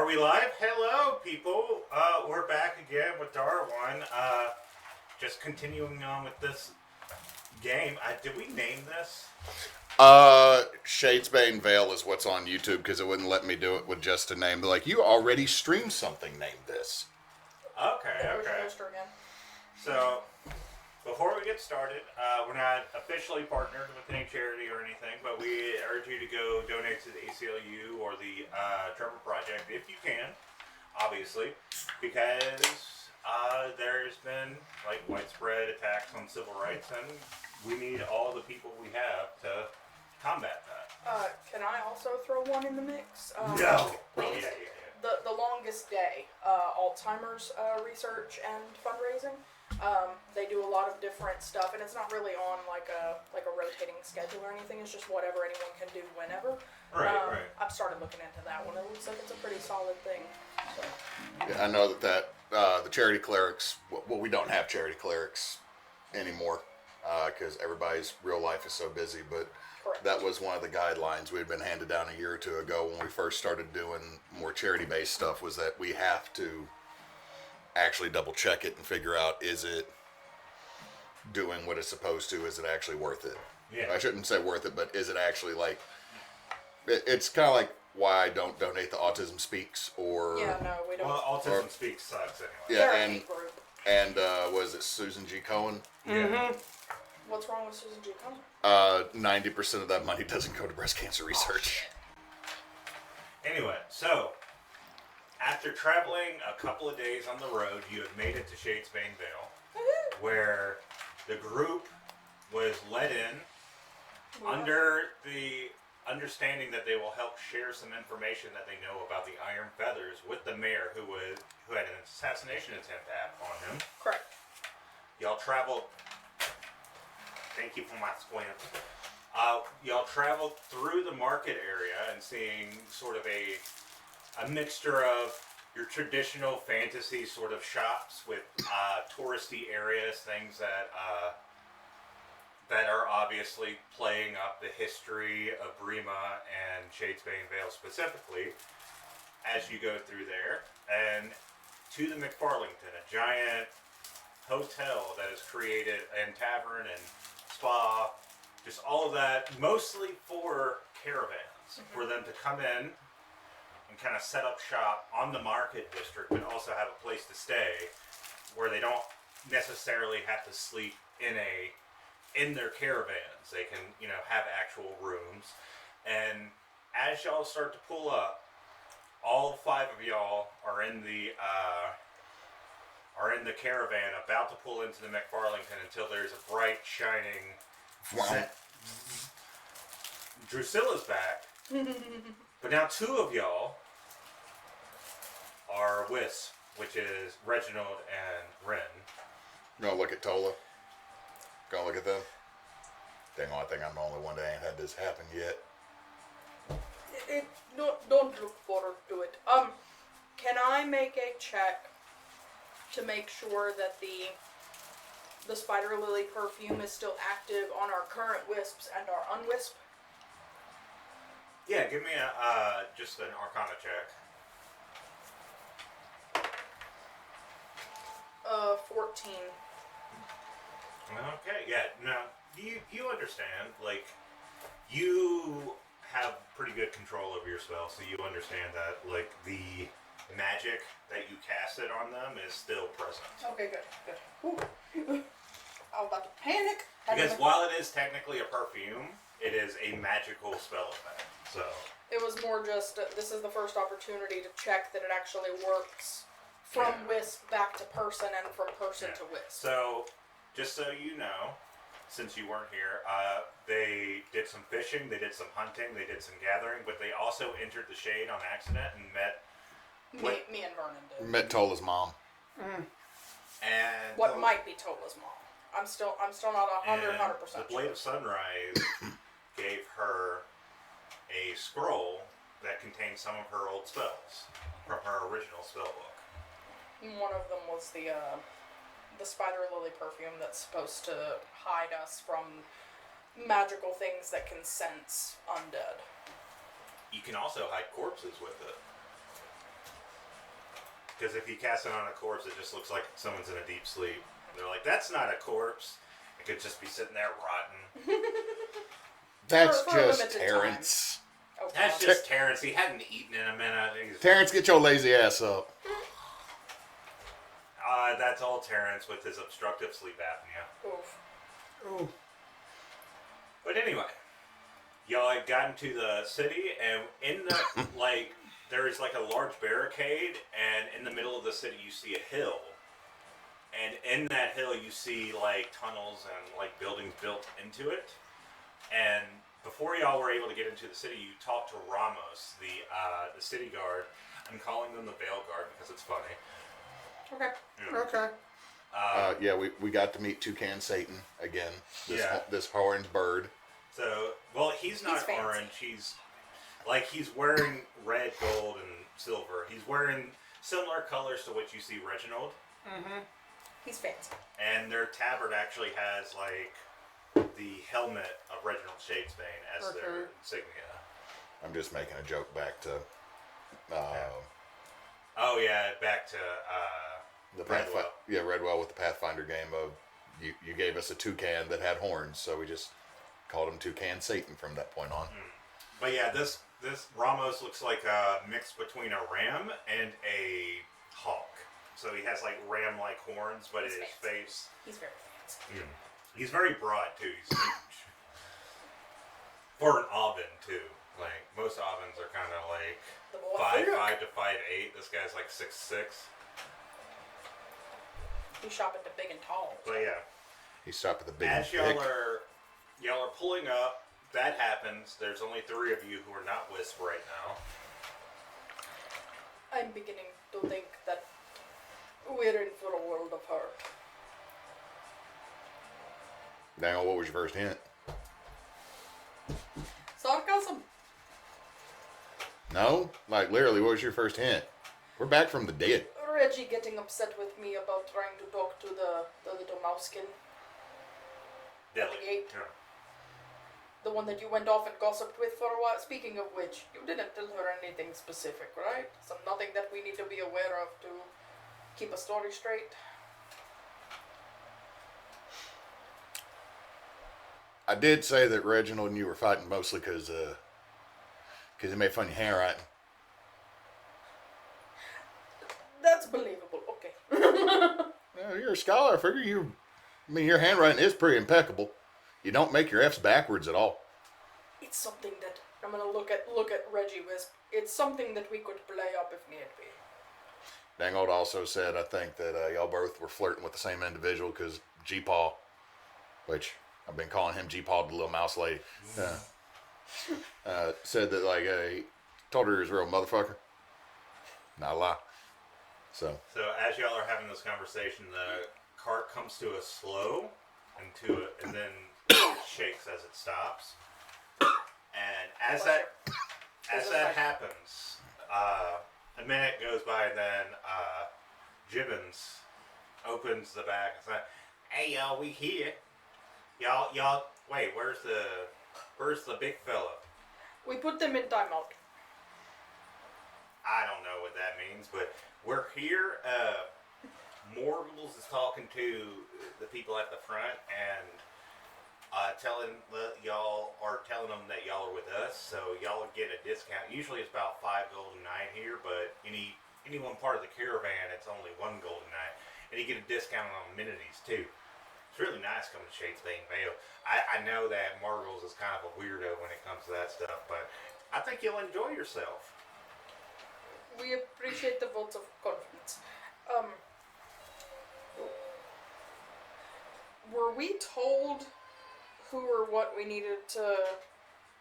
we live? Hello, people. We're back again with Darrowan. Just continuing on with this game. Did we name this? Shadesbanevale is what's on YouTube because it wouldn't let me do it with just a name. They're like, you already streamed something named this. Okay. So, before we get started, we're not officially partnered with any charity or anything, but we urge you to go donate to the ACLU or the Trevor Project if you can, obviously, because there's been widespread attacks on civil rights, and we need all the people we have to combat that. Can I also throw one in the mix? No! Please. Yeah. The Longest Day, Alzheimer's research and fundraising. They do a lot of different stuff, and it's not really on like a rotating schedule or anything. It's just whatever anyone can do whenever. Right. I've started looking into that one. It looks like it's a pretty solid thing. So. Yeah, I know that the charity clerics, well, we don't have charity clerics anymore because everybody's real life is so busy, but Correct. that was one of the guidelines we had been handed down a year or two ago when we first started doing more charity-based stuff, was that we have to actually double check it and figure out, is it doing what it's supposed to? Is it actually worth it? Yeah. I shouldn't say worth it, but is it actually it's kind of like why I don't donate to Autism Speaks or Yeah, no, we don't. Well, Autism Speaks sucks anyway. Yeah, They're a and hate group. was it Susan G. Cohen? Yeah. What's wrong with Susan G. Cohen? 90% of that money doesn't go to breast cancer research. Anyway, so after traveling a couple of days on the road, you have made it to Shadesbanevale, where the group was let in under the understanding that they will help share some information that they know about the Iron Feathers with the mayor who had an assassination attempt on him. Correct. Y'all traveled. Thank you for my squint. Y'all traveled through the market area and seeing sort of a mixture of your traditional fantasy sort of shops with touristy areas, things that are obviously playing up the history of Brema and Shadesbanevale specifically as you go through there, and to the McFarlington, a giant hotel that is created, and tavern and spa, just all of that, mostly for caravans, for them to come in and kind of set up shop on the market district, but also have a place to stay where they don't necessarily have to sleep in their caravans. They can, have actual rooms. And as y'all start to pull up, all 5 of y'all are in the caravan about to pull into the McFarlington until there's a bright, shining set. Dusilla's back. But now 2 of y'all are Wisp, which is Reginald and Wren. Gonna look at Tolla. Gonna look at them. Dang, I think I'm the only one that ain't had this happen yet. Don't look forward to it. Can I make a check to make sure that the spider lily perfume is still active on our current wisps and our unwisp? Yeah, give me just an Arcana check. 14. Okay, yeah. Now you understand. You have pretty good control over your spell, so you understand that the magic that you casted on them is still present. Okay, good. Ooh. I was about to panic. Because while it is technically a perfume, it is a magical spell effect. So it was more just this is the first opportunity to check that it actually works from wisp back to person and from person to wisp. So just so you know, since you weren't here, they did some fishing, they did some hunting, they did some gathering, but they also entered the shade on accident and met me and Vernon did. Met Tolla's mom. And what might be Tolla's mom. I'm still not 100% The Blade of Sunrise gave her a scroll that contained some of her old spells from her original spell book. One of them was the spider lily perfume that's supposed to hide us from magical things that can sense undead. You can also hide corpses with it. Because if you cast it on a corpse, it just looks like someone's in a deep sleep. And they're like, that's not a corpse. It could just be sitting there rotten. That's For a just limited Terrence. Oh, That's just Terrence. He hadn't eaten in a minute. Terrence, get your lazy ass up. That's all Terrence with his obstructive sleep apnea. Oof. Oh. But anyway, y'all had gotten to the city, and in the, like, there is like a large barricade, and in the middle of the city you see a hill. And in that hill you see, like, tunnels and, like, buildings built into it. And before y'all were able to get into the city, you talked to Ramos, the city guard. I'm calling them the Veil Guard because it's funny. Okay. Yeah. Okay. Yeah, we got to meet Toucan Satan again. This orange bird. So, well, he's not fancy. orange. He's wearing red, gold, and silver. He's wearing similar colors to what you see Reginald. Mm-hmm. He's fancy. And their tabard actually has, like, the helmet of Reginald Shadesbane as their insignia. I'm just making a joke back to... Oh, yeah, back to the Redwell. Redwell with the Pathfinder game of... You gave us a toucan that had horns, so we just called him Toucan Satan from that point on. But yeah, this Ramos looks like a mix between a ram and a hawk. So he has like ram-like horns, but his face. He's very fancy. He's very broad too. He's huge. For an Aubin too. Like most Aubins are kind of like 5'5" to 5'8". This guy's like 6'6". You shop at the big and tall. But yeah. He stopped at the big. As y'all are pulling up, that happens. There's only 3 of you who are not Wisp right now. I'm beginning to think that we're in for a world of hurt. Daniel, what was your first hint? Sarcasm. No? Like, literally, what was your first hint? We're back from the dead. Reggie getting upset with me about trying to talk to the little mousekin. At the gate. Yeah. The one that you went off and gossiped with for a while. Speaking of which, you didn't tell her anything specific, right? Nothing that we need to be aware of to keep a story straight. I did say that Reginald and you were fighting mostly because he made fun of your handwriting. That's believable. Okay. Well, you're a scholar. I figure your handwriting is pretty impeccable. You don't make your F's backwards at all. It's something that I'm gonna look at Reggie Wisp. It's something that we could play up if need be. Dangold also said, I think that y'all both were flirting with the same individual because G-Paw, which I've been calling him G-Paw, the little mouse lady, said that he told her he was a real motherfucker. Not a lie. So as y'all are having this conversation, the cart comes to a slow and then it shakes as it stops. And as that happens, a minute goes by, and then Gibbons opens the back and says, "Hey y'all, we here. Y'all. Wait, where's the big fella?" We put them in timeout. I don't know what that means, but we're here. Morgles is talking to the people at the front and telling them that y'all are with us, so y'all get a discount. Usually it's about 5 gold a night here, but any one part of the caravan it's only 1 gold a night, and you get a discount on amenities too. It's really nice coming to Shadesbanevale. I know that Morgles is kind of a weirdo when it comes to that stuff, but I think you'll enjoy yourself. We appreciate the votes of confidence. Were we told who or what we needed to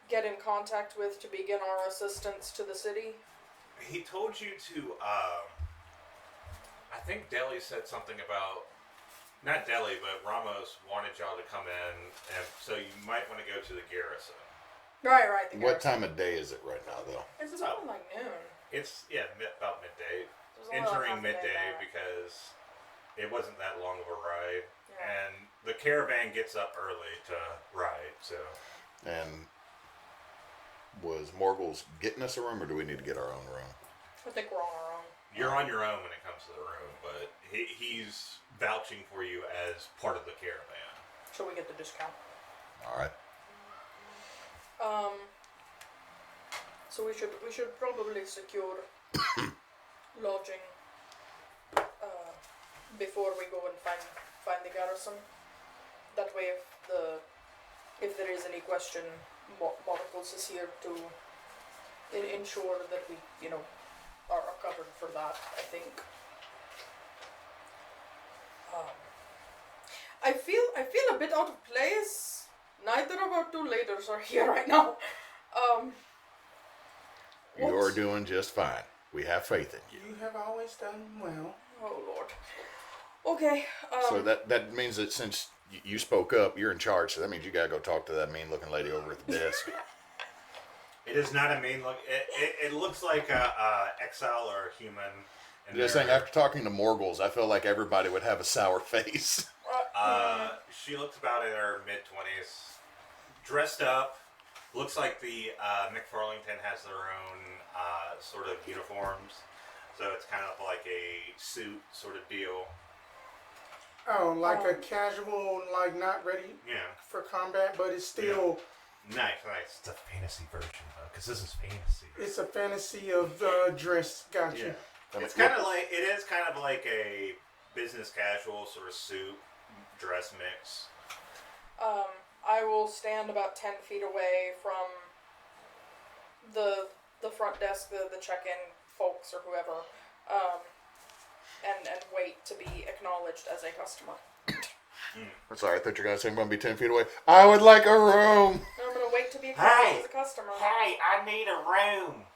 get in contact with to begin our assistance to the city? He told you to, I think Deli said something about, not Deli, but Ramos wanted y'all to come in, and so you might want to go to the garrison. Right. what time of day is it right now, though? It's about like noon. It's, about midday. There's only like Entering half a day midday left. because it wasn't that long of a ride. Yeah. And the caravan gets up early to ride, so. And was Morgles getting us a room, or do we need to get our own room? I think we're on our own. You're on your own when it comes to the room, but he's vouching for you as part of the caravan. So we get the discount. All right. So we should probably secure lodging before we go and find the garrison. That way, if there is any question, Monocles is here to ensure that we, are covered for that. I think. I feel a bit out of place. Neither of our two leaders are here right now. You're doing just fine. We have faith in you. You have always done well. Oh Lord. Okay. So that means that since you spoke up, you're in charge. So that means you gotta go talk to that mean-looking lady over at the desk. It is not a mean look. It looks like a exile or a human. Just saying, after talking to Morgles, I feel like everybody would have a sour face. She looks about in her mid-20s, dressed up. Looks like the McFarlington has their own sort of uniforms, so it's kind of like a suit sort of deal. Oh, like a casual, like not ready for combat, but it's still... Nice. It's a fantasy version, though, because this is fantasy. It's a fantasy of dress. Gotcha. Yeah. It is kind of like a business casual sort of suit dress mix. I will stand about 10 feet away from the front desk, the check-in folks or whoever, and wait to be acknowledged as a customer. I'm sorry, I thought you guys were going to be 10 feet away. I would like a room! I'm going to wait to be acknowledged as a customer. Hey, I need a room!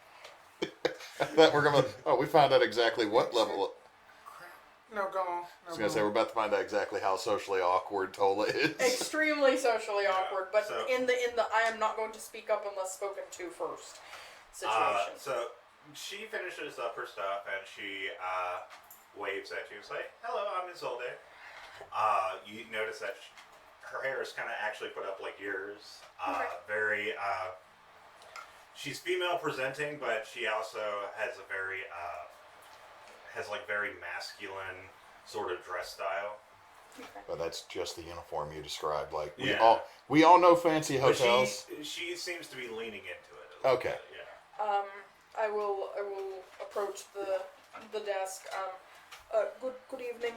I thought we're going to... Oh, we found out exactly what level... No, go on. I was going to say, we're about to find out exactly how socially awkward Tolla is. Extremely socially awkward, but in the I am not going to speak up unless spoken to first situation. So she finishes up her stuff and she waves at you and says, "Hello, I'm Isolde." You notice that her hair is kind of actually put up like yours. Very. She's female presenting, but she also has a very very masculine sort of dress style. But that's just the uniform you described. Like we all know fancy hotels. But she seems to be leaning into it. Okay. Bit, yeah. I will approach the desk. Good evening.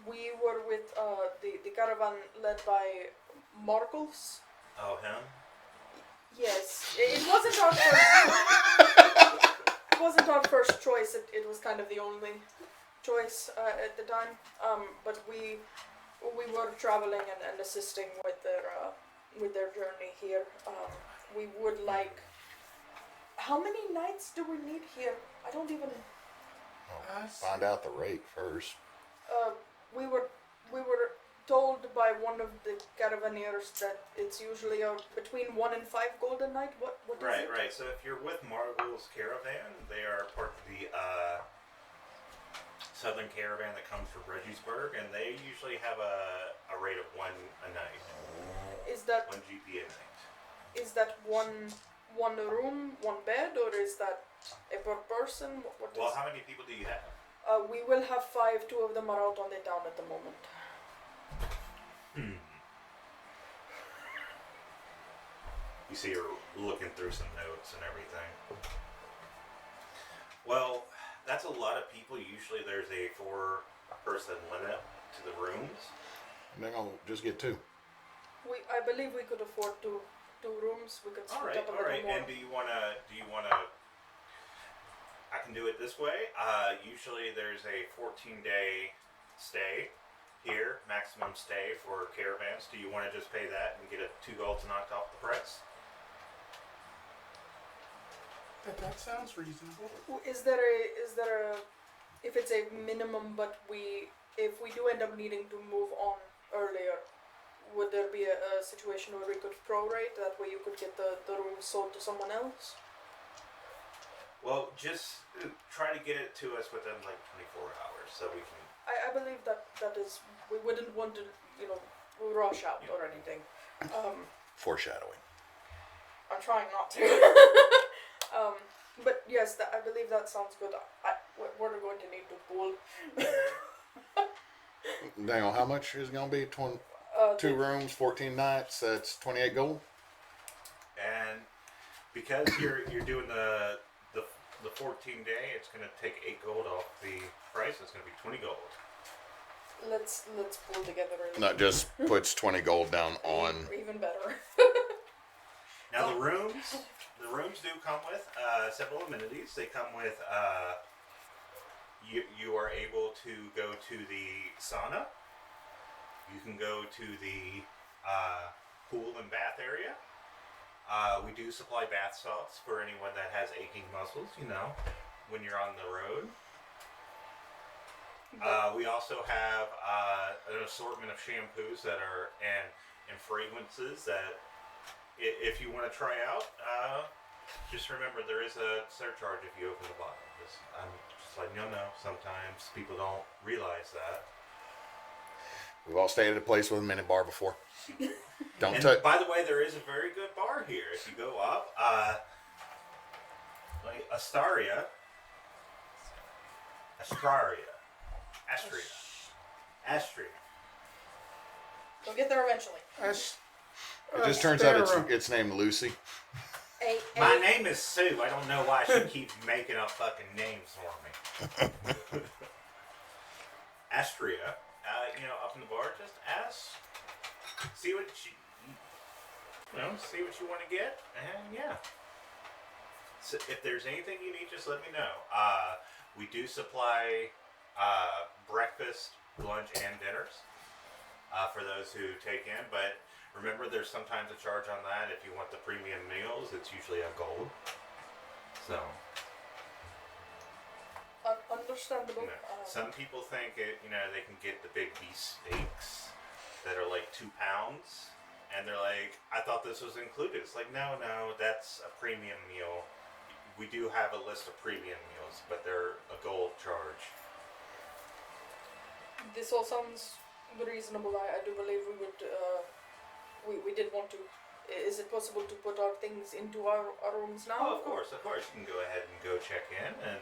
We were with the caravan led by Marcos. Oh, him? Yes, it wasn't our first. It wasn't our first choice. It was kind of the only choice at the time. But we were traveling and assisting with their journey here. We would like. How many nights do we need here? I don't even. Find out the rate first. We were told by one of the caravaneers that it's usually between 1 and 5 gold a night. What is it? Right. So if you're with Marvel's caravan, they are part of the southern caravan that comes from Regisburg, and they usually have a rate of 1 a night. Is that 1 GP a night? Is that one room, 1 bed, or is that a per person? Well, how many people do you have? We will have 5. 2 of them are out on the town at the moment. You see her looking through some notes and everything. Well, that's a lot of people. Usually there's a 4-person limit to the rooms. And then I'll just get 2. I believe we could afford 2 rooms. We could split up a little more. And do you wanna? I can do it this way. Usually there's a 14-day stay here, maximum stay for caravans. Do you want to just pay that and get a 2 gold to knock off the price? That sounds reasonable. Is there a if it's a minimum, but if we do end up needing to move on earlier, would there be a situation where we could prorate? That way you could get the room sold to someone else? Well, just try to get it to us within like 24 hours so we can... I believe that is... We wouldn't want to, rush out or anything. Foreshadowing. I'm trying not to. But yes, I believe that sounds good. We're going to need to pool. Dang on, how much is it gonna be? 2 rooms, 14 nights. That's 28 gold. And because you're doing the 14-day, it's gonna take 8 gold off the price. It's gonna be 20 gold. Let's pull together. Not just puts 20 gold down on. Even better. Now the rooms do come with several amenities. They come with you are able to go to the sauna. You can go to the pool and bath area. We do supply bath salts for anyone that has aching muscles, when you're on the road. We also have an assortment of shampoos that are and fragrances that if you want to try out, just remember there is a surcharge if you open the bottle. I'm just letting you know, sometimes people don't realize that. We've all stayed at a place with a mini bar before. Don't And touch. by the way, there is a very good bar here. If you go up, like Astria. We'll get there eventually. It just turns out it's named Lucy. My name is Sue. I don't know why she keeps making up fucking names for me. Astria, up in the bar, just ask, see what you want to get, and yeah. So if there's anything you need, just let me know. We do supply breakfast, lunch, and dinners for those who take in, but remember, there's sometimes a charge on that. If you want the premium meals, it's usually a gold. So. Understandable. Some people think they can get the big beef steaks that are like 2 pounds, and they're like, I thought this was included. It's like, no, that's a premium meal. We do have a list of premium meals, but they're a gold charge. This all sounds reasonable. I do believe we would. We did want to. Is it possible to put our things into our rooms now? Oh, of course. You can go ahead and go check in, and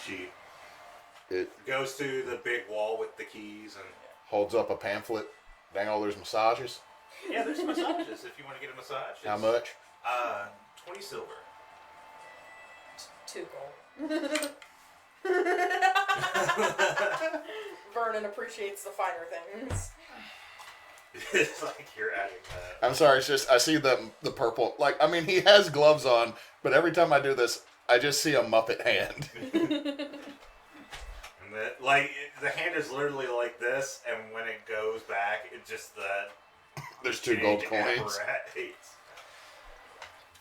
she goes to the big wall with the keys and holds up a pamphlet. Dang, there's massages. Yeah, there's massages if you want to get a massage. How much? 20 silver. 2 gold. Vernon appreciates the finer things. It's like you're adding that. I'm sorry, it's just I see the purple. He has gloves on, but every time I do this, I just see a Muppet hand. And the hand is literally like this, and when it goes back, it's just there's 2 gold coins.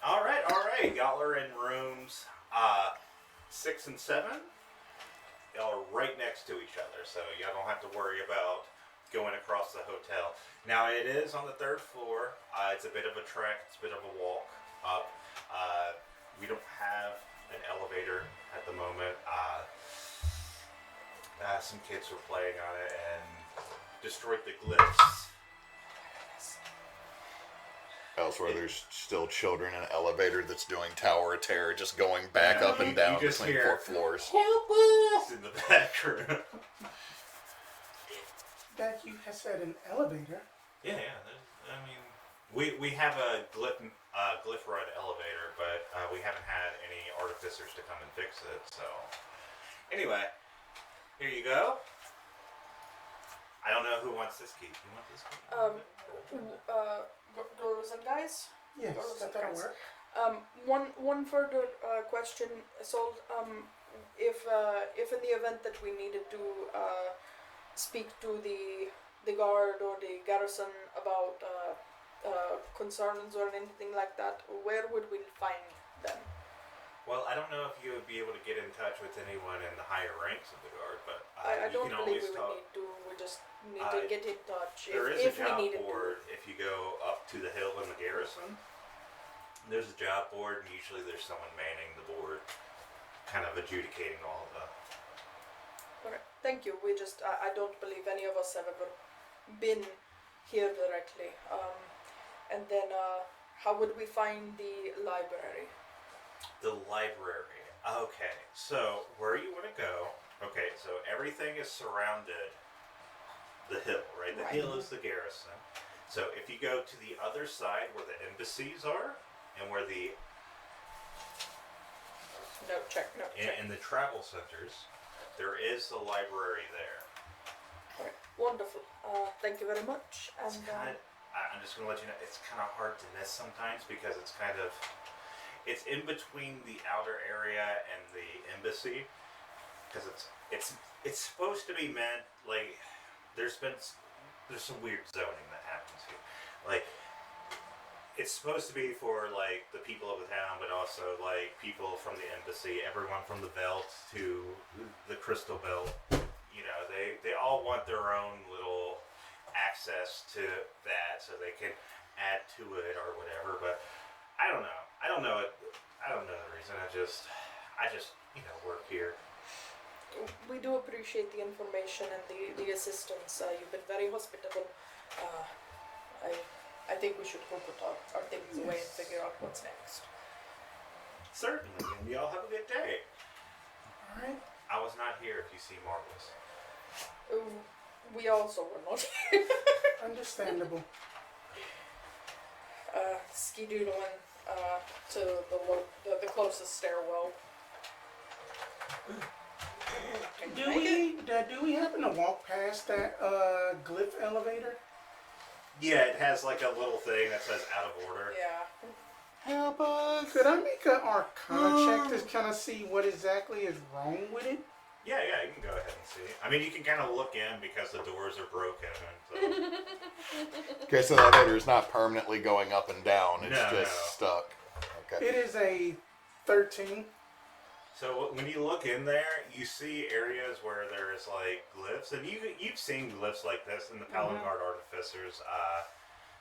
All right. Y'all are in rooms 6 and 7. Y'all are right next to each other, so y'all don't have to worry about going across the hotel. Now it is on the 3rd floor. It's a bit of a trek. It's a bit of a walk up. We don't have an elevator at the moment. Some kids were playing on it and destroyed the glyphs. Elsewhere, there's still children in an elevator that's doing Tower of Terror, just going back up and down between 4 floors. Help us! In the back room. That you have said an elevator. Yeah. We have a glyph rod elevator, but we haven't had any artificers to come and fix it. So, anyway, here you go. I don't know who wants this key. You want this key? Girls and guys. Yes, that'll work. One further question, Sol. If in the event that we needed to speak to the guard or the garrison about concerns or anything like that, where would we find them? Well, I don't know if you would be able to get in touch with anyone in the higher ranks of the guard, but I you don't can believe always we talk. would need to. We just need to get in touch There is if a job we needed board if you go up to the hill in the garrison. There's a job board, and usually there's someone manning the board, kind of adjudicating all of the. Okay, thank you. We just I don't believe any of us have ever been here directly. And then how would we find the library? The library. Okay, so where you want to go? Okay, so everything is surrounded the hill, right? The hill is the garrison. So if you go to the other side where the embassies are, and where the Note check. in the travel centers, there is the library there. Alright, wonderful. Thank you very much. And I'm just gonna let you know, it's kind of hard to miss sometimes because it's it's in between the outer area and the embassy, because it's supposed to be meant like there's some weird zoning that happens here, like. It's supposed to be for like the people of the town, but also like people from the embassy, everyone from the belt to the crystal belt. You know, they all want their own little access to that, so they can add to it or whatever. But I don't know. I don't know the reason. I just work here. we do appreciate the information and the assistance. You've been very hospitable. I think we should go put our things away and figure out what's next. Certainly, and y'all have a good day. Alright. I was not here if you see marbles. We also were not. Understandable. Ski-doodling to the closest stairwell. Do we happen to walk past that glyph elevator? Yeah, it has like a little thing that says out of order. Yeah. Help us. Could I make an Arcana check to kind of see what exactly is wrong with it? Yeah, you can go ahead and see. I mean, you can kind of look in because the doors are broken. And so. Okay, so the elevator is not permanently going up and down. It's just stuck. Okay. It is a 13. So when you look in there, you see areas where there's like glyphs, and you've seen glyphs like this in the Palangard Artificers.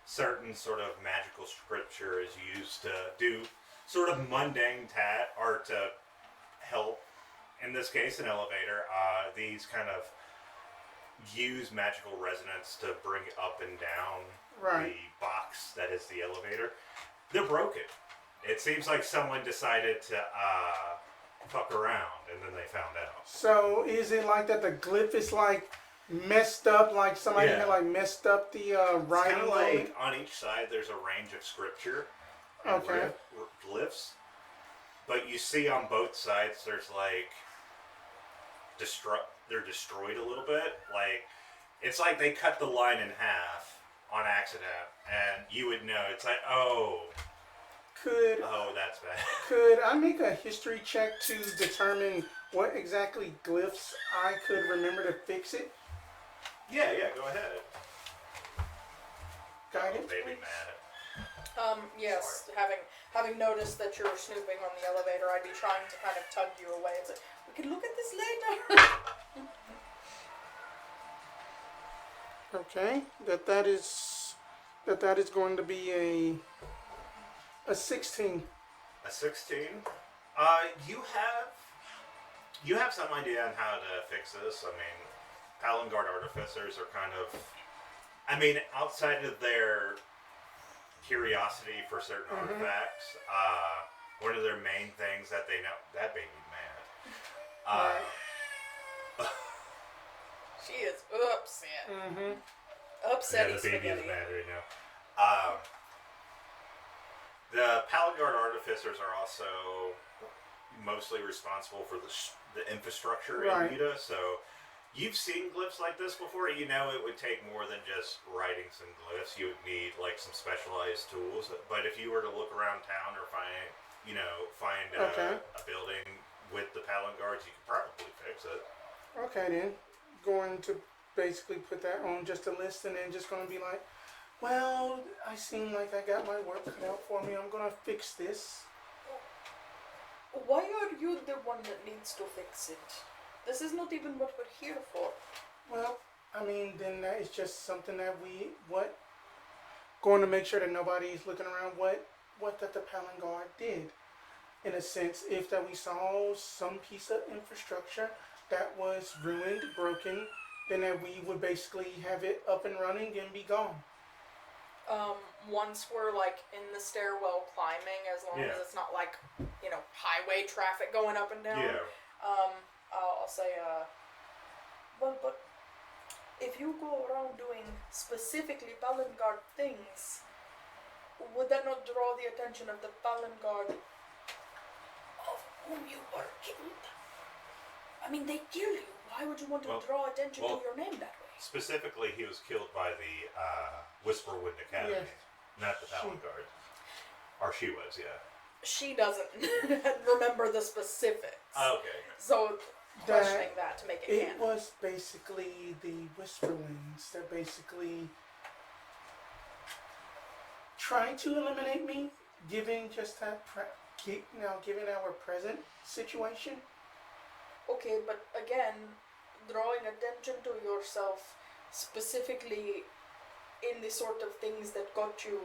Certain sort of magical scripture is used to do sort of mundane or to help. In this case, an elevator. These kind of use magical resonance to bring up and down the box that is the elevator. They're broken. It seems like someone decided to fuck around, and then they found out. So is it like that the glyph is like messed up, like somebody had like messed up the writing? Kind of like on each side there's a range of scripture and glyphs, but you see on both sides there's like they're destroyed a little bit. Like it's like they cut the line in half on accident, and you would know. It's like, that's bad. Could I make a history check to determine what exactly glyphs I could remember to fix it? Yeah, go ahead. Guidance, baby please? mad. Yes. Having noticed that you're snooping on the elevator, I'd be trying to kind of tug you away. It's like, we can look at this later. Okay, that is going to be a 16. A 16. You have some idea on how to fix this. I mean, Palangard Artificers are kind of, outside of their curiosity for certain artifacts, one of their main things that they know, that baby's mad. She is upset. Upset. Yeah, the baby is mad right now. The Palangard Artificers are also mostly responsible for the infrastructure in Utah, so you've seen glyphs like this before. You know it would take more than just writing some glyphs. You would need like some specialized tools. But if you were to look around town or find a building with the Palangards, you could probably fix it. Okay then. Going to basically put that on just a list, and then just going to be like, well, I seem like I got my work cut out for me. I'm going to fix this. Why are you the one that needs to fix it? This is not even what we're here for. Well, then that is just something that going to make sure that nobody's looking around what that the Palangard did. In a sense, if that we saw some piece of infrastructure that was ruined, broken, then that we would basically have it up and running and be gone. Once we're like in the stairwell climbing, as long as it's not like, highway traffic going up and down. Yeah. I'll say, well, but if you go around doing specifically Palangard things, would that not draw the attention of the Palangard of whom you were killed? I mean, they kill you. Why would you want to draw attention to your name that way? Specifically, he was killed by the Whisperwood Academy, Yes. not the Palangard. Or she was, yeah. She doesn't remember the specifics. Okay. So, questioning that to make it It canon. was basically the Whisperwings that basically tried to eliminate me, given just that given our present situation. Okay, but again, drawing attention to yourself specifically in the sort of things that got you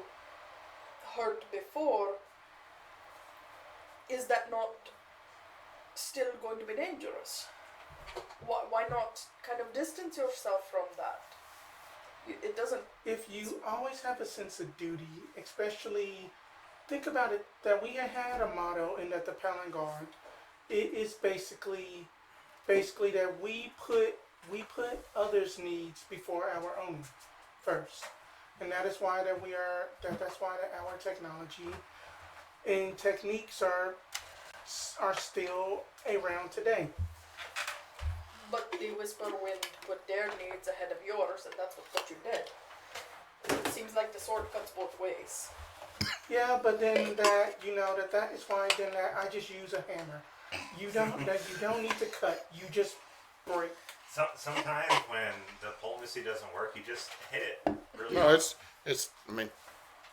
hurt before, is that not still going to be dangerous? Why not kind of distance yourself from that? It doesn't... If you always have a sense of duty, especially, think about it, that we had a motto in that the Palangard, it is basically that we put others' needs before our own first. And that is why that's why our technology and techniques are still around today. But the Whisperwind put their needs ahead of yours, and that's what put you dead. It seems like the sword cuts both ways. Yeah, but then that is why then that I just use a hammer. You don't need to cut. You just break. Sometimes when diplomacy doesn't work, you just hit it. Really No, it's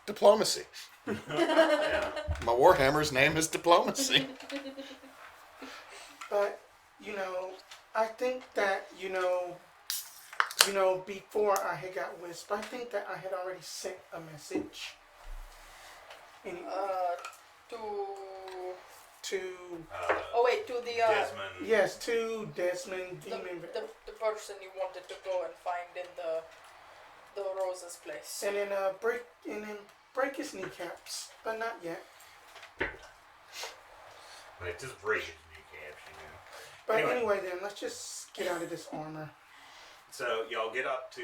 diplomacy. yeah. My warhammer's name is diplomacy. But I think that before I had got Wisp, I think that I had already sent a message. To the Desmond. Yes, to Desmond Demon. the person you wanted to go and find in the Rose's place. And then break his kneecaps, but not yet. But it just breaks kneecaps, But anyway, then let's just get out of this armor. So y'all get up to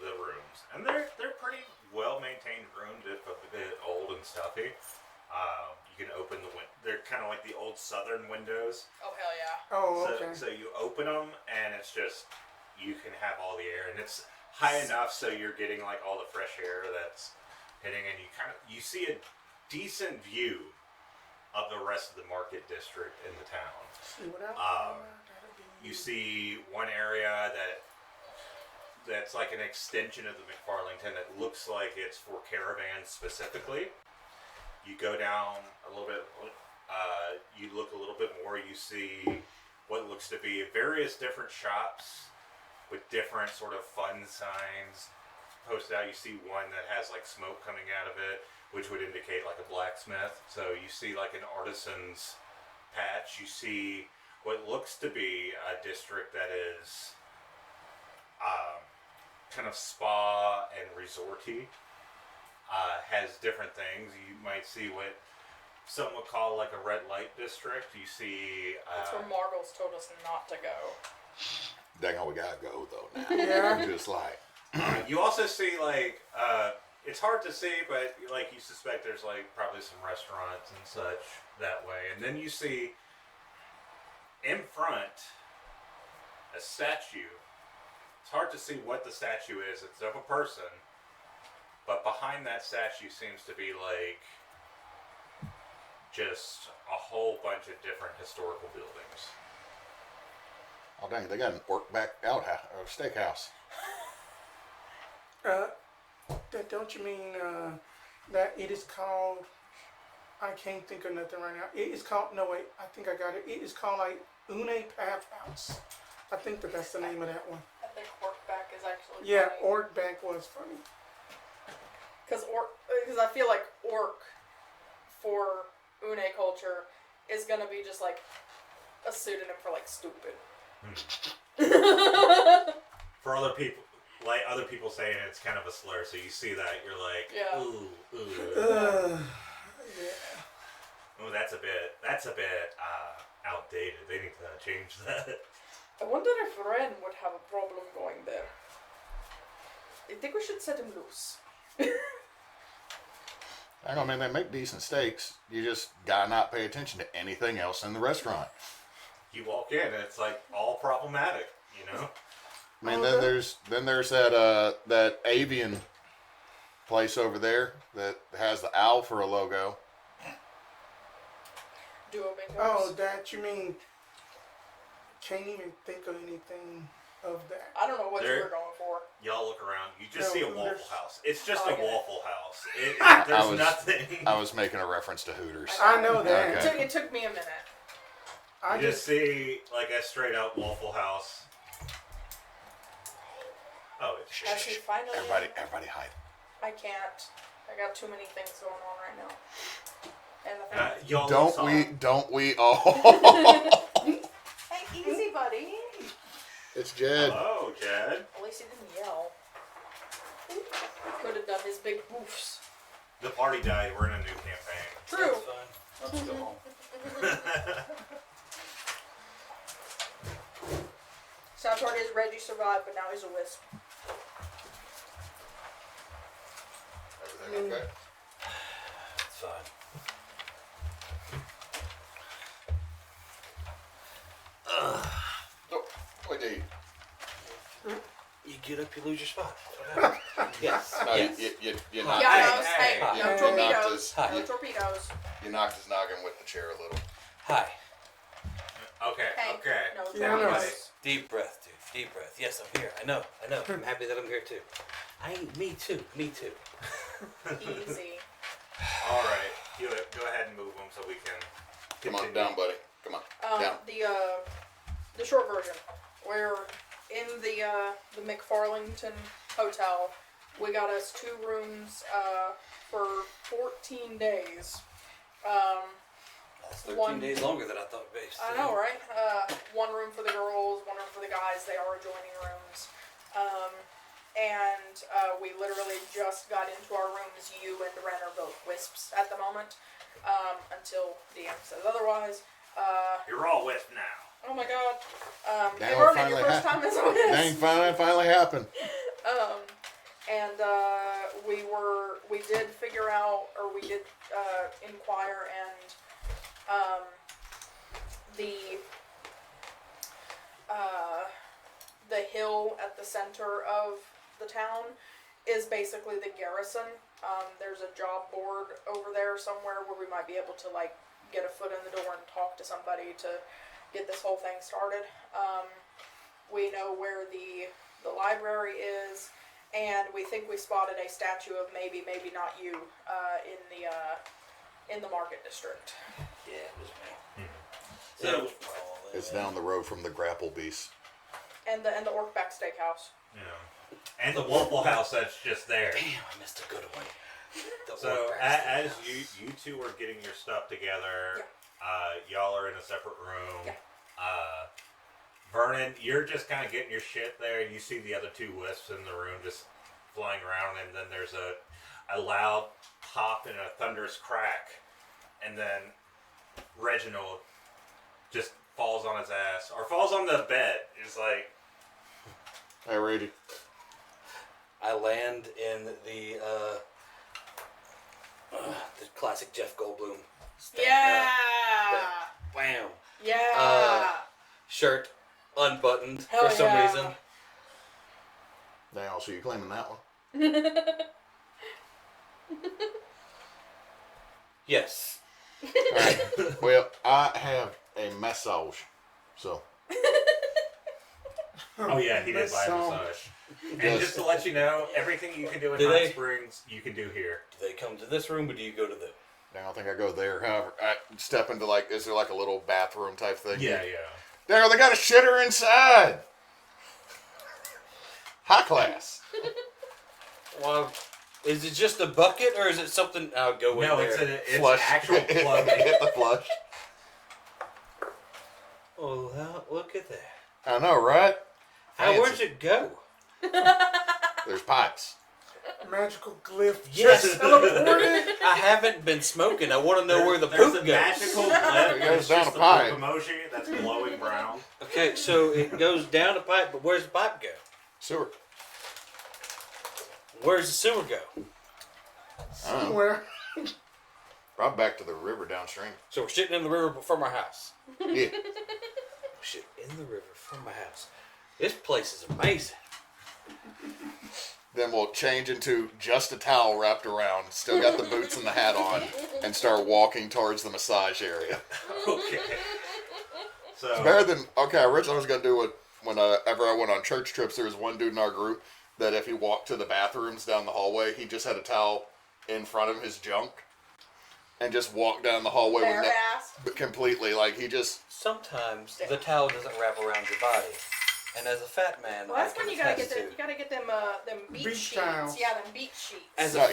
the rooms, and they're pretty well maintained rooms, if a bit old and stuffy. You can open the they're kind of like the old southern windows. Oh hell yeah! Oh, okay. So you open them, and it's just you can have all the air, and it's high enough so you're getting like all the fresh air that's hitting, and you see a decent view of the rest of the market district in the town. See what You see one area that's like an extension of the McFarlington that looks like it's for caravans specifically. You go down a little bit, you look a little bit more, you see what looks to be various different shops with different sort of fun signs posted out. You see one that has like smoke coming out of it, which would indicate like a blacksmith. So you see like an artisan's patch. You see what looks to be a district that is kind of spa and resorty. Has different things. You might see what some would call like a red light district. You see That's where Margles told us not to go. Dang, we gotta go though now. Yeah. Just like you also see like it's hard to see, but like you suspect there's like probably some restaurants and such that way. And then you see in front a statue. It's hard to see what the statue is. It's of a person, but behind that statue seems to be like just a whole bunch of different historical buildings. oh dang, they got an orc back outhouse or steakhouse. That don't you mean that it is called? I can't think of nothing right now. It is called. No wait, I think I got it. It is called like Une Path House. I think that's the name of that one. I think Orcback is actually Yeah, funny. Orcback was funny. Because I feel like orc for Une culture is gonna be just like a pseudonym for like stupid. For other people, like other people saying it's kind of a slur, so you see that you're like, Yeah. ooh, Yeah. oh, that's a that's a bit outdated. They need to change that. I wonder if Wren would have a problem going there. I think we should set him loose. I mean, they make decent steaks. You just gotta not pay attention to anything else in the restaurant. You walk in and it's like all problematic, you know? I mean, then there's that avian place over there that has the owl for a logo. Duolingo. Oh, that you mean? Can't even think of anything of that. I don't know what There- you were going for. Y'all look around, you just No, see a Waffle there's- House. It's just a Okay. Waffle House. I There's was- nothing. I was making a reference to Hooters. I know that. Okay. It took me a minute. I You just see like a straight up Waffle House. Oh, it's As he finally, Everybody hide. I can't. I got too many things going on right now. And the thing y'all Don't we all? hey, easy, buddy. It's Jed. Hello, Jed. At least he didn't yell. Could have done his big woofs. The party died. We're in a new campaign. True. That's fine. I'll just go home. Sad part is Reggie survived, but now he's a wisp. Everything okay? It's fine. Oh, wait, dude. You get up, you lose your spot. What happened? Yes. No, Yes. you Hi. knocked, Yeah, Hey, no, hey. no You torpedoes. knocked his- Hi. No torpedoes. you knocked his noggin with the chair a little. Hi. Okay, Hey, okay. no Yeah, I know. torpedoes. Deep breath, dude. Deep breath. Yes, I'm here. I know. I'm happy that I'm here too. Me too. Easy. All right. Go ahead and move them so we can. Come on, continue. down, buddy. Come on, down. The short version, we're in the McFarlington Hotel. We got us 2 rooms for 14 days. That's 13 One- days longer than I thought, based. I know, right? 1 room for the girls, 1 room for the guys. They are adjoining rooms. And we literally just got into our rooms. You and Wren are both wisps at the moment. Until DM says otherwise. You're all with now. Oh my god. Now Hey it Vernon, your finally first time as a wisp. Dang, finally happened. And we did figure out, or we did inquire, and the hill at the center of the town is basically the garrison. There's a job board over there somewhere where we might be able to like get a foot in the door and talk to somebody to get this whole thing started. We know where the library is, and we think we spotted a statue of maybe not you in the market district. Yeah, it was me. So- It was probably It's me. down the road from the Grapple Beast. And the Orkback Steakhouse. Yeah. And the Waffle House that's just there. Damn, I missed a good one. The So Orc as Breakfast. you two are getting your stuff together, y'all are in a separate room. Yeah. Vernon, you're just kind of getting your shit there. You see the other 2 wisps in the room just flying around, and then there's a loud pop and a thunderous crack, and then Reginald just falls on his ass or falls on the bed. It's like, Hey, Rady. I land in the classic Jeff Goldblum. Yeah. Wham. Yeah. Shirt unbuttoned Hell for some yeah. reason. Dang, also you claiming that one? Yes. Alright. Well, I have a massage. So, oh yeah, he did buy a Massage. massage. And Yes. just to let you know, everything you can do in Do Hot they? Springs, you can do here. Do they come to this room or do you go to them? dang, I think I go there. However, I step into like, is there like a little bathroom type thing? Yeah. Dang, they got a shitter inside. High class. Well, is it just a bucket or is it something? I'll go in No, there. it's Flush. actual plumbing. Hit the flush. Oh, look at that. I know, right? Where'd Fancy. it go? There's pipes. Magical glyph Yes. just teleported. I haven't been smoking. I want to know where the There's poop a goes. magical blip. It goes It's down just a the pipe. poop emoji that's glowing brown. Okay, so it goes down the pipe, but where's the pipe go? Sewer. Where's the sewer go? Somewhere. Probably back to the river downstream. So we're sitting in the river from our house. Yeah. Shit, in the river from my house. This place is amazing. Then we'll change into just a towel wrapped around, still got the boots and the hat on, and start walking towards the massage area. Okay. So It's better than, okay, originally I was going to do it whenever I went on church trips. There was one dude in our group that if he walked to the bathrooms down the hallway, he just had a towel in front of his junk and just walked down the hallway Bare with ass. completely, like he just, Sometimes the towel doesn't wrap around your body. And as a fat man, Well, that's I can when you gotta attest get to, them. You gotta get them beach Beach sheets. towels. Yeah, them beach sheets. as a No,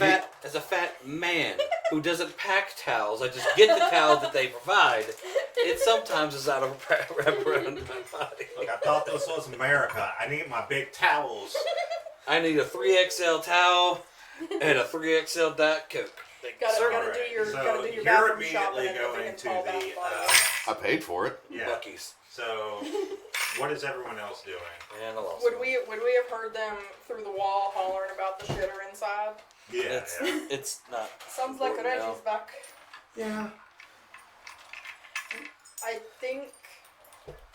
fat man who doesn't pack towels, I just get the towel that they provide. It sometimes is out of wrap around my body. look, I thought this was America. I need my big towels. I need a 3XL towel and a 3XL Diet Coke. Gotta Alright, do your so gotta do your you're bathroom shopping immediately and going everything to fall down the the bottom. I paid for it. yeah. Buc-ee's. So what is everyone else doing? And I lost Would one. we have heard them through the wall hollering about the shitter inside? Yeah, It's, yeah. it's not. Sounds like important now. Reggie's back. Yeah. I think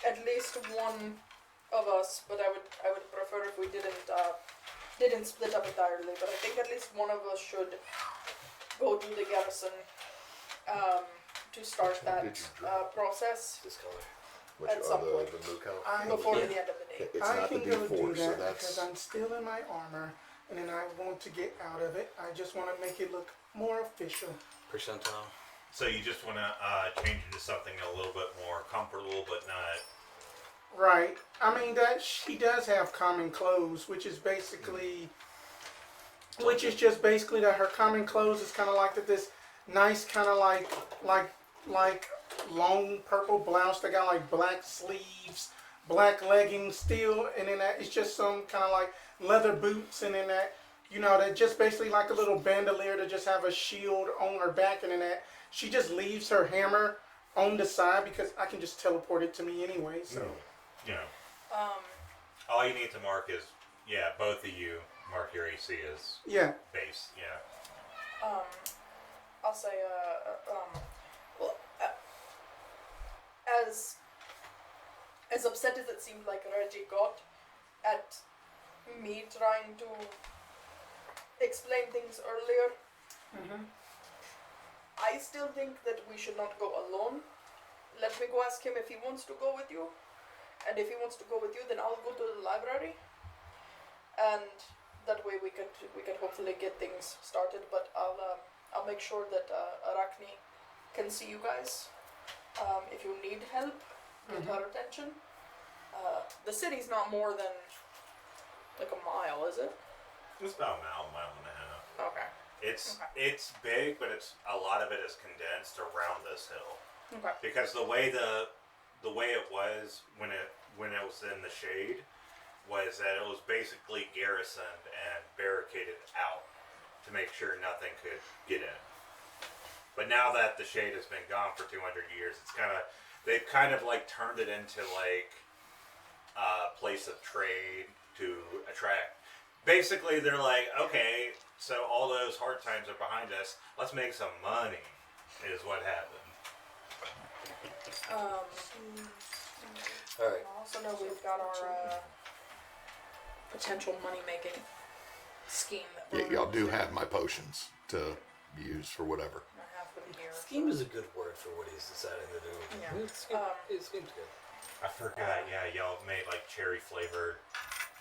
at least one of us, but I would prefer if we didn't split up entirely. But I think at least one of us should go to the garrison to start that process This color. At some point. I, before Yeah. the end of the day. It's I not the can go do D4, so that that's. because I'm still in my armor, and then I want to get out of it. I just want to make it look more official. Percentile. So you just want to change it to something a little bit more comfortable, but not. Right. I mean that she does have common clothes, which is just basically that her common clothes is kind of like that this nice kind of like long purple blouse that got like black sleeves, black leggings still, and then that it's just some kind of like leather boots, and then that that just basically like a little bandolier to just have a shield on her back, and then that she just leaves her hammer on the side because I can just teleport it to me anyway. So. You know, all you need to mark is both of you mark your AC as Yeah. base. Yeah. I'll say well, as upset as it seemed like Reggie got at me trying to explain things earlier, I still think that we should not go alone. Let me go ask him if he wants to go with you, and if he wants to go with you, then I'll go to the library, and that way we could hopefully get things started. But I'll make sure that Arachne can see you guys. If you need help, get her attention. The city's not more than like a mile, is it? It's about a mile and a half. Okay. It's big, but a lot of it is condensed around this hill. Okay. Because the way it was when it was in the shade was that it was basically garrisoned and barricaded out to make sure nothing could get in. But now that the shade has been gone for 200 years, they've kind of like turned it into like a place of trade to attract. Basically, they're like, okay, so all those hard times are behind us. Let's make some money, is what happened. All right. I also know we've got our potential money-making scheme that Yeah, we're y'all do have my potions to use for whatever. gonna have them here. Scheme is a good word for what he's deciding to do. Yeah. It seems good. I forgot, y'all made like cherry flavored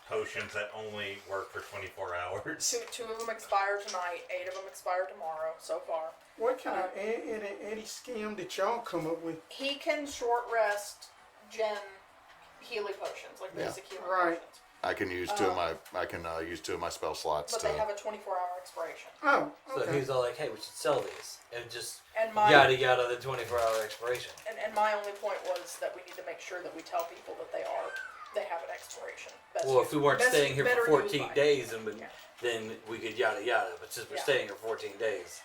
potions that only work for 24 hours. Two of them expire tonight. 8 of them expire tomorrow. So far, What kind of Eddie scam did y'all come up with? he can short rest gen healing potions, like Yeah. basic healing Right. potions, I can use use 2 of my spell slots but to. they have a 24-hour expiration. Oh, So okay. he's all like, "Hey, we should sell these," and just And my yada yada the 24-hour expiration. and my only point was that we need to make sure that we tell people that they have an expiration. Best Well, if we weren't best- staying here better for used 14 by- days, and Yeah. then we could yada yada. But since we're Yeah. staying here 14 days,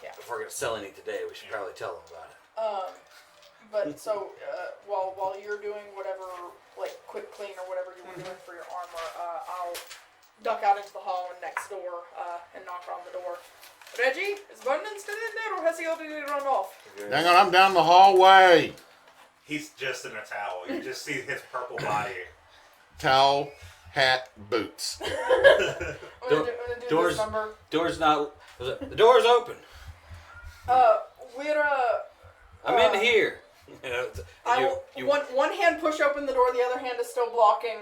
Yeah. If we're gonna sell any today, we should probably tell them about it. But so while you're doing whatever, like quick clean or whatever you were doing for your armor, I'll duck out into the hall and next door and knock on the door. Reggie, is Vernon still in there, or has he already run off? Hang on, I'm down the hallway. He's just in a towel. You just see his purple body. Towel, hat, boots. I'm gonna do Doors- this number. Door's not. The door's open. We're I'm in here. You know, I will, one hand push open the door, the other hand is still blocking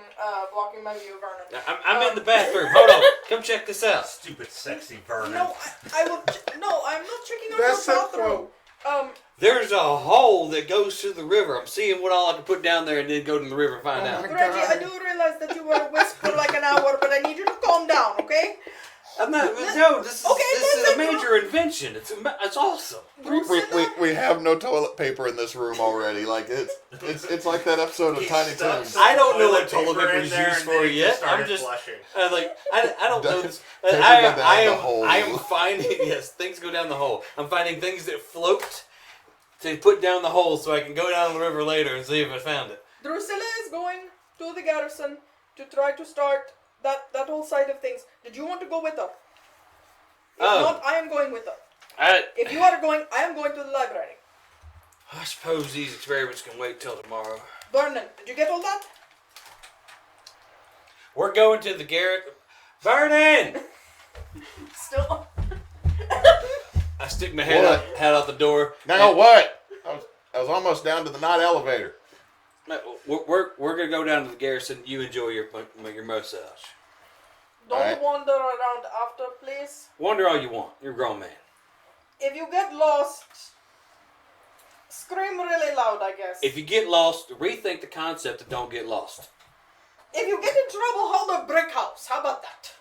my view, Vernon. I'm in the bathroom. Hold on. Come check this out. Stupid, sexy Vernon. No, I will. No, I'm not checking out That's your a bathroom. quote. There's a hole that goes to the river. I'm seeing what all I can put down there and then go to the river and find Oh out. my Reggie, I do realize that you were a whisper like an hour, but I need you to calm down, okay? I'm not. No, this is Okay, this is a listen, major invention. It's awesome. We have no toilet paper in this room already. Like it's like that episode of He Tiny stuck Toons. some I don't know what toilet toilet paper paper in is there used and for then he yet. started I'm just. flushing. I don't know this. Paper I go down the hole. am finding yes, things go down the hole. I'm finding things that float to put down the hole so I can go down the river later and see if I found it. Dusilla is going to the garrison to try to start that whole side of things. Did you want to go with her? If not, I am going with her. If you are going, I am going to the library. I suppose these experiments can wait till tomorrow. Vernon, did you get all that? We're going to the garret. Vernon! Still. I stick my head out the door. Now what? I was almost down to the night elevator. We're gonna go down to the garrison. You enjoy your massage. Don't Alright. wander around after, please. Wander all you want. You're a grown man. If you get lost, scream really loud, I guess. If you get lost, rethink the concept of don't get lost. If you get in trouble, hold a brick house. How about that?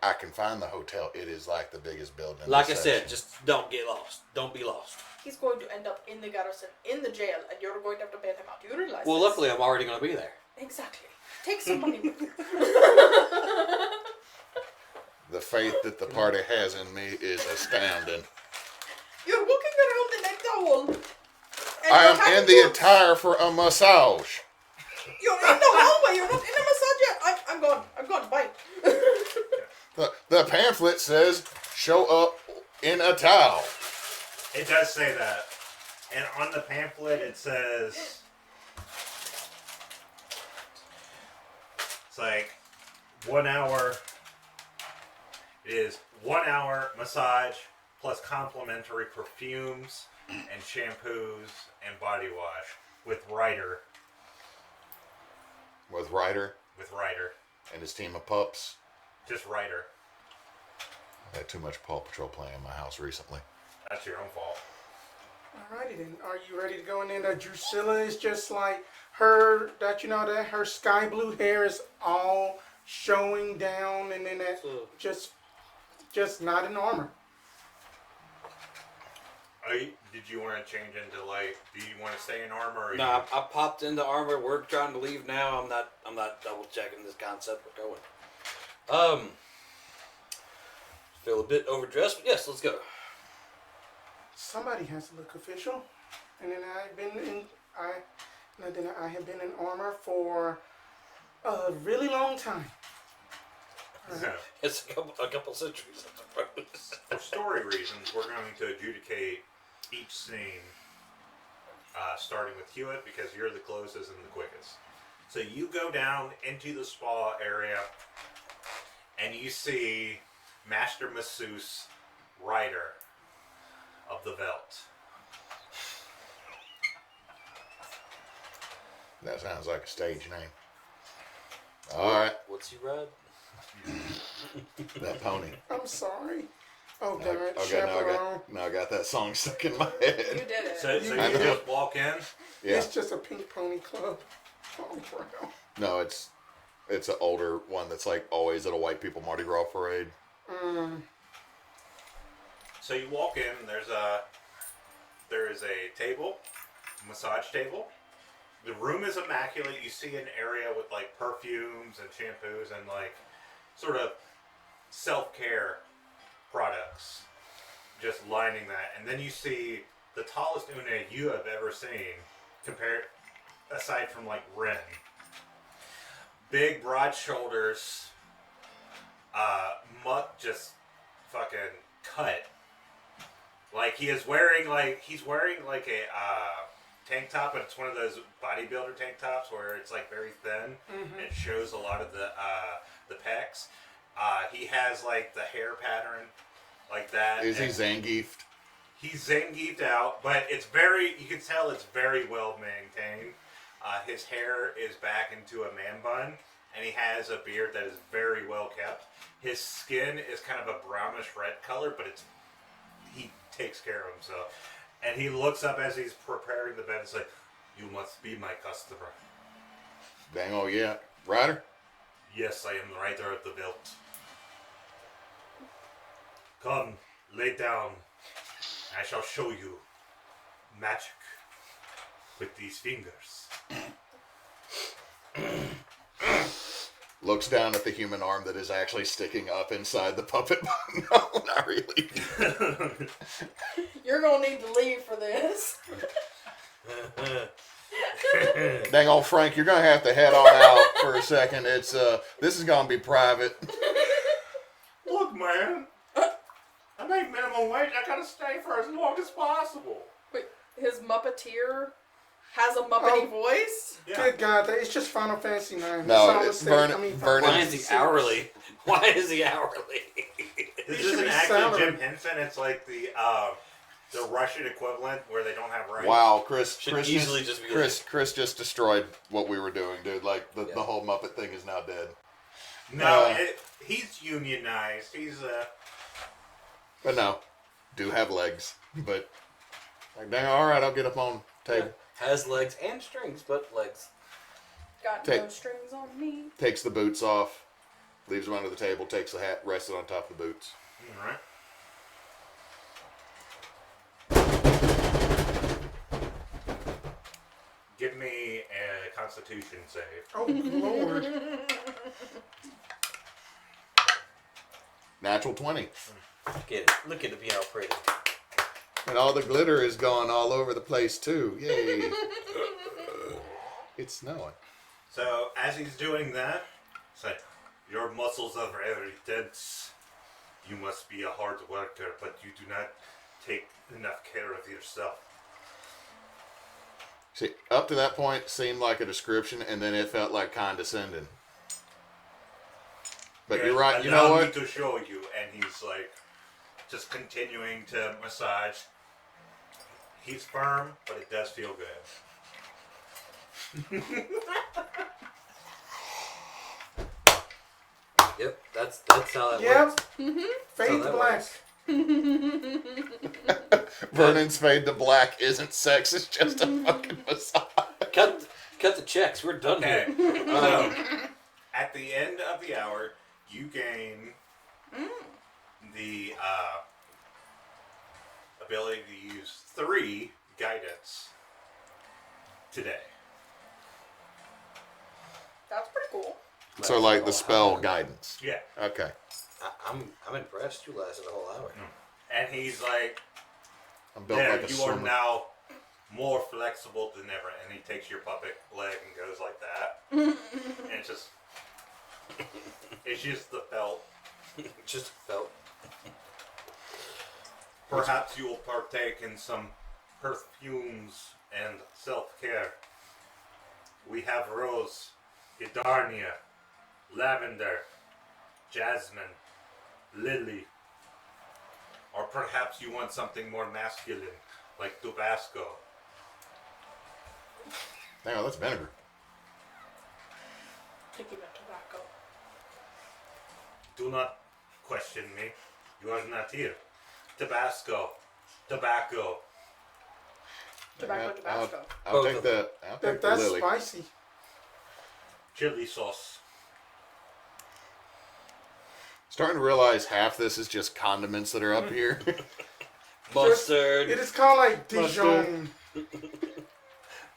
I can find the hotel. It is like the biggest building. in Like I this said, section. just don't get lost. Don't be lost. He's going to end up in the garrison, in the jail, and you're going to have to bail him out. You realize Well, this? luckily I'm already gonna be there. Exactly. Take some money with you. The faith that the party has in me is astounding. You're walking around in a towel. And I you're am having in the to- attire for a massage. You're in the hallway. You're not in a massage yet. I'm gone. I'm gone. Bye. The pamphlet says, show up in a towel. It does say that. And on the pamphlet it says... It's like 1 hour... It is 1 hour massage plus complimentary perfumes and shampoos and body wash with Ryder. With Ryder With Ryder. and his team of pups. Just Ryder. I had too much Paw Patrol playing in my house recently. That's your own fault. Alrighty then. Are you ready to go in there? That Drusilla is just like her. That that her sky blue hair is all showing down, and then that just not in armor. Did you want to change into like? Do you want to stay in armor? Or No, I popped into armor. We're trying to leave now. I'm not double checking this concept. We're going. Feel a bit overdressed, but yes, let's go. Somebody has to look official, and then I have been in armor for a really long time. It's a couple centuries, I suppose. For story reasons, we're going to adjudicate each scene, starting with Hewitt because you're the closest and the quickest. So you go down into the spa area, and you see Master Masseuse Ryder of the Veld. That sounds like a stage name. Alright, What's he ride? that pony. I'm sorry. Oh God, Okay, chaperone. now I got that song stuck in my You head. did it. So you I know. just walk in. Yeah. It's just a pink pony club. Oh, bro. No, it's an older one that's like always at a white people Mardi Gras parade. So you walk in. There is a table, massage table. The room is immaculate. You see an area with like perfumes and shampoos and like sort of self-care products. products just lining that. And then you see the tallest Une you have ever seen, compared, aside from like Wren. Big, broad shoulders, just fucking cut. Like he's wearing like a tank top, but it's one of those bodybuilder tank tops where it's like very thin. Mm-hmm. It shows a lot of the pecs. He has like the hair pattern like that. Is he Zangiefed? He's Zangiefed out, but it's very, you can tell it's very well maintained. His hair is back into a man bun, and he has a beard that is very well kept. His skin is kind of a brownish red color, but he takes care of himself. And he looks up as he's preparing the bed and says, "You must be my customer." Dang, oh yeah. Ryder? "Yes, I am the writer of the belt. Come, lay down. I shall show you magic with these fingers." Looks down at the human arm that is actually sticking up inside the puppet. No, not really. You're gonna need to leave for this. Dang old Frank, you're gonna have to head on out for a second. It's this is gonna be private. Look, man. I make minimum wage. I gotta stay for as long as possible. Wait, his Muppeteer has a Muppety voice? Yeah. Good God, it's just Final Fantasy 9. No, it's Vernon. Why is he hourly? Why is he hourly? This should isn't be actually salary. Jim Henson. It's like the Russian equivalent where they don't have rights. Wow, Chris Easily just be Chris just destroyed what we were doing, dude. Like the whole Muppet thing is now dead. No, he's unionized. He's But no, do have legs. But like, dang, all right, I'll get up on table. Has legs and strings, but legs. Got no strings on me. Takes the boots off, leaves them under the table, takes the hat, rests it on top of the boots. all right. Give me a Constitution save. Oh, Lord. Natural 20. Look at it. Look at it be all pretty. And all the glitter is gone all over the place, too. Yay. It's snowing. So as he's doing that, it's like, "Your muscles are very tense. You must be a hard worker, but you do not take enough care of yourself." See, up to that point seemed like a description, and then it felt like condescending. But you're right. You know Allow what? me to show you, and he's like, just continuing to massage. He's firm, but it does feel good. Yep, that's how that Yep. works. Fade So to that black. works. Vernon's fade to black isn't sex, it's just a fucking massage. Cut the checks. We're done Okay. here. So, at the end of the hour, you gain the ability to use 3 guidance today. That's pretty cool. So, like the spell guidance. Yeah. Okay. I'm impressed. You lasted a whole hour. And he's like, I'm built "There, like a you are swimmer. now more flexible than ever." And he takes your puppet leg and goes like that. And it's just the felt. Just felt. Perhaps you will partake in some perfumes and self-care. We have rose, gardenia, lavender, jasmine, lily. Or perhaps you want something more masculine, like Tabasco. Hang on, that's vinegar. Thinking of tobacco. Do not question me. You are not here. Tabasco. Tobacco. Tabasco. I'll Both take of the I'll take the That's lily. spicy. Chili sauce. Starting to realize half this is just condiments that are up here. Mustard. It is called like Dijon.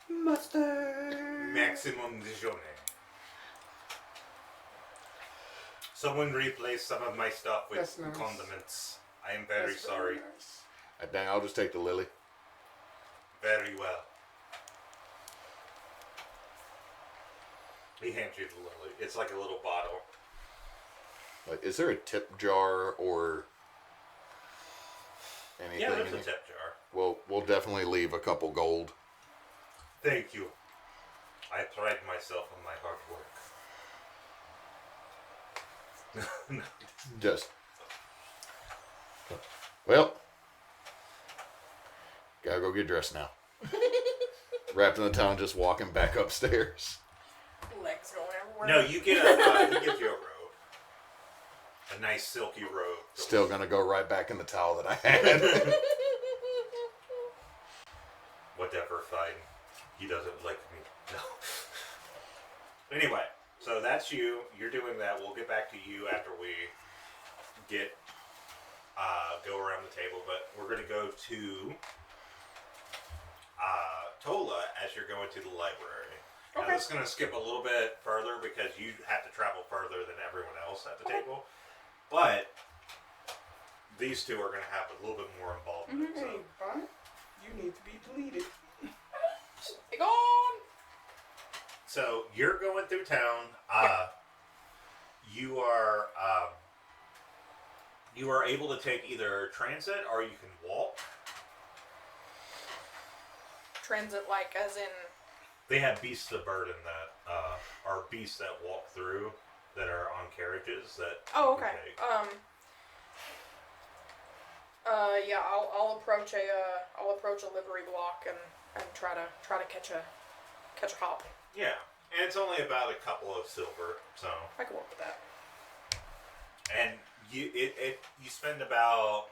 Mustard. Maximum Dijon. Someone replaced some of my stuff with That's nice. condiments. I am very That's sorry. nice. Dang, I'll just take the lily. Very well. He hands you the lily. It's like a little bottle. Like, is there a tip jar or anything? Yeah, there's in a here? tip jar. Well, we'll definitely leave a couple gold. Thank you. I pride myself on my hard work. Just. Well, gotta go get dressed now. Wrapped in the towel, just walking back upstairs. Legs going everywhere. No, you get a. He gives you a robe. A nice silky robe. Still gonna go right back in the towel that I had. Whatever, fine. He doesn't like me. No. Anyway, so that's you. You're doing that. We'll get back to you after we get go around the table. But we're gonna go to Tolla as you're going to the library. Now, Okay. this is gonna skip a little bit further because you have to travel further than everyone else at the table. But these two are gonna have a little bit more involvement. So. Hey, Bonnet, you need to be deleted. Be gone. So you're going through town. You are able to take either transit or you can walk. Transit, like, as in. They have beasts of burden that are beasts that walk through that are on carriages that. Oh, you can okay. take. Yeah, I'll approach a livery block and try to catch a hop. Yeah, and it's only about a couple of silver, so. I can work with that. And you spend about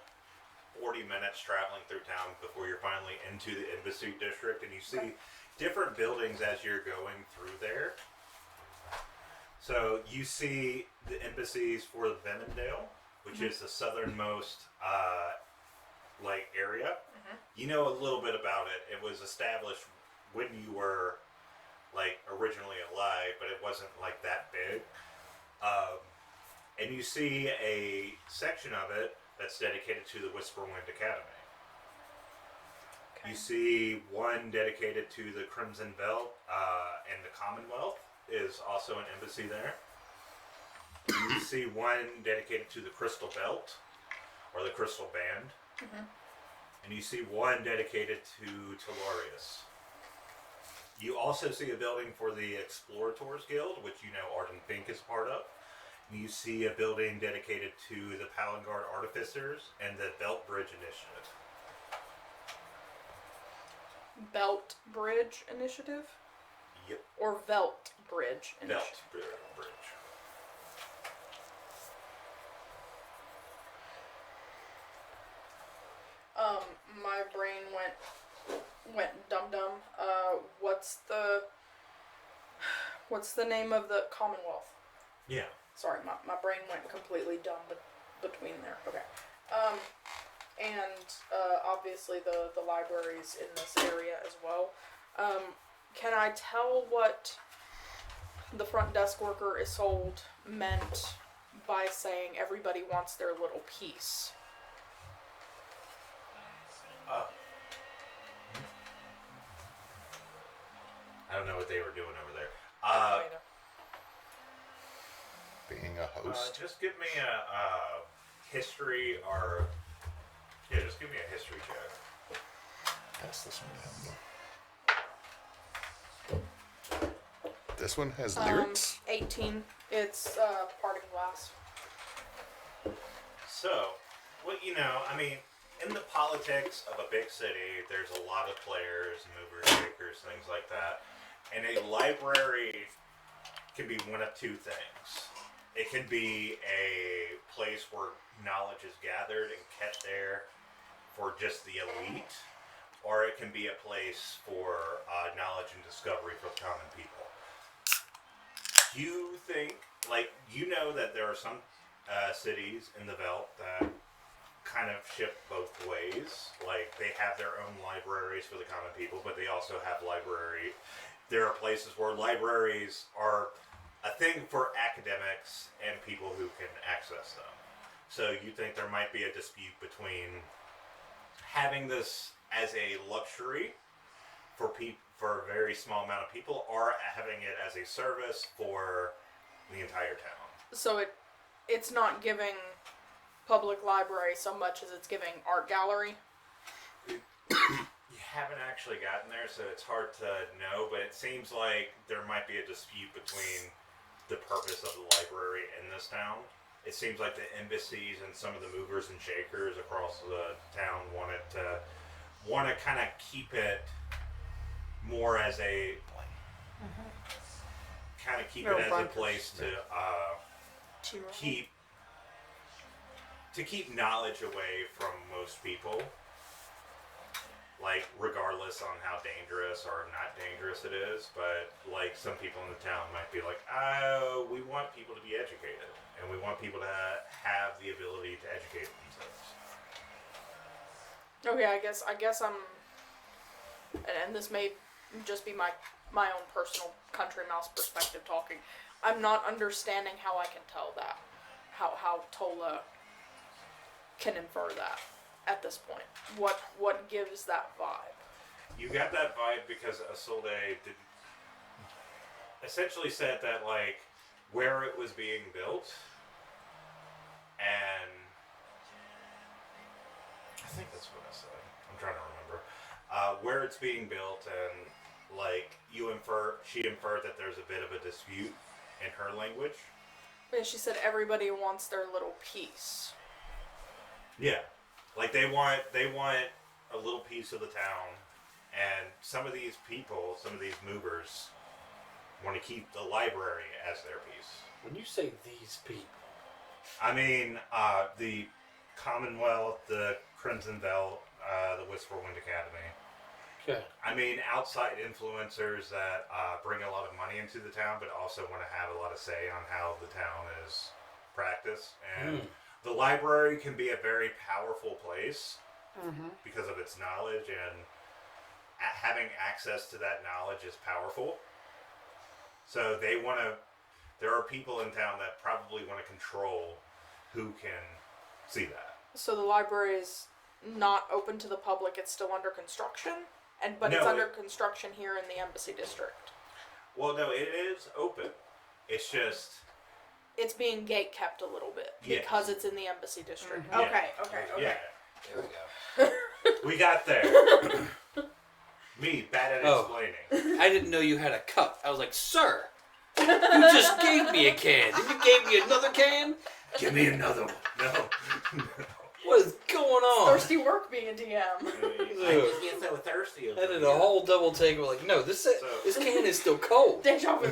40 minutes traveling through town before you're finally into the embassy district, and you see different buildings as you're going through there. So you see the embassies for Vemondale, which is the southernmost area. You know a little bit about it. It was established when you were originally alive, but it wasn't that big. And you see a section of it that's dedicated to the Whisperwind Academy. Okay. You see one dedicated to the Crimson Belt, and the Commonwealth is also an embassy there. You see one dedicated to the Crystal Belt, or the Crystal Band. And you see one dedicated to Tellurius. You also see a building for the Explorators Guild, which you know Arden Fink is part of. And you see a building dedicated to the Palangard Artificers and the Belt Bridge Initiative. Belt Bridge Initiative? Yep. Or Velt Bridge Initiative? Belt Bridge. My brain went dum-dum. What's the name of the Commonwealth? Yeah. Sorry, my brain went completely dumb between there. Okay. And obviously the libraries in this area as well. Can I tell what the front desk worker Isolde meant by saying everybody wants their little piece? I don't know what they were doing over there. Being a host. Just give me a history or... Yeah, just give me a history check. Pass this one down. This one has lyrics? 18. It's parting glass. So, well, in the politics of a big city, there's a lot of players, movers, shakers, things like that. And a library can be one of two things. It can be a place where knowledge is gathered and kept there for just the elite, or it can be a place for knowledge and discovery for the common people. You think, that there are some cities in the Veld that kind of shift both ways. They have their own libraries for the common people, but they also have there are places where libraries are a thing for academics and people who can access them. So you think there might be a dispute between having this as a luxury for for a very small amount of people, or having it as a service for the entire town. So it's not giving public library so much as it's giving art gallery. You haven't actually gotten there, so it's hard to know, but it seems like there might be a dispute between the purpose of the library in this town. It seems like the embassies and some of the movers and shakers across the town want to kind of keep it more as a kind of keep it as a place to keep knowledge away from most people. Like, regardless on how dangerous or not dangerous it is, but, like, some people in the town might be like, oh, we want people to be educated, and we want people to have the ability to educate themselves. Okay, I guess I'm, and this may just be my own personal country mouse perspective talking. I'm not understanding how I can tell that, how Tolla can infer that. At this point, what gives that vibe? You got that vibe because Isolde essentially said that, like, where it was being built, and I think that's what I said. I'm trying to remember where it's being built, and like she inferred that there's a bit of a dispute in her language. Yeah, she said everybody wants their little piece. Yeah. Like, they want a little piece of the town, and some of these people, some of these movers, want to keep the library as their piece. When you say these people, I mean, the Commonwealth, the Crimson Veil, the Whisperwind Academy. okay, I mean, outside influencers that bring a lot of money into the town, but also want to have a lot of say on how the town is practiced. And the library can be a very powerful place because of its knowledge, and having access to that knowledge is powerful. So there are people in town that probably want to control who can see that. So the library is not open to the public. It's still under construction, but it's under construction here in the Embassy District. Well, no, it is open. It's just It's being gate kept a little bit because it's in the Embassy District. Yeah. Okay. Yeah, there we go. we got there. Me, bad at explaining. I didn't know you had a cup. I was like, sir, you just gave me a can. Then you gave me another can? Give me another one. No. What is going on? Thirsty work being a DM. I get so thirsty. I did a whole double take. We're like, no, this can is still cold. Deja vu.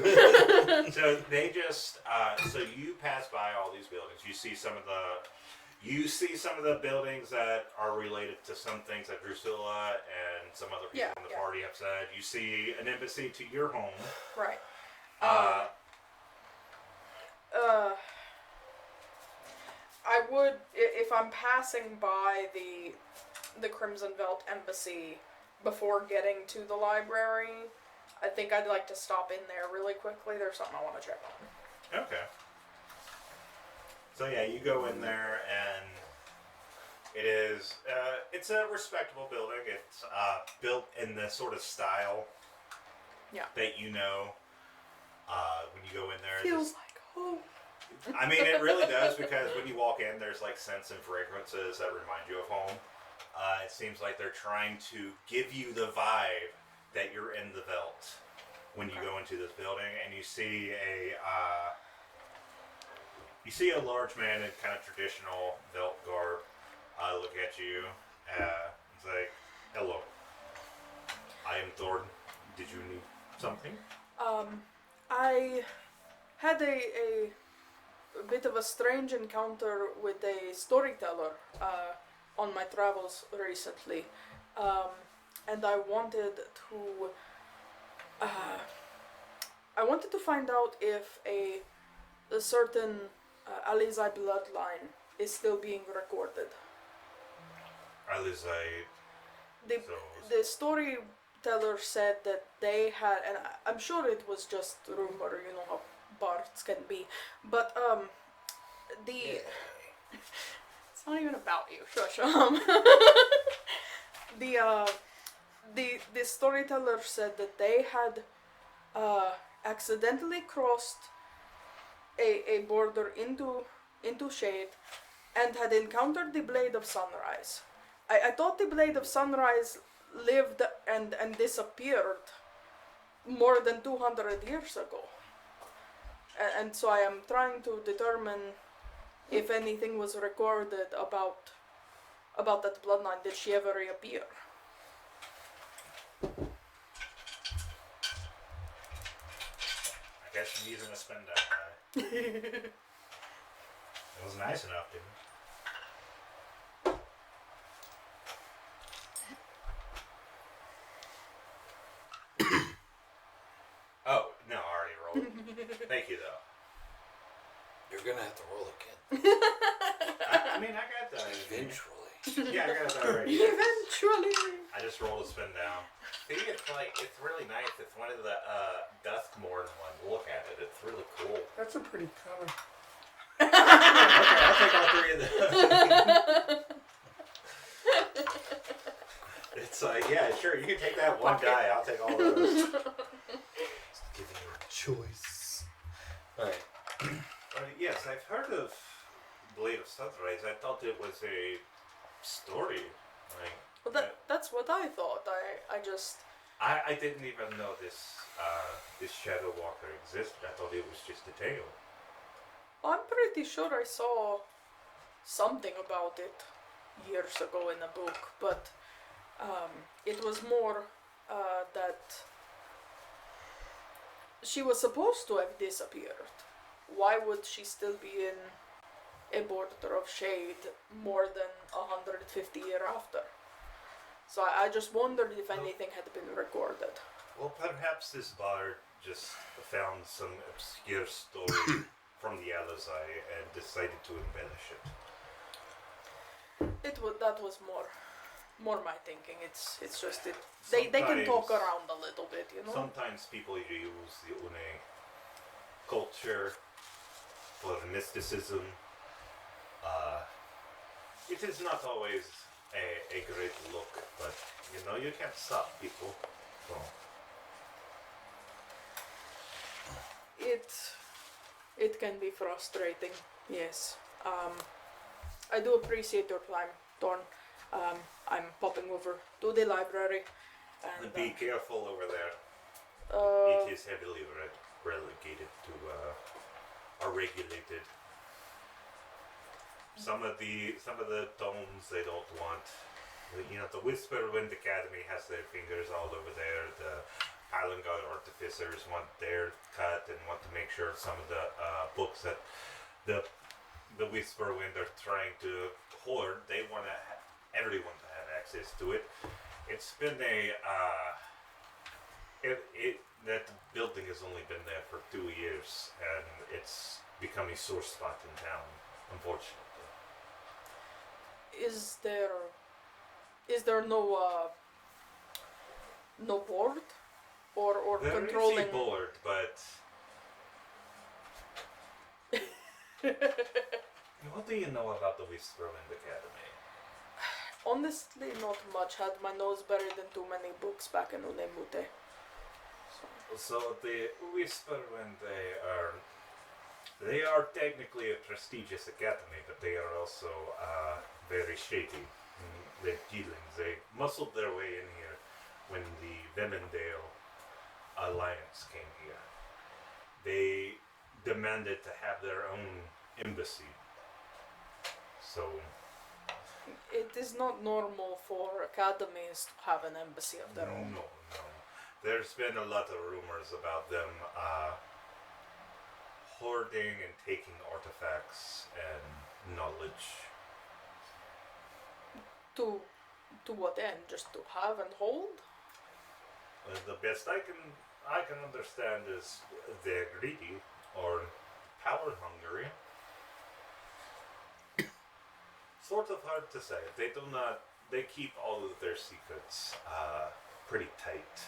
So they just so you pass by all these buildings. You see some of the buildings that are related to some things that Dusilla and some other people in the party have said. You see an embassy to your home. Right. I would, if I'm passing by the Crimson Velt Embassy before getting to the library, I think I'd like to stop in there really quickly. There's something I want to check on. Okay. So yeah, you go in there, and it's a respectable building. It's built in the sort of style that you know when you go in there. Feels like home. I mean, it really does, because when you walk in, there's like scents and fragrances that remind you of home. It seems like they're trying to give you the vibe that you're in the Velt when you go into this building, and you see a large man in kind of traditional Velt garb look at you. It's like, hello, I am Thorn. Did you need something? I had a bit of a strange encounter with a storyteller on my travels recently, and I wanted to find out if a certain Alizai bloodline is still being recorded. Alizai. The storyteller said that they had, and I'm sure it was just rumor, you know how bards can be, but It's not even about you. Shush. The storyteller said that they had accidentally crossed a border into Shade and had encountered the Blade of Sunrise. I thought the Blade of Sunrise lived and disappeared more than 200 years ago. And so I am trying to determine if anything was recorded about that bloodline. Did she ever reappear? I guess I'm using a spin down die. It was nice enough, didn't it? Oh, no, I already rolled. Thank you, though. You're gonna have to roll again. I mean, I got that. Eventually. Yeah, I got that already. Eventually. I just rolled a spin down. See, it's really nice. It's one of the Duskmorn ones. Look at it. It's really cool. That's a pretty color. Okay, I'll take all three of them. It's like, yeah, sure. You can take that one die. I'll take all those. Just giving you a choice. Alright. Yes, I've heard of Blade of Sunrise. I thought it was a story. Like, Well, that's what I thought. I didn't even know this Shadow Walker existed. I thought it was just a tale. I'm pretty sure I saw something about it years ago in a book, but it was more that she was supposed to have disappeared. Why would she still be in a border of Shade more than 150 years after? So I just wondered if anything had been recorded. Well, perhaps this bard just found some obscure story from the Alizai and decided to embellish it. That was more my thinking. It's just it. They can talk Sometimes- around a little bit, you know. Sometimes people use the Une culture for mysticism. It is not always a great look, but you can't stop people. So. It can be frustrating. Yes. I do appreciate your time, Thorn. I'm popping over to the library. And Be careful over there. It is heavily relegated to or regulated. Some of the tomes they don't want. The Whisperwind Academy has their fingers all over there. The Highland God Artificers want their cut and want to make sure some of the books that the Whisperwind are trying to hoard, they want everyone to have access to it. It's been that building has only been there for 2 years, and it's become a sore spot in town, unfortunately. Is there no board or There controlling? is a board, but what do you know about the Whisperwind Academy? Honestly, not much. Had my nose buried in too many books back in Unemute. So the Whisperwind, they are technically a prestigious academy, but they are also very shady in their dealings. They muscled their way in here when the Vemendale Alliance came here. They demanded to have their own embassy. So It is not normal for academies to have an embassy of their own. no. There's been a lot of rumors about them hoarding and taking artifacts and knowledge. To what end? Just to have and hold? The best I can understand is they're greedy or power hungry. Sort of hard to say. They keep all of their secrets pretty tight.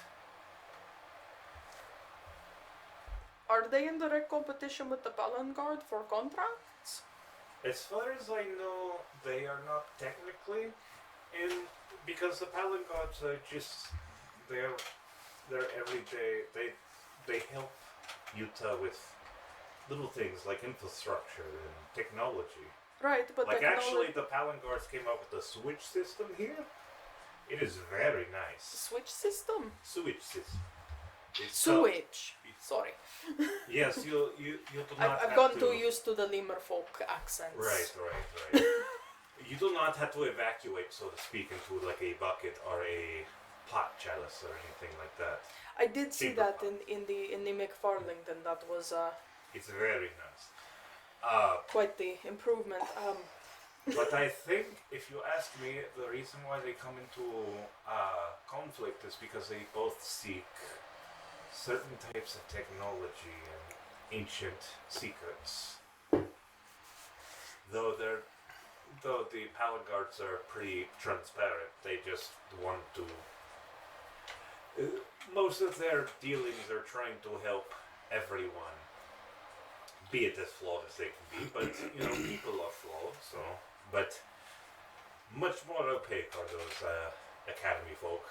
Are they in direct competition with the Ballan Guard for contracts? As far as I know, they are not technically in, because the Paladin gods are just they're everyday. They help Utah with little things like infrastructure and technology. Right, but Like technology. actually, the Paladin guards came up with a switch system here. It is very nice. Switch system? Switch system. It's Switch. Sorry. Yes, you do not. I've have gotten to, too used to the Limmer folk accents. Right. You do not have to evacuate, so to speak, into like a bucket or a pot chalice or anything like that. I did see Paper that pot. in the McFarlington. That was It's very nice. quite the improvement. But I think, if you ask me, the reason why they come into conflict is because they both seek certain types of technology and ancient secrets. Though the Paladin guards are pretty transparent, they just want to. Most of their dealings are trying to help everyone, be it as flawed as they can be. But people are flawed, so. But much more opaque are those academy folk.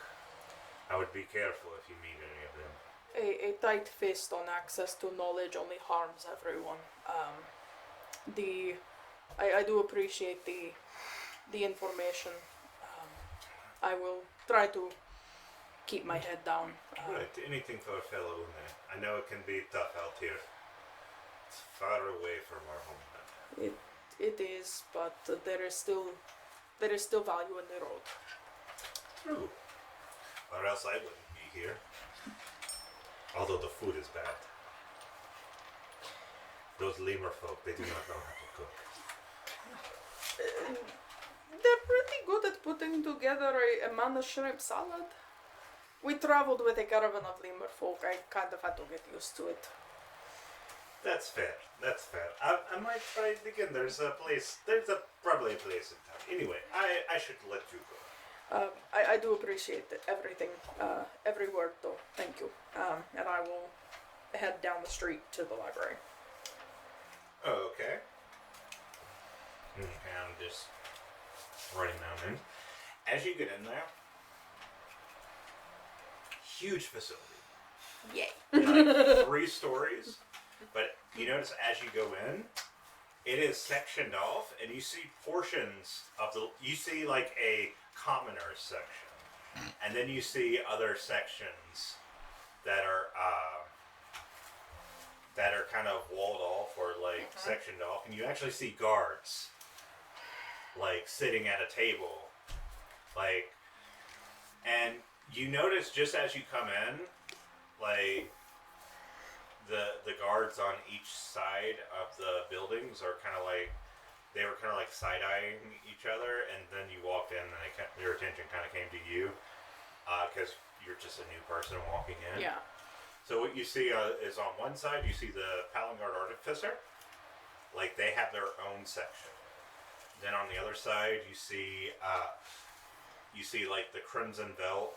I would be careful if you meet any of them. A tight fist on access to knowledge only harms everyone. I do appreciate the information. I will try to keep my head down. Right, anything for a fellow in there. I know it can be tough out here. It's far away from our homeland. It is, but there is still value in the road. True. Or else I wouldn't be here. Although the food is bad. Those lemur folk, they do not know how to cook. They're pretty good at putting together a mana shrimp salad. We traveled with a caravan of lemur folk. I kind of had to get used to it. That's fair. I might try it again. There's probably a place in town. Anyway, I should let you go. I do appreciate everything, every word though. Thank you. And I will head down the street to the library. Okay. Okay, I'm just writing down in. As you get in there, huge facility. Yay. Like 3 stories. But you notice as you go in, it is sectioned off, and you see portions of you see like a commoners section, and then you see other sections that are kind of walled off or like sectioned off, and you actually see guards like sitting at a table, like, and you notice just as you come in, like. The guards on each side of the buildings are kind of like side-eyeing each other, and then you walked in and their attention kind of came to you because you're just a new person walking in. Yeah. So what you see is on one side you see the Paladin Guard Artificer, like they have their own section. Then on the other side you see like the Crimson Belt.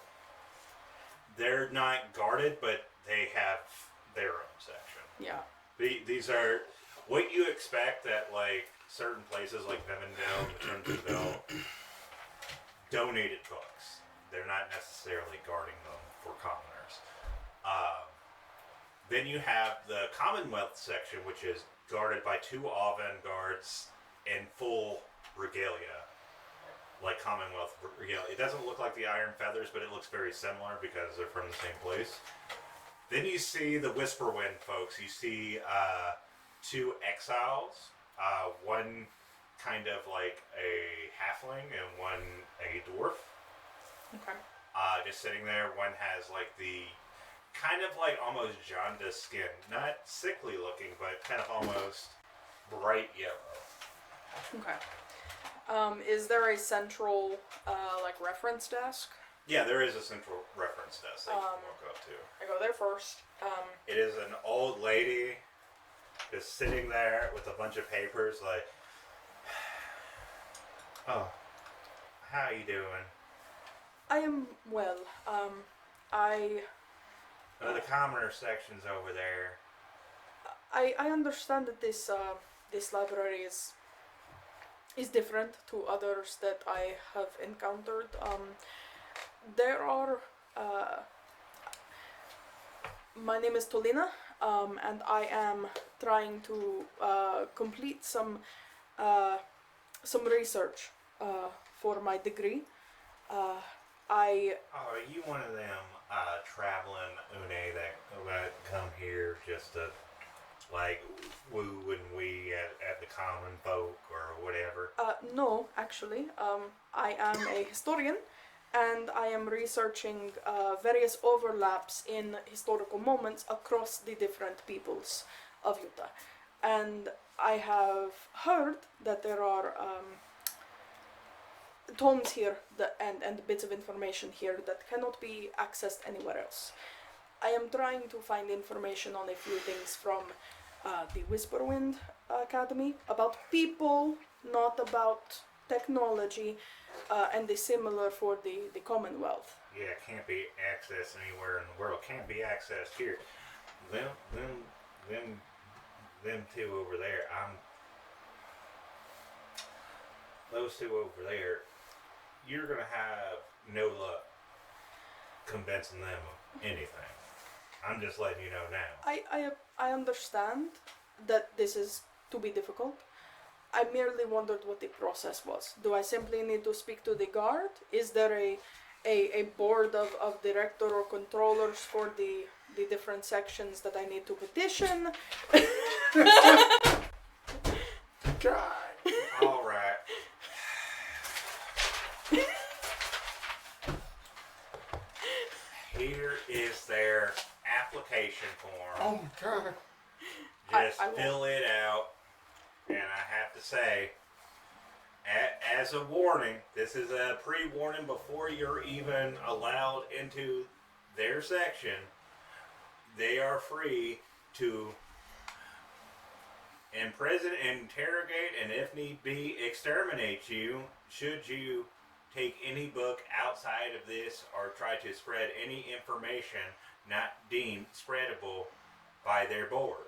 They're not guarded, but they have their own section. Yeah. These are what you expect at like certain places like Vemondale, Maternville, donated books. They're not necessarily guarding them for commoners. Then you have the Commonwealth section, which is guarded by 2 Auven guards in full regalia, like Commonwealth regalia. It doesn't look like the Iron Feathers, but it looks very similar because they're from the same place. Then you see the Whisperwind folks. You see 2 exiles, one kind of like a halfling and one a dwarf. Okay. Just sitting there. One has like the kind of like almost jaundiced skin, not sickly looking, but kind of almost bright yellow. Okay. Is there a central like reference desk? Yeah, there is a central reference desk that you can walk up to. I go there first. It is an old lady just sitting there with a bunch of papers like, oh, how are you doing? I am well. The commoner section's over there. I understand that this library is is different to others that I have encountered. There are. My name is Tollina, and I am trying to complete some research for my degree. I Are you one of them traveling Une that come here just to like woo and wee at the common folk or whatever? no, actually, I am a historian, and I am researching various overlaps in historical moments across the different peoples of Utah. And I have heard that there are tomes here and bits of information here that cannot be accessed anywhere else. I am trying to find information on a few things from the Whisperwind Academy about people, not about technology, and the similar for the Commonwealth. Yeah, can't be accessed anywhere in the world. Can't be accessed here. Them two over there. Those two over there. You're gonna have no luck convincing them of anything. I'm just letting you know now. I understand that this is to be difficult. I merely wondered what the process was. Do I simply need to speak to the guard? Is there a board of director or controllers for the different sections that I need to petition? God. All right. Here is their application form. Oh my God. Just I will. fill it out. And I have to say, as a warning, this is a pre-warning before you're even allowed into their section. They are free to imprison, interrogate, and if need be, exterminate you should you take any book outside of this or try to spread any information not deemed spreadable by their board.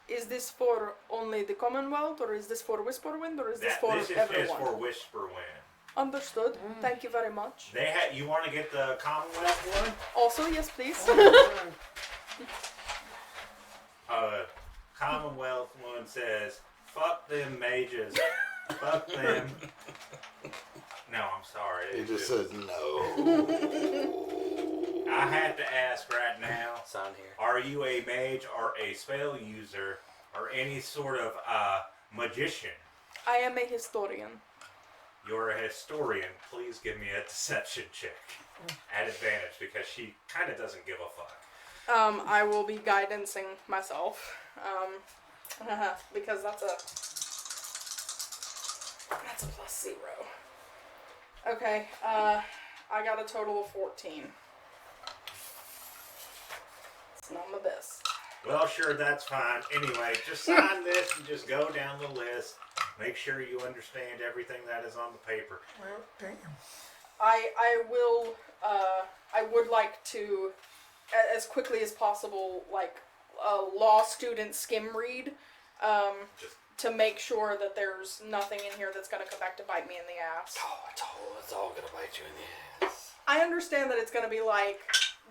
Is this for only the Commonwealth, or is this for Whisperwind, or is this for This is everyone? just for Whisperwind. Understood. Thank you very much. They had. You want to get the Commonwealth one? Also, yes, please. Commonwealth one says, "Fuck them mages, fuck them." No, I'm sorry. He It's just just- says no. I have to ask right now: Sign here. are you a mage or a spell user or any sort of magician? I am a historian. You're a historian. Please give me a deception check at advantage because she kind of doesn't give a fuck. I will be guidancing myself. Because that's a +0. Okay, I got a total of 14. It's not my best. Well, sure, that's fine. Anyway, just sign this and just go down the list. Make sure you understand everything that is on the paper. Well, damn. I will, I would like to, as quickly as possible, like, a law student skim read, to make sure that there's nothing in here that's gonna come back to bite me in the ass. Oh, it's all gonna bite you in the ass. I understand that it's gonna be like,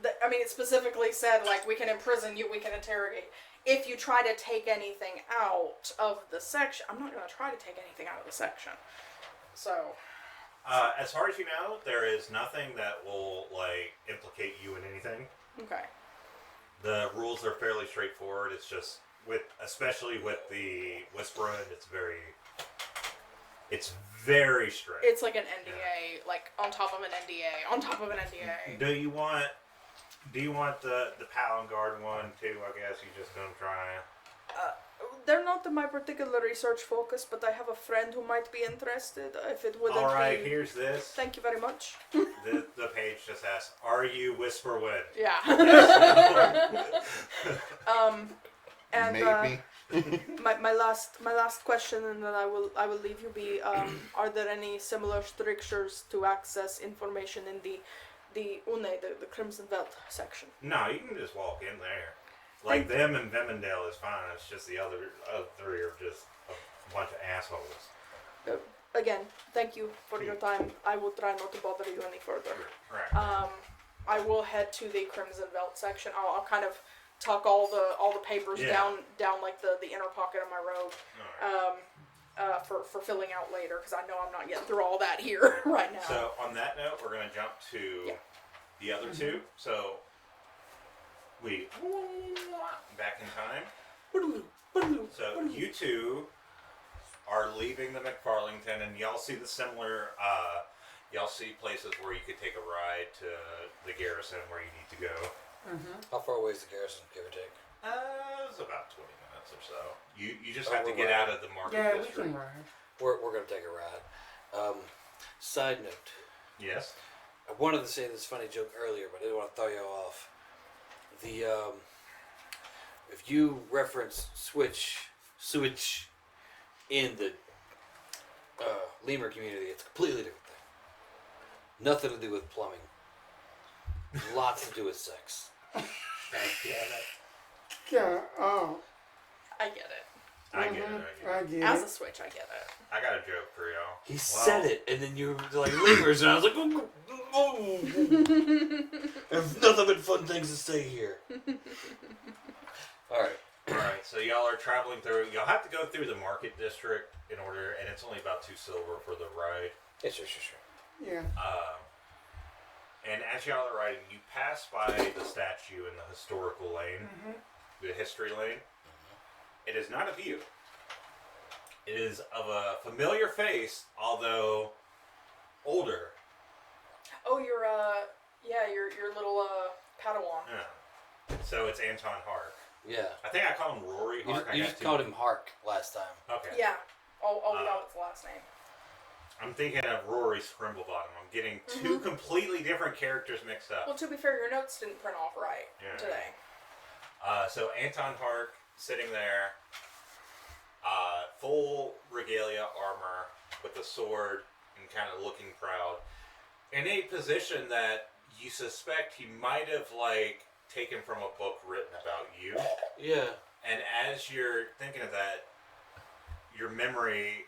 it specifically said, like, we can imprison you, we can interrogate. If you try to take anything out of the section, I'm not gonna try to take anything out of the section. So, As far as you know, there is nothing that will like implicate you in anything. okay. The rules are fairly straightforward. It's just especially with the Whisperwind, it's very strict. It's like an NDA, like, on top of an NDA, on top of an NDA. Do you want the Paladin Guard one too? I guess you just gonna try. They're not my particular research focus, but I have a friend who might be interested. If it wouldn't All right, be... here's this. Thank you very much. The page just asks, "Are you Whisperwind?" Yeah. And Maybe. my last question, and then I will leave you be. Are there any similar strictures to access information in the Crimson Belt section? No, you can just walk in there. Like them and Vemondale is fine. It's just the other three are just a bunch of assholes. again, thank you for your time. I will try not to bother you any further. Right. I will head to the Crimson Belt section. I'll kind of tuck all the papers Yeah. down like the inner pocket of my robe. Alright. For filling out later, because I know I'm not getting through all that here right now. So on that note, we're gonna jump to the other two. So we back in time. So you two are leaving the McFarlington, and y'all see the similar. Y'all see places where you could take a ride to the garrison where you need to go. How far away is the garrison, give or take? It's about 20 minutes or so. You just Oh, have to we're get riding. out of the market Yeah, we district. can ride. We're going to take a ride. Side note. Yes. I wanted to say this funny joke earlier, but I didn't want to throw you off. If you reference sewage in the lemur community, it's a completely different thing. Nothing to do with plumbing. Lots to do with sex. Yeah, I get it. I get it. I get As it. a Switch, I get it. I got a joke for y'all. He said it, and then you were like, lemurs, and I was like, oh. I have nothing but fun things to say here. Alright. Alright, so y'all are traveling through. Y'all have to go through the market district in order, and it's only about 2 silver for the ride. Yeah, sure. Yeah. And as y'all are riding, you pass by the statue in the historical lane, the history lane. It is not of you. It is of a familiar face, although older. Oh, your little Padawan. Yeah. So it's Anton Hark. Yeah. I think I called him Rory Hark. You just called him Hark last time. Okay. Yeah. Oh, that was the last name. I'm thinking of Rory Scrimblebottom. I'm getting two completely different characters mixed up. Well, to be fair, your notes didn't print off right today. So Anton Hark sitting there, full regalia armor with a sword and kind of looking proud, in a position that you suspect he might have taken from a book written about you. Yeah. And as you're thinking of that, your memory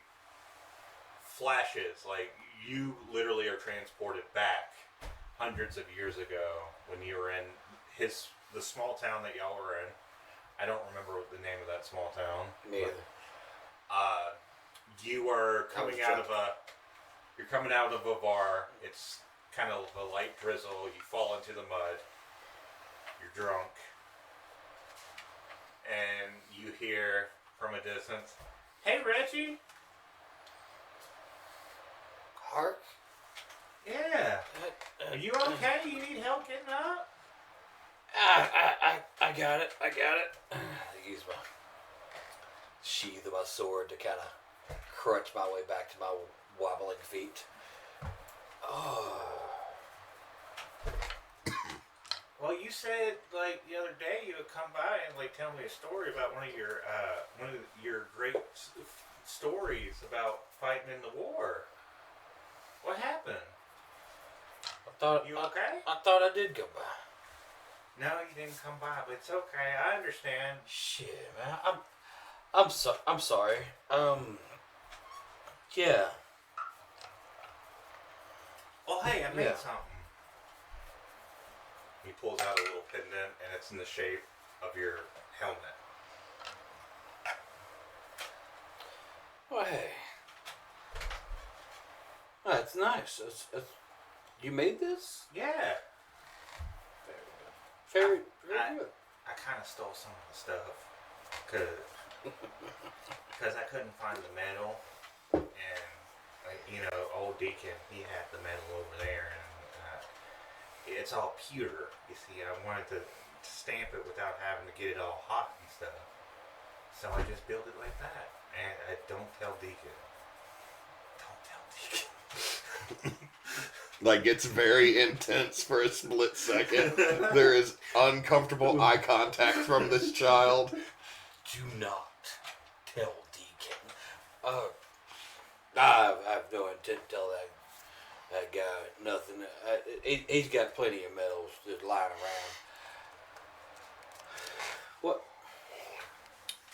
flashes, like you literally are transported back hundreds of years ago when you were in the small town that y'all were in. I don't remember what the name of that small town. Me either. You are coming out of you're coming out of a bar. It's kind of a light drizzle. You fall into the mud. You're drunk. And you hear from a distance, "Hey, Reggie." Hark? Yeah. Are you okay? You need help getting up? I got it. I use my sheath of my sword to kind of crutch my way back to my wobbling feet. Oh. Well, you said the other day you would come by and tell me a story about one of your great stories about fighting in the war. What happened? You okay? I thought I did go by. No, you didn't come by, but it's okay. I understand. Shit, man. I'm sorry. Yeah. Oh, hey, I made Yeah. something. He pulls out a little pendant, and it's in the shape of your helmet. Oh, hey. Oh, that's nice. You made this? Yeah. Very I- good. I kind of stole some of the stuff because I couldn't find the medal, and old Deacon, he had the medal over there, and it's all pewter. You see, I wanted to stamp it without having to get it all hot and stuff, so I just built it like that. And don't tell Deacon. Don't tell Deacon. It's very intense for a split second. There is uncomfortable eye contact from this child. Do not tell Deacon. I have no intent to tell that guy nothing. He's got plenty of medals just lying around.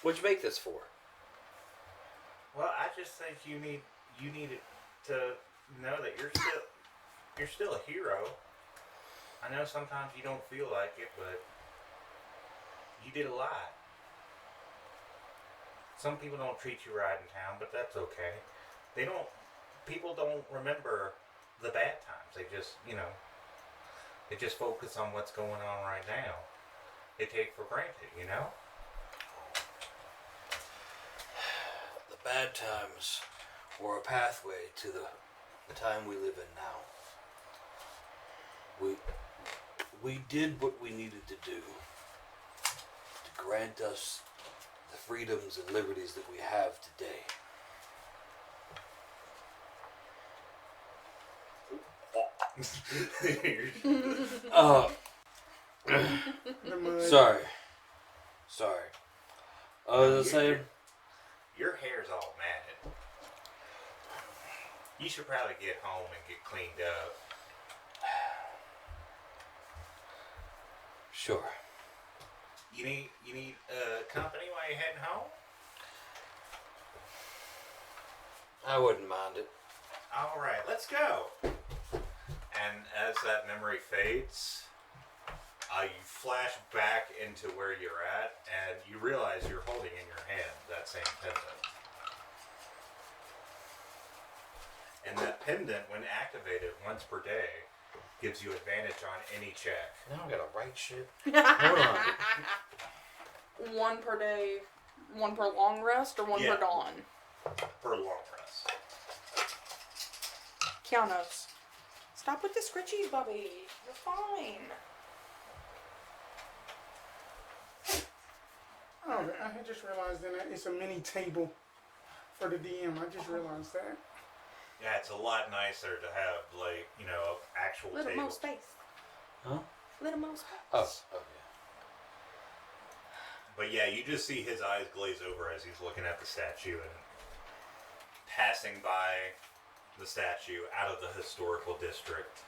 What'd you make this for? Well, I just think you need you needed to know that you're still a hero. I know sometimes you don't feel like it, but you did a lot. Some people don't treat you right in town, but that's okay. People don't remember the bad times. They just, they just focus on what's going on right now. They take for granted, The bad times were a pathway to the time we live in now. We did what we needed to do to grant us the freedoms and liberties that we have today. The mud. Sorry. I was Your- saying, Your hair's all matted. You should probably get home and get cleaned up. sure. You need company while you're heading home? I wouldn't mind it. All right, let's go. And as that memory fades, you flash back into where you're at, and you realize you're holding in your hand that same pendant. And that pendant, when activated once per day, gives you advantage on any check. Now I gotta write shit. Hold on. One per day, one per long rest, or one Yeah. per dawn? Per long rest. Kianos. Stop with the scritchies, Bubby. You're fine. Oh, I had just realized that it's a mini table for the DM. I just realized that. Yeah, it's a lot nicer to have, like, actual Little table. more space. Huh? Little more space. Oh, okay. But yeah, you just see his eyes glaze over as he's looking at the statue and passing by the statue out of the historical district.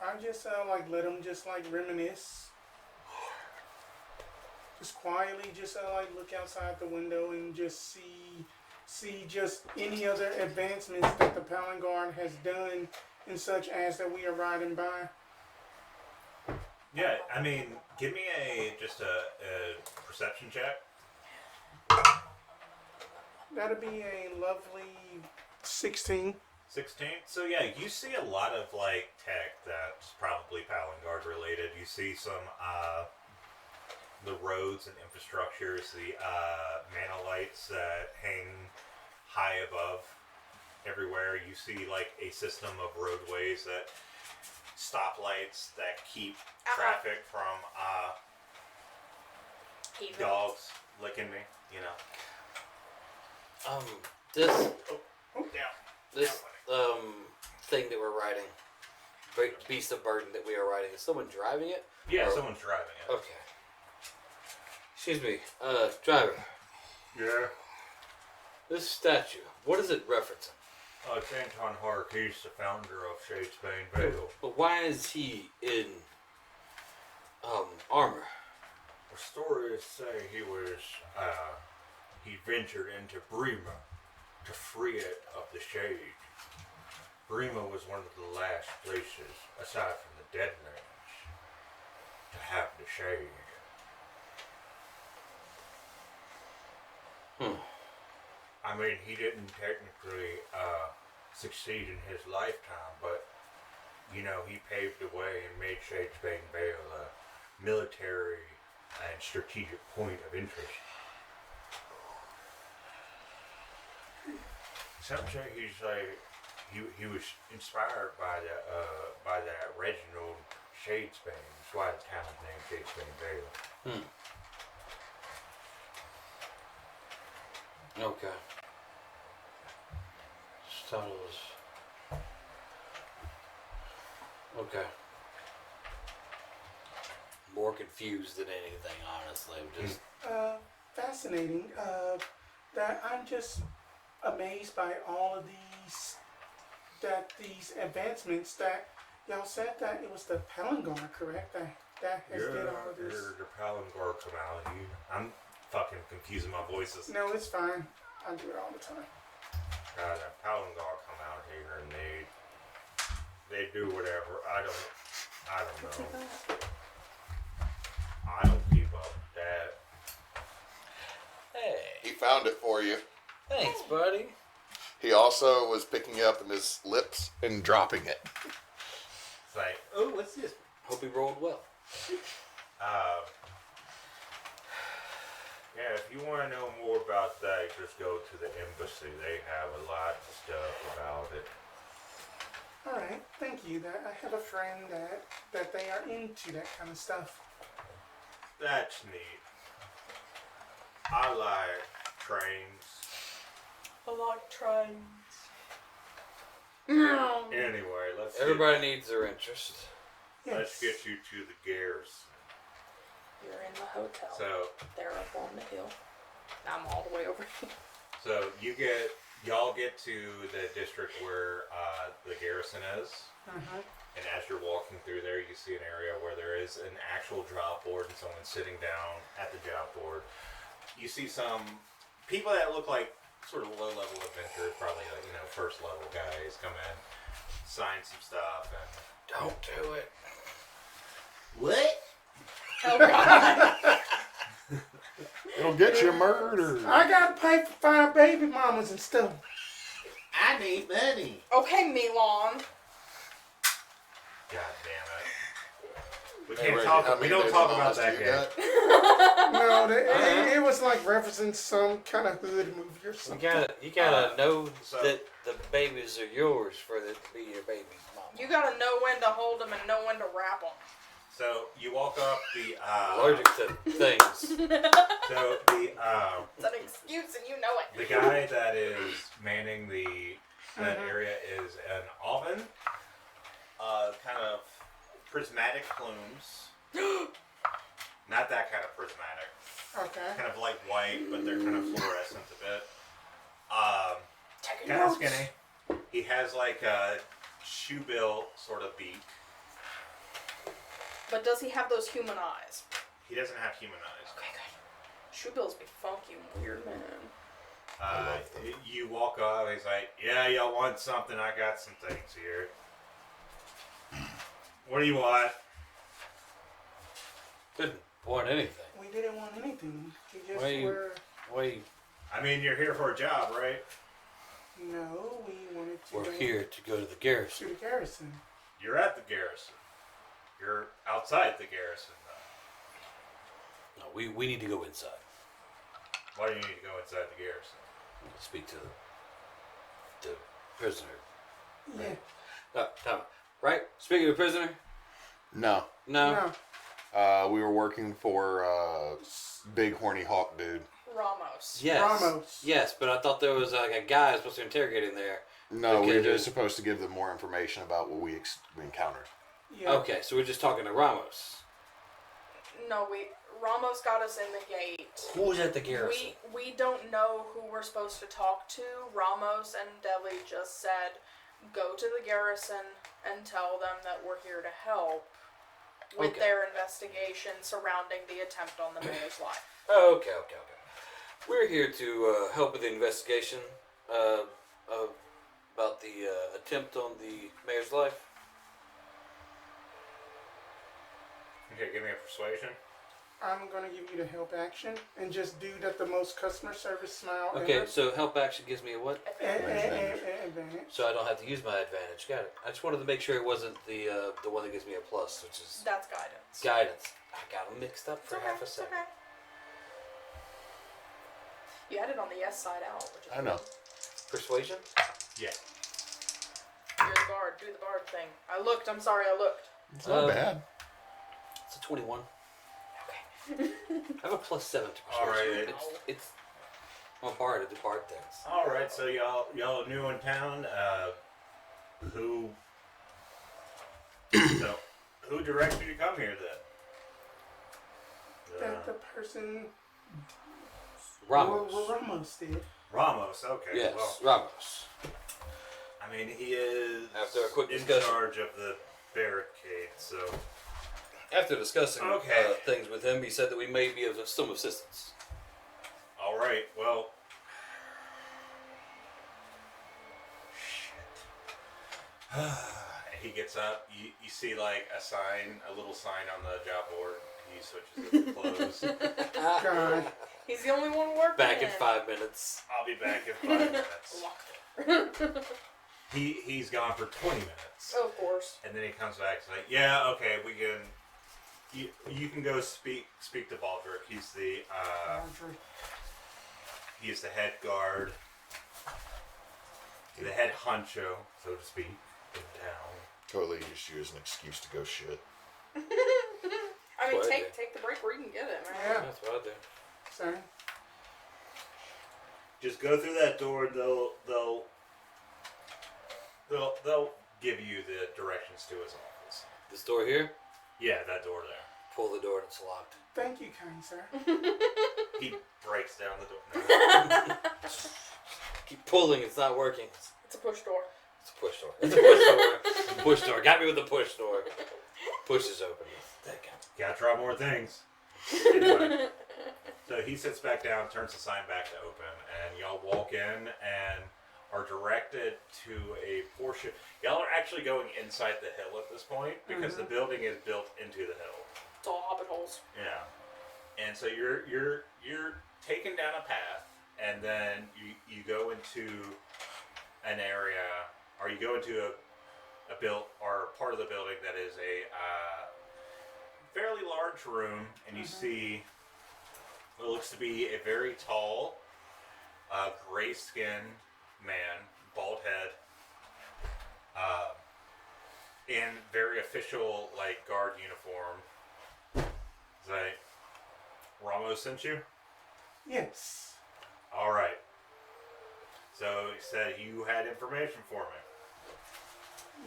I just let him just reminisce. Just quietly, just look outside the window and just see just any other advancements that the Paladin Guard has done, and such as that we are riding by. Yeah, I mean, give me just a perception check. That'll be a lovely 16. 16. So yeah, you see a lot of tech that's probably Paladin Guard related. You see some the roads and infrastructures, the manolites that hang high above everywhere. You see a system of roadways that stoplights that keep traffic from Even. dogs licking me. This Oh, down. this thing that we're riding, beast of burden that we are riding, is someone driving it? Yeah, Or- someone's driving it. Okay. Excuse me, driver. Yeah. This statue, what is it referencing? It's Anton Hark. He's the founder of Shadesbanevale. But why is he in armor? The stories say he ventured into Brema to free it of the shade. Brema was one of the last places, aside from the Deadlands, to have the shade. I mean, he didn't technically succeed in his lifetime, but he paved the way and made Shadesbanevale a military and strategic point of interest. Some say he was inspired by that Reginald Shadesbane. That's why the town is named Shadesbanevale. Okay. Just thought it was... Okay. More confused than anything, honestly. I'm just... Fascinating. That I'm just amazed by all of these advancements that y'all said that it was the Paladin Guard, correct? That has did all of this. Your Paladin Guard come out. I'm fucking confusing my voices. No, it's fine. I do it all the time. the Palangar come out here and they do whatever. I don't know. I don't keep up with that. Hey, He found it for you. thanks, buddy. He also was picking it up in his lips and dropping it. It's like, oh, what's this? Hope he rolled well. Yeah, if you want to know more about that, just go to the embassy. They have a lot of stuff about it. All right, thank you. That I have a friend that they are into that kind of stuff. That's neat. I like trains. I like trains. Anyway, Everybody needs their interest. let's get you to the garrison. You're in the hotel. So, They're up on the hill. I'm all the way over here. so y'all get to the district where the garrison is. Uh-huh. And as you're walking through there, you see an area where there is an actual job board and someone sitting down at the job board. You see some people that look like sort of low-level adventurers, probably like, first-level guys come in, sign some stuff, and... Don't do it. What? Oh, God. It'll get you murdered. I gotta pay for 5 baby mamas and stuff. I need money. Okay, Milan. God damn it. We Hey, can't Reggie, talk. how We many don't baby talk mamas about do that you game. got? No, it was like referencing some kind of hood movie or You something. gotta know so- that the babies are yours for it to be your baby's mama. You gotta know when to hold them and know when to wrap them. So you walk up the. Allergic to things. So the It's an excuse and you know it. the guy that is manning that area is an oven. Kind of prismatic plumes. Not that kind of prismatic. Okay. Kind of like white, but they're kind of fluorescent a bit. Taking Kind of notes. skinny. He has like a shoebill sort of beak. But does he have those human eyes? He doesn't have human eyes. Okay, good. Shoebills be funky and weird, man. love them. You walk up, he's like, yeah, y'all want something? I got some things here. What do you want? Didn't want anything. We didn't want anything. We just Why you- were. We I mean, you're here for a job, right? No, we wanted to were go here to go to the to garrison. the garrison. You're at the garrison. You're outside the garrison, though. No, we need to go inside. Why do you need to go inside the garrison? Speak to the prisoner. Yeah. Tom, right? Speaking of prisoner? No. No. No. We were working for big horny hawk dude. Ramos. Yes. Ramos. Yes, but I thought there was like a guy supposed to interrogate him there. No, we Okay, were dude. just supposed to give them more information about what we encountered. Yeah. Okay, so we're just talking to Ramos. No, Ramos got us in the gate. Who's at the garrison? We don't know who we're supposed to talk to. Ramos and Deli just said, go to the garrison and tell them that we're here to help with Okay. their investigation surrounding the attempt on the mayor's life. Okay. We're here to help with the investigation about the attempt on the mayor's life. Okay, give me a persuasion. I'm gonna give you the help action and just do that the most customer service smile Okay, ever. so help action gives me a what? And Advantage. advantage. So I don't have to use my advantage. Got it. I just wanted to make sure it wasn't the one that gives me a plus, which is That's guidance. guidance. I got them mixed up for It's half a it's second. okay. You had it on the yes side out, which is I know. Persuasion? Yeah. You're the guard. Do the guard thing. I looked. I'm sorry. I looked. It's not bad. It's a 21. Okay. I have a plus 7 to persuasion. All right, It's I'm a bard. I do bard things. All right, so y'all are new in town. Who? So, who directed you to come here then? That the person Ramos. Ramos did. Ramos. Okay. Yes, Well, Ramos. I mean, he is After a quick in discussion. charge of the barricade. So, After discussing Okay. things with him, he said that we may be of some assistance. all right. Well, He gets up. You see like a little sign on the job board. He switches it to close. God. He's the only one working. Back in 5 minutes. I'll be back in 5 minutes. He's gone for 20 minutes. Oh, of course. And then he comes back and like, yeah, okay, we can. You can go speak to Baldric. He's the head guard, the head honcho, so to speak, in town. Totally just use an excuse to go shit. I mean, That's what I take the break where you can get it, man. Yeah. That's what I do. Sorry. Just go through that door. They'll give you the directions to his office. This door here, Yeah, that door there. pull the door and it's locked. Thank you, kind sir. He breaks down the door. No. Keep pulling, it's not working. It's a push door. It's a push door. It's a push door. Push door. Got me with the push door. Pushes open. Thank you. Gotta try more things. Anyway, so he sits back down, turns the sign back to open, and y'all walk in and are directed to a portion. Y'all are actually going inside the hill at this point because the building is built into the hill. It's all hobbit holes. Yeah, and so you're taken down a path, and then you go into an area, or you go into a part of the building that is a fairly large room, and you see what looks to be a very tall, gray-skinned man, bald head, in very official like guard uniform. Is that Ramos sent you? Yes. All right. So he said you had information for me.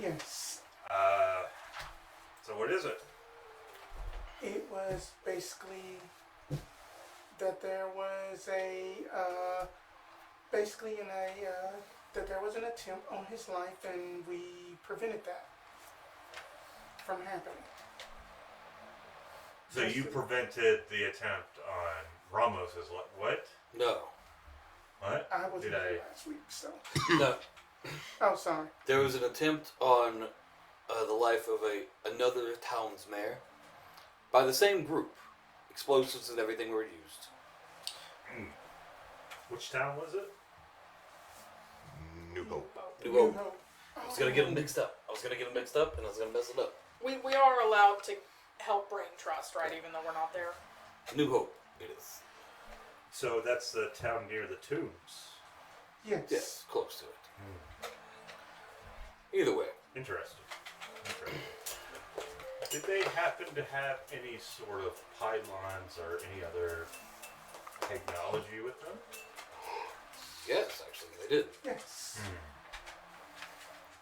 Yes. So what is it? It was basically that there was that there was an attempt on his life, and we prevented that from happening. So you prevented the attempt on Ramos's life. What? No. What? I wasn't Did here I? last week, so. No. Oh, sorry. There was an attempt on the life of another town's mayor by the same group. Explosives and everything were used. Which town was it? New Hope. New Hope. I was gonna get them mixed up. I was gonna get them mixed up, and I was gonna mess it up. We are allowed to help bring trust, right? Even though we're not there. New Hope. It is. So that's the town near the tombs. Yes. Yes, close to it. Either way. Interesting. Did they happen to have any sort of pylons or any other technology with them? Yes, actually, they did. Yes.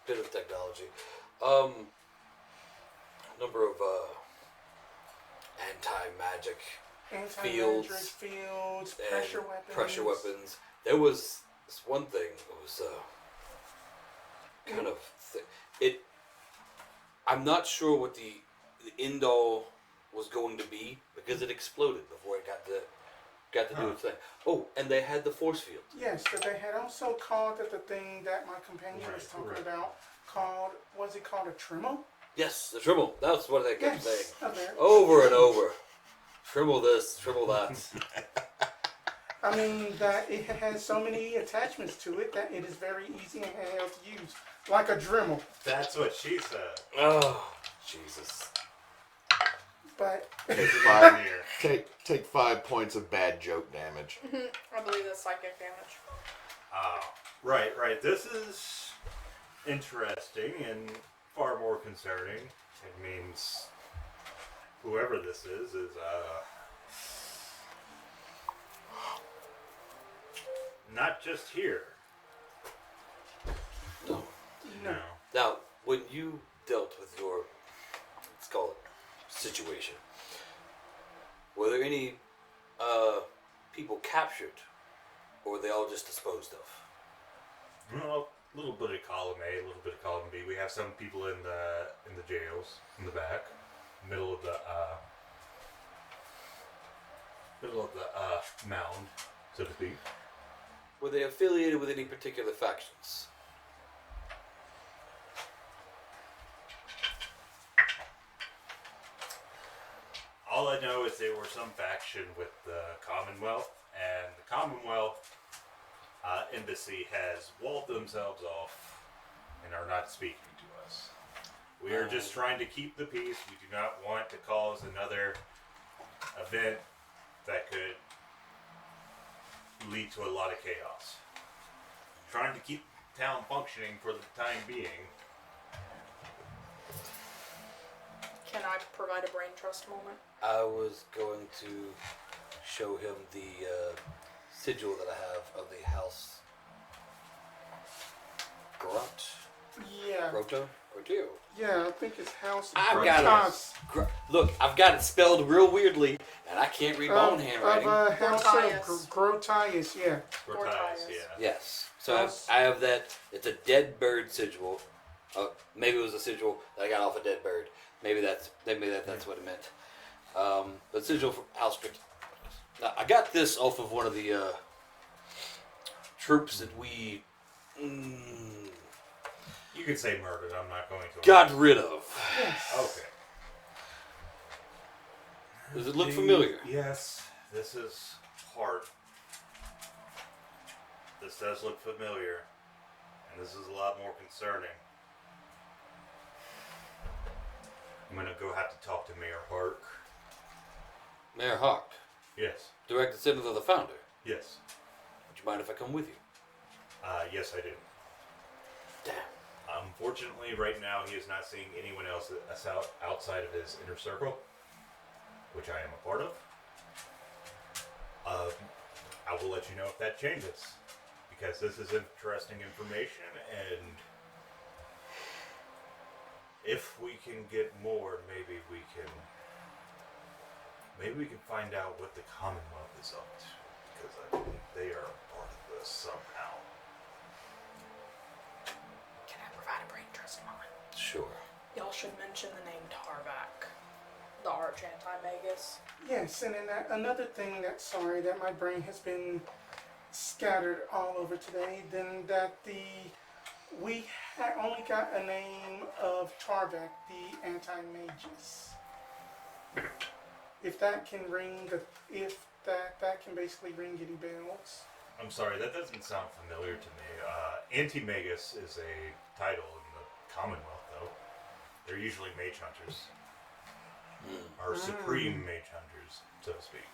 Bit of technology. Number of anti-magic Anti-dangerous fields, pressure and weapons. pressure weapons. There was this one thing. It was kind of it. I'm not sure what the end all was going to be because it exploded before it got to do its thing. Oh, and they had the force field. Yes, but they had also called it the thing that my companion was talking about. Was it called a Tremel? Yes, the Trimble. That's what they kept Yes. saying Okay. over and over. Trimble this, trimble that. I mean, that it has so many attachments to it that it is very easy and handheld to use. Like a Dremel. That's what she said. Oh, Jesus. But Take 5 points of bad joke damage. I believe that's psychic damage. Right. This is interesting and far more concerning. It means whoever this is not just here. No. No. Now, when you dealt with your, let's call it, situation, were there any people captured, or were they all just disposed of? Well, a little bit of column A, a little bit of column B. We have some people in the jails in the back, middle of the mound, so to speak. Were they affiliated with any particular factions? All I know is there were some faction with the Commonwealth, and the Commonwealth embassy has walled themselves off and are not speaking to us. We are just trying to keep the peace. We do not want to cause another event that could lead to a lot of chaos. Trying to keep town functioning for the time being. Can I provide a brain trust moment? I was going to show him the sigil that I have of the house. Grunt? Yeah. Grotto? Grotto? Yeah, I think it's House. I've got House. Look, I've got it spelled real weirdly, and I can't read my own Of handwriting. House Grotius. of Grotius, yeah. Gortias, yeah. Yes. So House- I have that. It's a dead bird sigil. Maybe it was a sigil that I got off a dead bird. Maybe that's what it meant. But sigil from House. Now, I got this off of one of the troops that we You could say murdered. I'm not going to. got rid of. Yes. Okay. Does it look familiar? Yes. This is hard. This does look familiar. And this is a lot more concerning. I'm going to go have to talk to Mayor Hark. Mayor Hawk, Yes. direct descendant of the founder. Yes. Would you mind if I come with you? Yes, I do. Damn. Unfortunately, right now, he is not seeing anyone else outside of his inner circle, which I am a part of. I will let you know if that changes, because this is interesting information, and if we can get more, maybe we can find out what the Commonwealth is up to, because I believe they are a part of this somehow. Can I provide a brain trust moment? Sure. Y'all should mention the name Tarvak, the arch anti-magus. Yes, and then another thing that my brain has been scattered all over today, then that we only got a name of Tarvak, the anti-magus. If that can that can basically ring any bells. I'm sorry, that doesn't sound familiar to me. Anti-Magus is a title in the Commonwealth, though. They're usually mage hunters. Or supreme mage hunters, so to speak.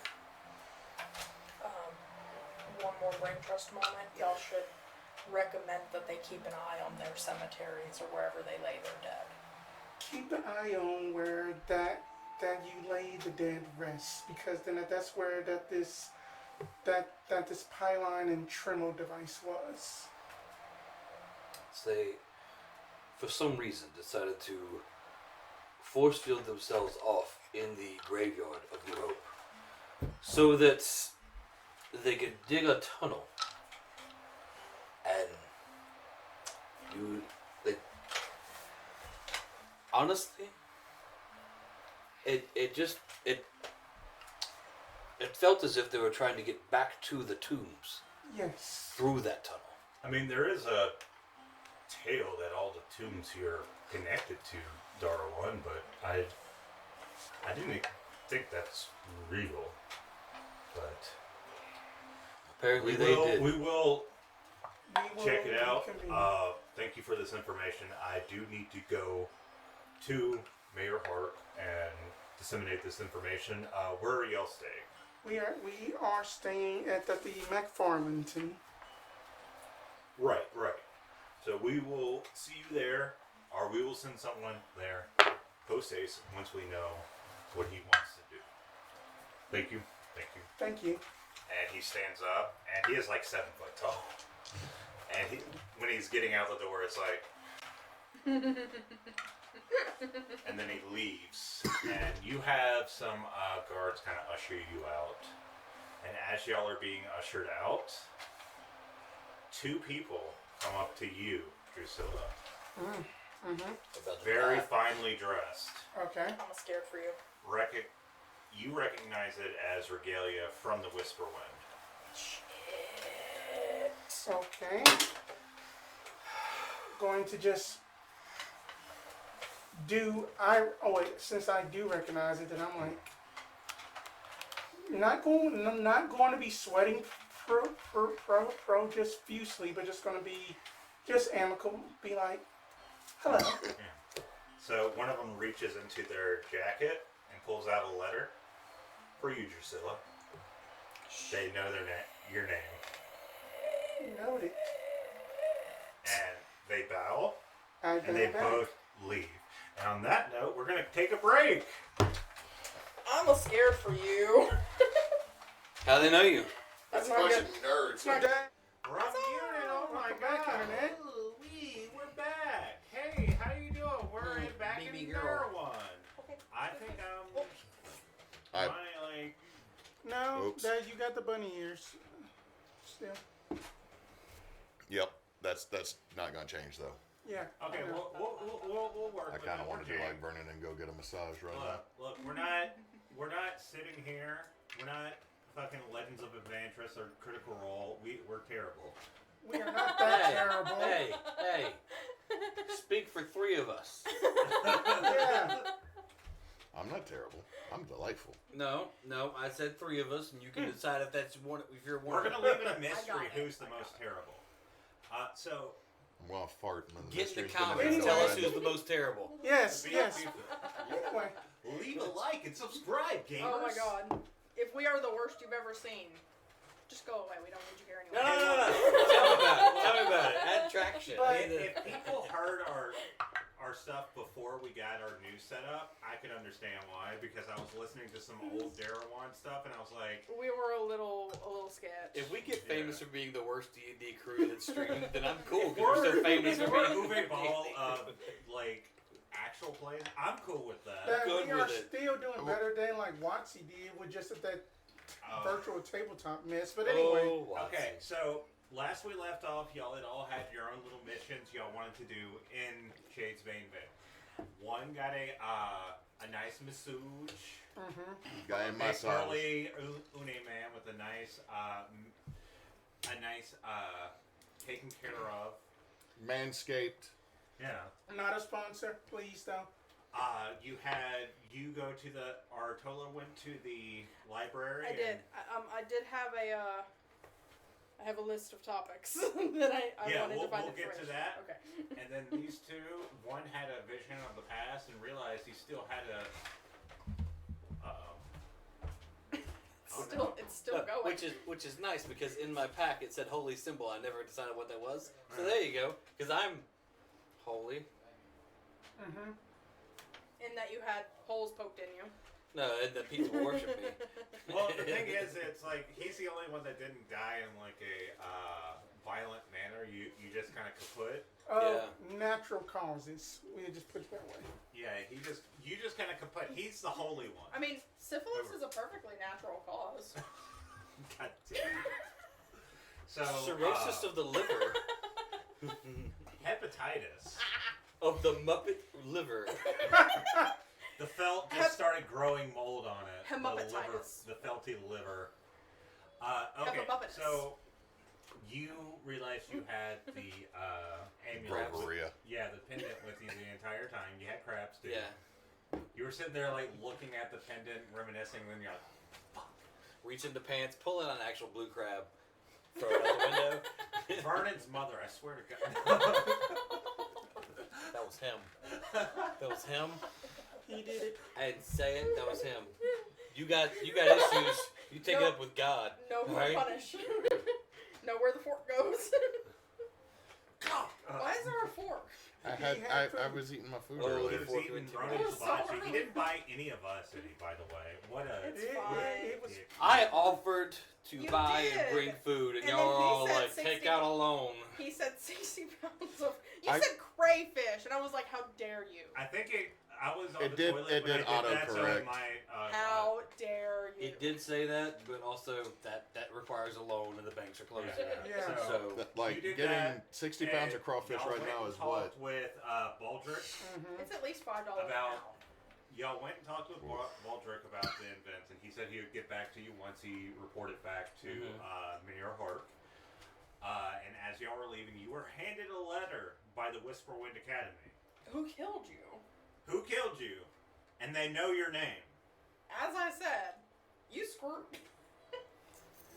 One more brain trust moment. Y'all should recommend that they keep an eye on their cemeteries or wherever they lay their dead. Keep an eye on where that you lay the dead rest, because then that's where this pylon and Tremel device was. They, for some reason, decided to force field themselves off in the graveyard of New Hope so that they could dig a tunnel and honestly, it felt as if they were trying to get back to the tombs Yes. through that tunnel. I mean, there is a tale that all the tombs here are connected to Darrowan, but I didn't think that's real. But Apparently we they will, did. we will check it out. reconvene. Thank you for this information. I do need to go to Mayor Hart and disseminate this information. Where are y'all staying? We are staying at the McFarlandton. Right. So we will see you there, or we will send someone there post haste once we know what he wants to do. Thank you. Thank you. And he stands up, and he is like 7 foot tall. And when he's getting out the door, it's like, and then he leaves, and you have some guards kind of usher you out. And as y'all are being ushered out, 2 people come up to you, Dusilla. Very finely dressed. Okay. I'm scared for you. You recognize it as regalia from the Whisperwind. Okay. Going to just since I do recognize it, then I'm like, not going to be sweating pro just fusely, but just going to be just amicable. Be like, hello. So one of them reaches into their jacket and pulls out a letter for you, Dusilla. They know your name. Noted. And they bow, I and they both leave. And on that note, we're going to take a break. I'm a scared for you. How do they know you? That's a not bunch good. of nerds. My dad. We're on the unit. Oh my Back god. internet. Ooh, we're back. Hey, how you doing? We're back baby in girl. Darrowan. Okay. I think I- finally No, Oops. Dad, you got the bunny ears. Still. Yep, that's not gonna change though. Yeah. okay. I know. We'll work. I with kind it. of want to We're do like jacked. Vernon and go get a massage right now. Look, we're not sitting here. We're not fucking Legends of Adventurous or Critical Role. We're terrible. We are not that Hey, terrible. hey. Speak for three of us. Yeah. I'm not terrible. I'm delightful. No, I said three of us, and you can decide if that's one. If you're one. We're gonna leave it a I mystery. got it. Who's the most terrible? So I'm gonna fart and then the Get in the mystery's gonna comments. be Tell us gone. who's the most terrible. Yes. be- Yes. be- Anyway. leave a like and subscribe, gamers. Oh my god. If we are the worst you've ever seen, just go away. We don't need you here No. anymore. Tell me about it. Add traction. But- If people heard our stuff before we got our new setup, I could understand why, because I was listening to some old Darrowan stuff and I was like, We were a little sketch. If we get famous for being the worst D&D crew that's streamed, then I'm cool if because we're so famous if for we're being moving ball of like actual plays, I'm cool with that. Dad, good we are with it. still doing better than like Watsy did with just that Oh. virtual tabletop mess. But anyway. Oh, Watson. Okay, so last we left off, y'all had all had your own little missions y'all wanted to do in Shadesbanevale. One got a nice massage. Guy in A my big size. burly une man with a nice taken care of. Manscaped. Yeah. Not a sponsor, please though. You go to our Tolla went to the library. I did. I did have I have a list of topics that I Yeah, wanted we'll to find get to information. that. Okay. And then these two, one had a vision of the past and realized he still had a. It's still going. Which is nice because in my pack it said holy symbol. I never decided what that was. So there you go. Because I'm holy. In that you had holes poked in you. No, and that people worship me. Well, the thing is, it's like he's the only one that didn't die in like a violent manner. You just kind of kaput. Natural causes. We just put it that way. Yeah, you just kind of kaput. He's the holy one. I mean, syphilis is a perfectly natural cause. God damn it. So Cirrhosis of the liver. hepatitis. Of the Muppet liver. The felt just started growing mold on it. Hemopatitis. The felty liver. Okay, Hepatitis. so you realized you had the amulet. Broveria. Yeah, the pendant with you the entire time. You had crabs too. Yeah. You were sitting there like looking at the pendant, reminiscing, and then you're like, Reach into pants, pull out an actual blue crab, throw it out the window. Vernon's mother, I swear to God. That was him. That was him. He did it. I didn't say it. That was him. You got issues. You take it up with God. No more right? punish. Know where the fork goes. Why is there a fork? I was eating my food Oh, He earlier. was Fork eating went to Vernon's me. hibachi. He didn't buy any of us any, by the way. What a It's It- fine. it was- dick. I offered to You buy did. and bring food, and And y'all then are he all said like, 60 take out a loan. He said 60 pounds of. You I- said crayfish, and I was like, how dare you? I think I was on It the did- toilet it when did I did that, so autocorrect. it might, How dare you? It did say that, but also that requires a loan, and the banks are closed. Yeah. So That, like You did getting that, 60 pounds and of crawfish y'all right went now and is what? talked with Baldrick It's at least $5 about. now. Y'all went and talked with Baldrick about the events, and he said he would get back to you once he reported back to Mayor Hark. And as y'all were leaving, you were handed a letter by the Whisperwind Academy. Who killed you? Who killed you? And they know your name. As I said, You screwed.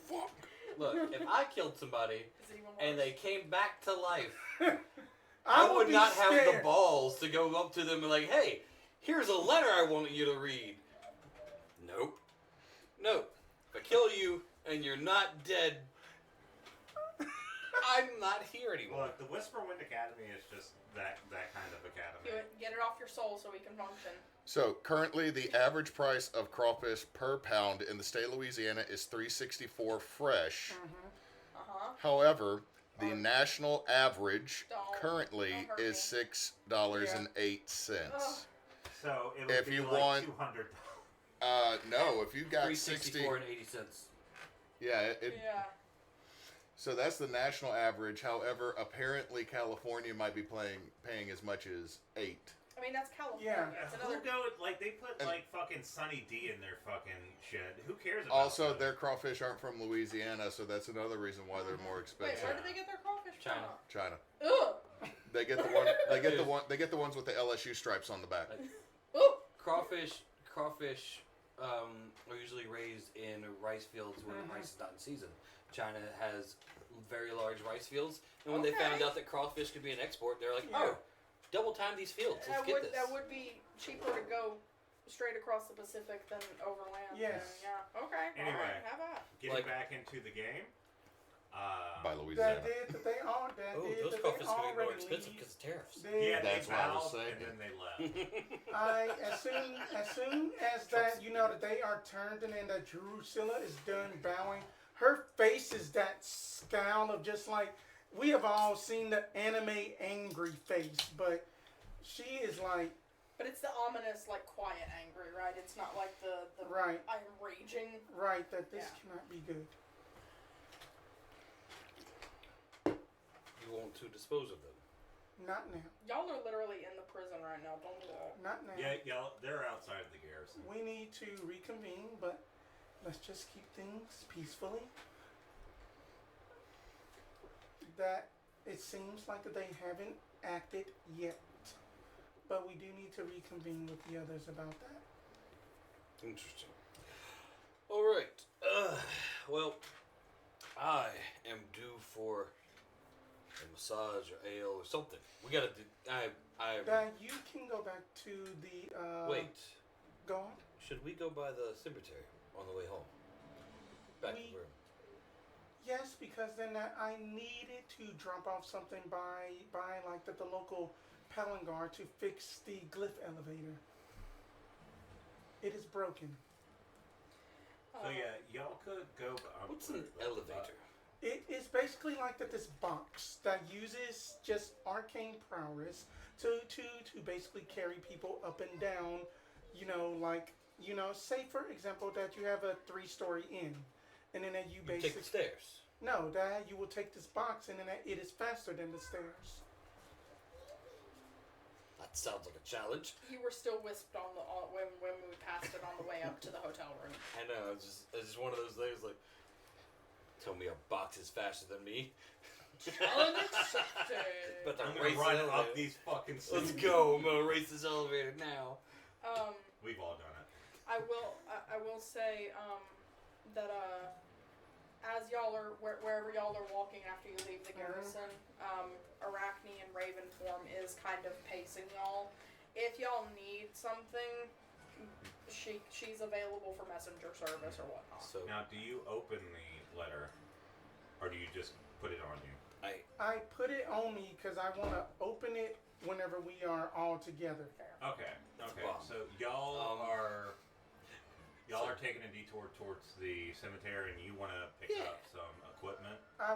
Fuck. Look, if I killed somebody Is anyone and worse? they came back to life, I I would be not have the scared. balls to go up to them and like, hey, here's a letter I want you to read. Nope. Nope. If I kill you and you're not dead, I'm not here anymore. Look, the Whisperwind Academy is just that kind of academy. Get it off your soul so we can function. So currently, the average price of crawfish per pound in the state of Louisiana is $3.64 fresh. However, the national average currently don't hurt is me. $6.08. So it would If be you like want- $200. No, if you got 60, $3.64.80. yeah, Yeah. so that's the national average. However, apparently California might be paying as much as $8. I mean, that's California. Yeah. It's Who another. go like they put And- like fucking Sunny D in their fucking shit? Who cares about Also, that? their crawfish aren't from Louisiana, so that's another reason why they're more Wait, expensive. where do they get their crawfish China. China. from? Ugh. They get the one. They get the one. They get the ones with the LSU stripes on the back. Ooh. Crawfish are usually raised in rice fields when rice is not in season. China has very large rice fields, and when they Okay. found out that crawfish could be an export, they're like, Yeah. oh, double time these fields. Let's get this. That would be cheaper to go straight across the Pacific than overland. Yes. Yeah. Okay. Anyway. All right. Have at. Getting like- back into the game. By Louisiana. That they all that Oh, did those that crawfish they are going to be more already expensive leave. because of tariffs. Yeah, That's they what I was bowed saying. and then they left. As soon as that that they are turned and then that Dusilla is done bowing, her face is that scowl of just like we have all seen the anime angry face, but she is like But it's the ominous, like, quiet angry, right? It's not like the Right. I'm raging. right that this Yeah. cannot be good. You want to dispose of them. Not now. Y'all are literally in the prison right now. Don't do that. Not now. Yeah, they're outside of the garrison. We need to reconvene, but let's just keep things peacefully. That it seems like they haven't acted yet, but we do need to reconvene with the others about that. Interesting. All right. Well, I am due for a massage or ale or something. We gotta do. I That you can go back to the. wait. Go on. Should we go by the cemetery on the way home? Back We- to the room. Yes, because then I needed to drop off something by like the local Palangar to fix the glyph elevator. It is broken. So yeah, y'all could go. What's an elevator? It is basically like this box that uses just arcane prowess to basically carry people up and down. Say for example that you have a 3-story inn, and then that you You basically take the stairs. no, that you will take this box and then it is faster than the stairs. That sounds like a challenge. You were still wisped when we passed it on the way up to the hotel room. I know. It's just one of those things. Like, tell me a box is faster than me. Challenge accepted. But I'm the gonna race run elevator. up these fucking Let's stairs. go. I'm gonna race this elevator now. We've all done it. I will say that as y'all are wherever y'all are walking after you leave the garrison, Arachne in Raven form is kind of pacing y'all. If y'all need something, she's available for messenger service or whatnot. So Now, do you open the letter, or do you just put it on you? I put it on me because I want to open it whenever we are all together. Fair. Okay. bomb. So y'all Um, are taking a detour towards the cemetery, and you want to pick Yeah. up some equipment. I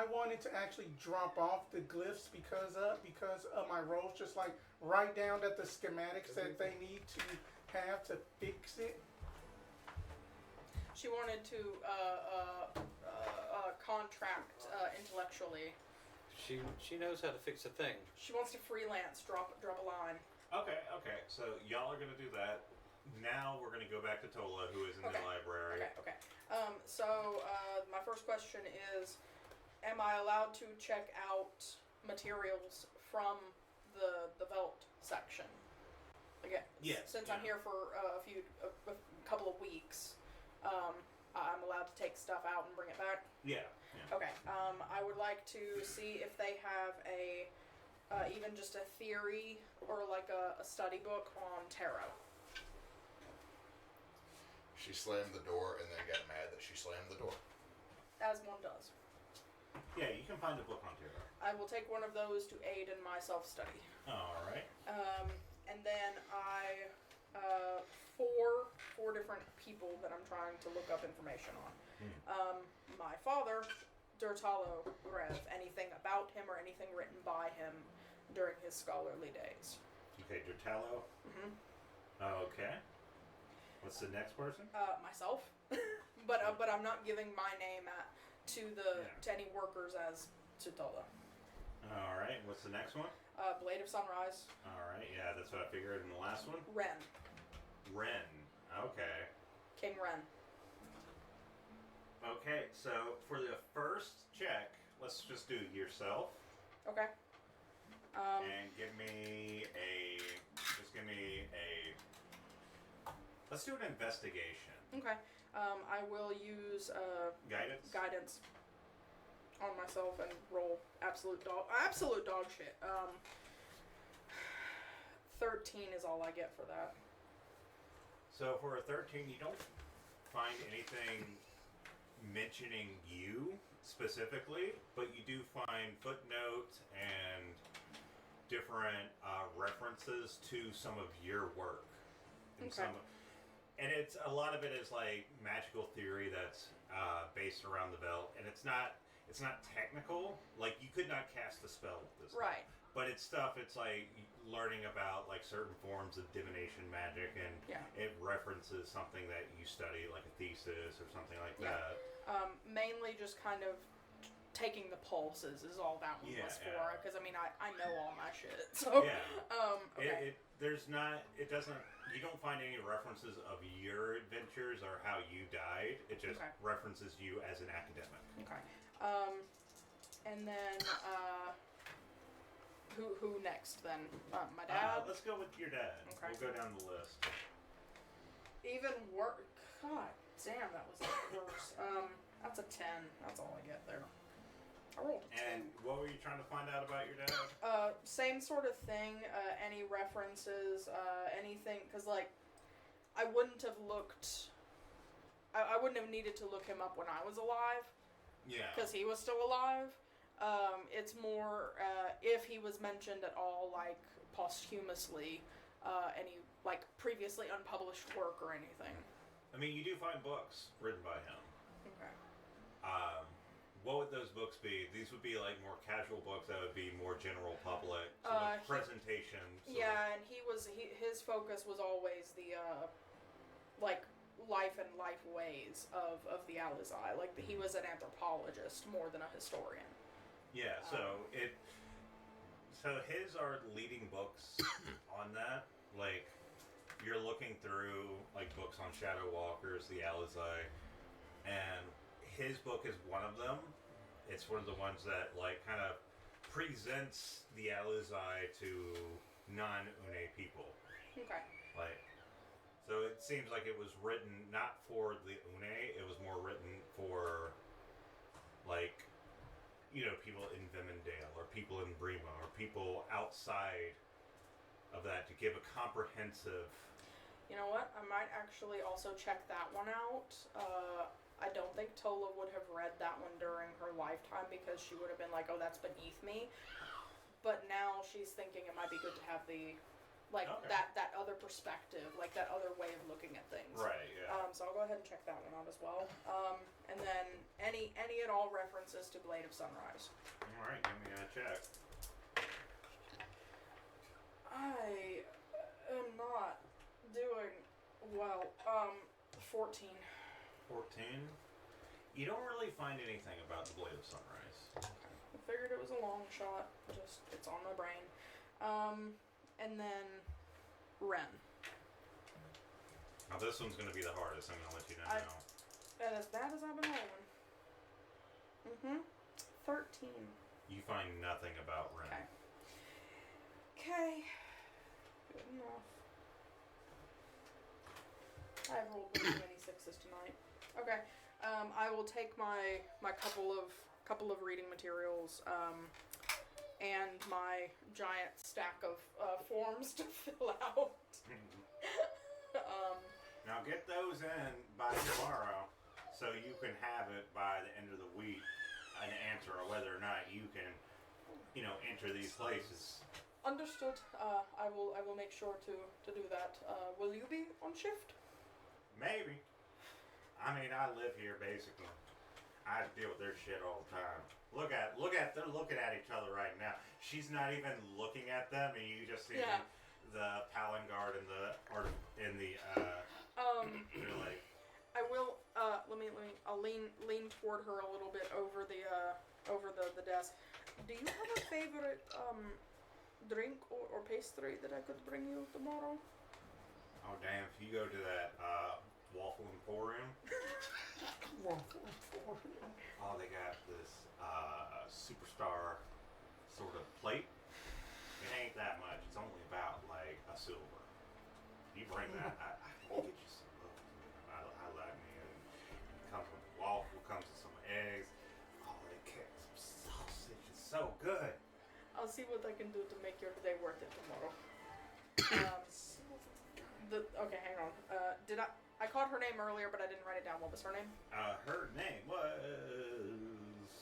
wanted to actually drop off the glyphs because of my roles, just like write down that the schematics that they need to have to fix it. She wanted to contract intellectually. she knows how to fix a thing. She wants to freelance, drop a line. Okay. So y'all are gonna do that. Now we're gonna go back to Tolla, who is in Okay. the library. Okay. So my first question is, am I allowed to check out materials from the Velt section? Again, Yes, since yeah. I'm here for a couple of weeks, I'm allowed to take stuff out and bring it back. Yeah. Okay. I would like to see if they have a even just a theory or like a study book on tarot. She slammed the door and then got mad that she slammed the door. As one does. Yeah, you can find a book on tarot. I will take one of those to aid in my self-study. All right. And then four different people that I'm trying to look up information on. My father, Tolla, Rev, anything about him or anything written by him during his scholarly days. Okay, Dertallo. Okay. What's the next person? Myself, but I'm not giving my name to any workers as to Tolla. All right. What's the next one? Blade of Sunrise. All right. Yeah, that's what I figured. And the last one? Wren. Wren. Okay. King Wren. Okay. So for the first check, let's just do yourself. Okay. And give me a. Let's do an investigation. Okay. I will use guidance on myself and roll absolute dog shit. 13 is all I get for that. So for a 13, you don't find anything mentioning you specifically, but you do find footnotes and different references to some of your work. And Okay. And it's a lot of it is like magical theory that's based around the belt, and it's not technical. Like you could not cast a spell with this, Right. But it's stuff. It's like learning about like certain forms of divination magic, and it references something that you study, like a thesis or something like that. Mainly just kind of taking the pulses is all that one was for. Because I mean, I know all my shit. So okay. You don't find any references of your adventures or how you died. It just references you as an academic. Okay. And then who next then? My dad. Let's go with your dad. Okay. We'll go down the list. Even work. God damn, that was worse. That's a 10. That's all I get there. I rolled a 10. And what were you trying to find out about your dad? Same sort of thing. Any references, anything, because like, I wouldn't have looked. I wouldn't have needed to look him up when I was alive. Yeah. Because he was still alive. It's more if he was mentioned at all, like posthumously, any like previously unpublished work or anything. I mean, you do find books written by him. Okay. What would those books be? These would be like more casual books that would be more general public sort of presentations. Yeah, and his focus was always the like life and life ways of the Alizai. Like he was an anthropologist more than a historian. Yeah, so his are leading books on that. Like you're looking through like books on shadow walkers, the Alizai, and his book is one of them. It's one of the ones that like kind of presents the Alizai to non-Une people. Okay. Like, so it seems like it was written not for the Une, it was more written for like, you know, people in Vemendale or people in Brema or people outside of that to give a comprehensive. You know what? I might actually also check that one out. I don't think Tolla would have read that one during her lifetime because she would have been like, oh, that's beneath me. But now she's thinking it might be good to have the, like, that other perspective, like that other way of looking at things. Right, yeah. So I'll go ahead and check that one out as well. And then any and all references to Blade of Sunrise. Alright, give me a check. I am not doing well. 14. 14. You don't really find anything about the Blade of Sunrise. I figured it was a long shot. Just, it's on my brain. And then Wren. Now this one's going to be the hardest, I'm going to let you know now. And as bad as I've been rolling. 13. You find nothing about Wren. Okay. Good enough. I've rolled way too many 6s classes tonight. Okay. I will take my couple of reading materials, and my giant stack of forms to fill out. Now get those in by tomorrow, so you can have it by the end of the week, an answer of whether or not you can, enter these places. Understood. I will make sure to do that. Will you be on shift? Maybe. I mean, I live here basically. I deal with their shit all the time. Look at they're looking at each other right now. She's not even looking at them, and you just see the Palangard and the they're like, I will. I'll lean toward her a little bit over the desk. Do you have a favorite drink or pastry that I could bring you tomorrow? oh damn! If you go to that Waffle Emporium, oh they got this superstar sort of plate. It ain't that much. It's only about like a silver. You bring that, I can get you some of those. I like me. It comes with waffle, comes with some eggs. Oh, they cook some sausage. It's so good. I'll see what I can do to make your day worth it tomorrow. Okay, hang on. I caught her name earlier, but I didn't write it down. What was her name? Her name was.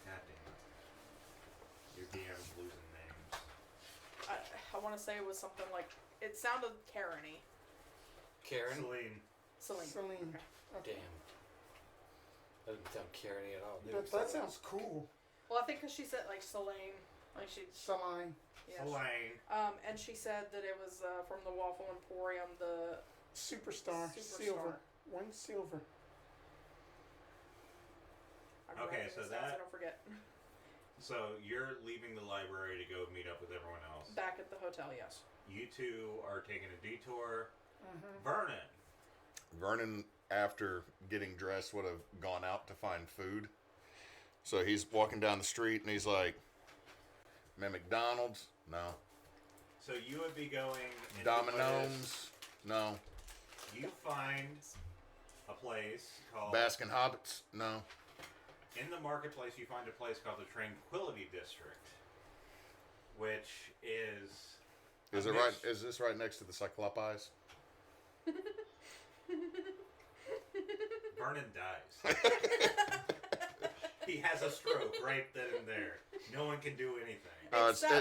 God damn it. Your DM's losing names. I want to say it was something like. It sounded Karen-y. Karen? Celine. Okay. Damn. That doesn't sound Karen-y at all, dude. That sounds cool. Well, I think because she said like Celine. Like she. Celine. Yes. Celine. And she said that it was from the Waffle Emporium, the Superstar. Silver. 1 silver. I'm Okay, writing so this down that- I don't forget. So you're leaving the library to go meet up with everyone else. Back at the hotel, yes. You two are taking a detour. Mm-hmm. Vernon, after getting dressed, would have gone out to find food. So he's walking down the street and he's like, "Man, McDonald's? No. So you would be going into Domino's? No. You find a place called Baskin Hobbits? No. in the marketplace. You find a place called the Tranquility District, which is Is it right? Is this right next to the Cyclopes? Vernon dies. He has a stroke right then and there. No one can do anything.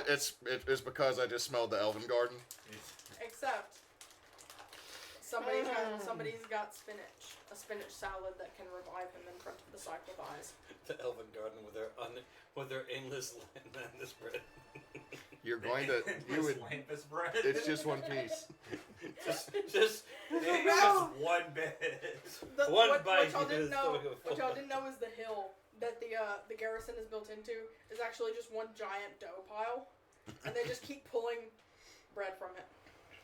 It's because I just smelled the Elven Garden. Except somebody's got spinach, a spinach salad that can revive him in front of the Cyclopes. The Elven Garden with their endless bread. You're going to you would. Lampus bread. It's just one piece. just It's just one bit. One bite, What y'all you didn't just know, throw it what full. y'all didn't know is the hill that the garrison is built into is actually just one giant dough pile, and they just keep pulling bread from it.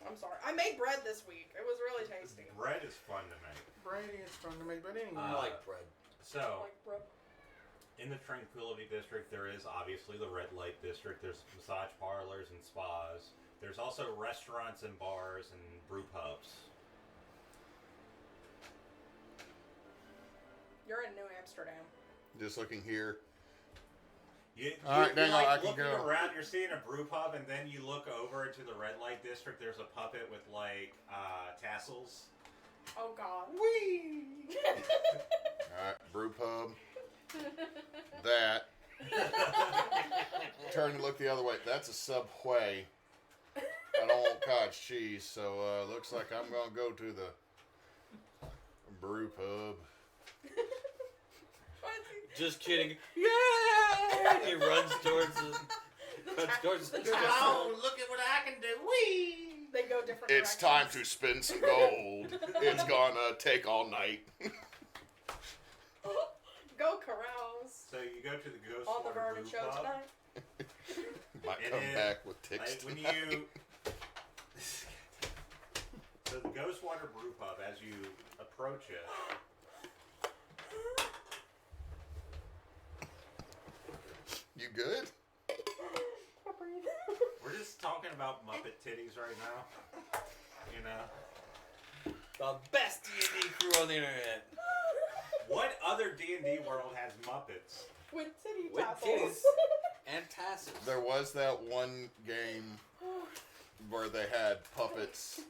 I'm sorry. I made bread this week. It was really tasty. Bread is fun to make. Bread is fun to make, but anyway. I like bread. I So, like bread. in the Tranquility District, there is obviously the Red Light District. There's massage parlors and spas. There's also restaurants and bars and brew pubs. You're in New Amsterdam. Just looking here. All right, dang, like I can looking go. around, you're seeing a brew pub, and then you look over into the Red Light District. There's a puppet with like tassels. Oh God. Whee! All right, brew pub. That. Turn and look the other way. That's a Subway. I don't want cottage cheese, so looks like I'm gonna go to the brew pub. Just kidding. Yeah! He runs towards the Oh, look at what I can do! Whee! They go different It's time directions. to spend some gold. It's gonna take all night. Go carouse. So you go to the Ghost On the Water Vernon Brew show Pub. tonight. Might It come is, back with ticks Like when tonight. you. So the Ghost Water Brew Pub, as you approach it, You good? we're just talking about Muppet titties right now. You know? The best D&D crew on the internet. What other D&D world has Muppets? With titty With tassels. titties and tassels. There was that one game where they had puppets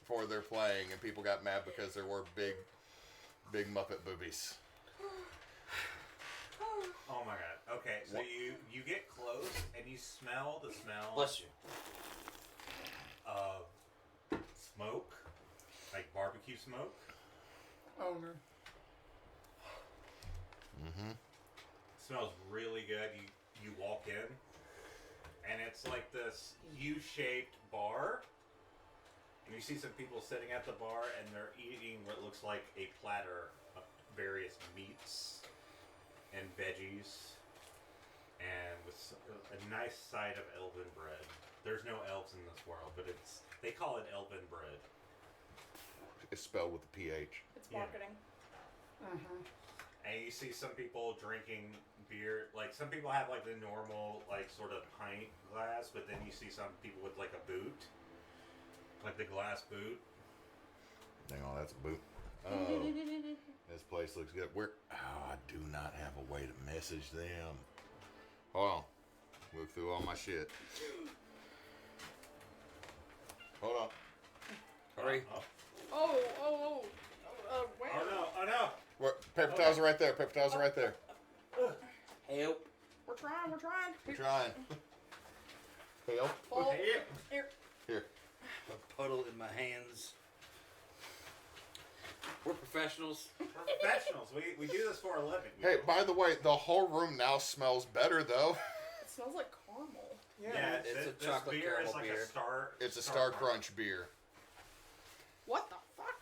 for their playing, and people got mad because there were big Muppet boobies. Oh my god. Okay, so you get close and you smell the smell Bless you. of smoke, like barbecue smoke. Oh no. Smells really good. You walk in, and it's like this U-shaped bar, and you see some people sitting at the bar, and they're eating what looks like a platter of various meats and veggies, and with a nice side of elven bread. There's no elves in this world, but they call it elven bread. It's spelled with a PH. It's Yeah. marketing. And you see some people drinking beer. Like, some people have, like, the normal, like, sort of pint glass, but then you see some people with, like, a boot. Like the glass boot. Hang on, that's a boot. Oh, this place looks good. I do not have a way to message them. Hold on. Look through all my shit. Hold on. Hurry. Where? Oh no. Paper towels are right there. Paper towels are right there. Help. We're trying. We're trying. Help. Paul, Hey, here. Here. A puddle in my hands. We're professionals. we're professionals. We do this for a living. Hey, by the way, the whole room now smells better, though. It smells like caramel. Yeah, It's a this chocolate beer is caramel like beer. a Star. It's a Star Crunch beer. What the fuck?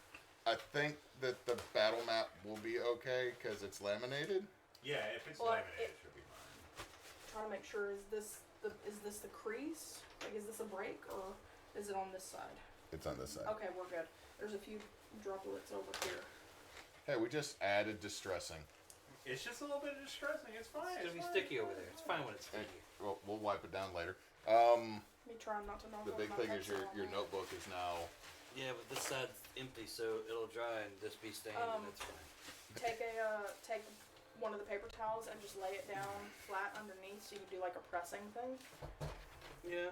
I think that the battle map will be okay because it's laminated. Yeah, if it's Well, laminated, it- it should be fine. Trying to make sure is this the crease? Like, is this a break or is it on this side? It's on this side. Okay, we're good. There's a few droplets over here. Hey, we just added distressing. It's just a little bit distressing. It's fine. It's gonna It's be fine. sticky over there. It's fine when it's Hey, sticky. we'll wipe it down later. Me trying not to knock The over big my thing is pencil your on your there. notebook is now. Yeah, but this side's empty, so it'll dry and this be stained, and it's fine. Take one of the paper towels and just lay it down flat underneath so you can do like a pressing thing. Yeah.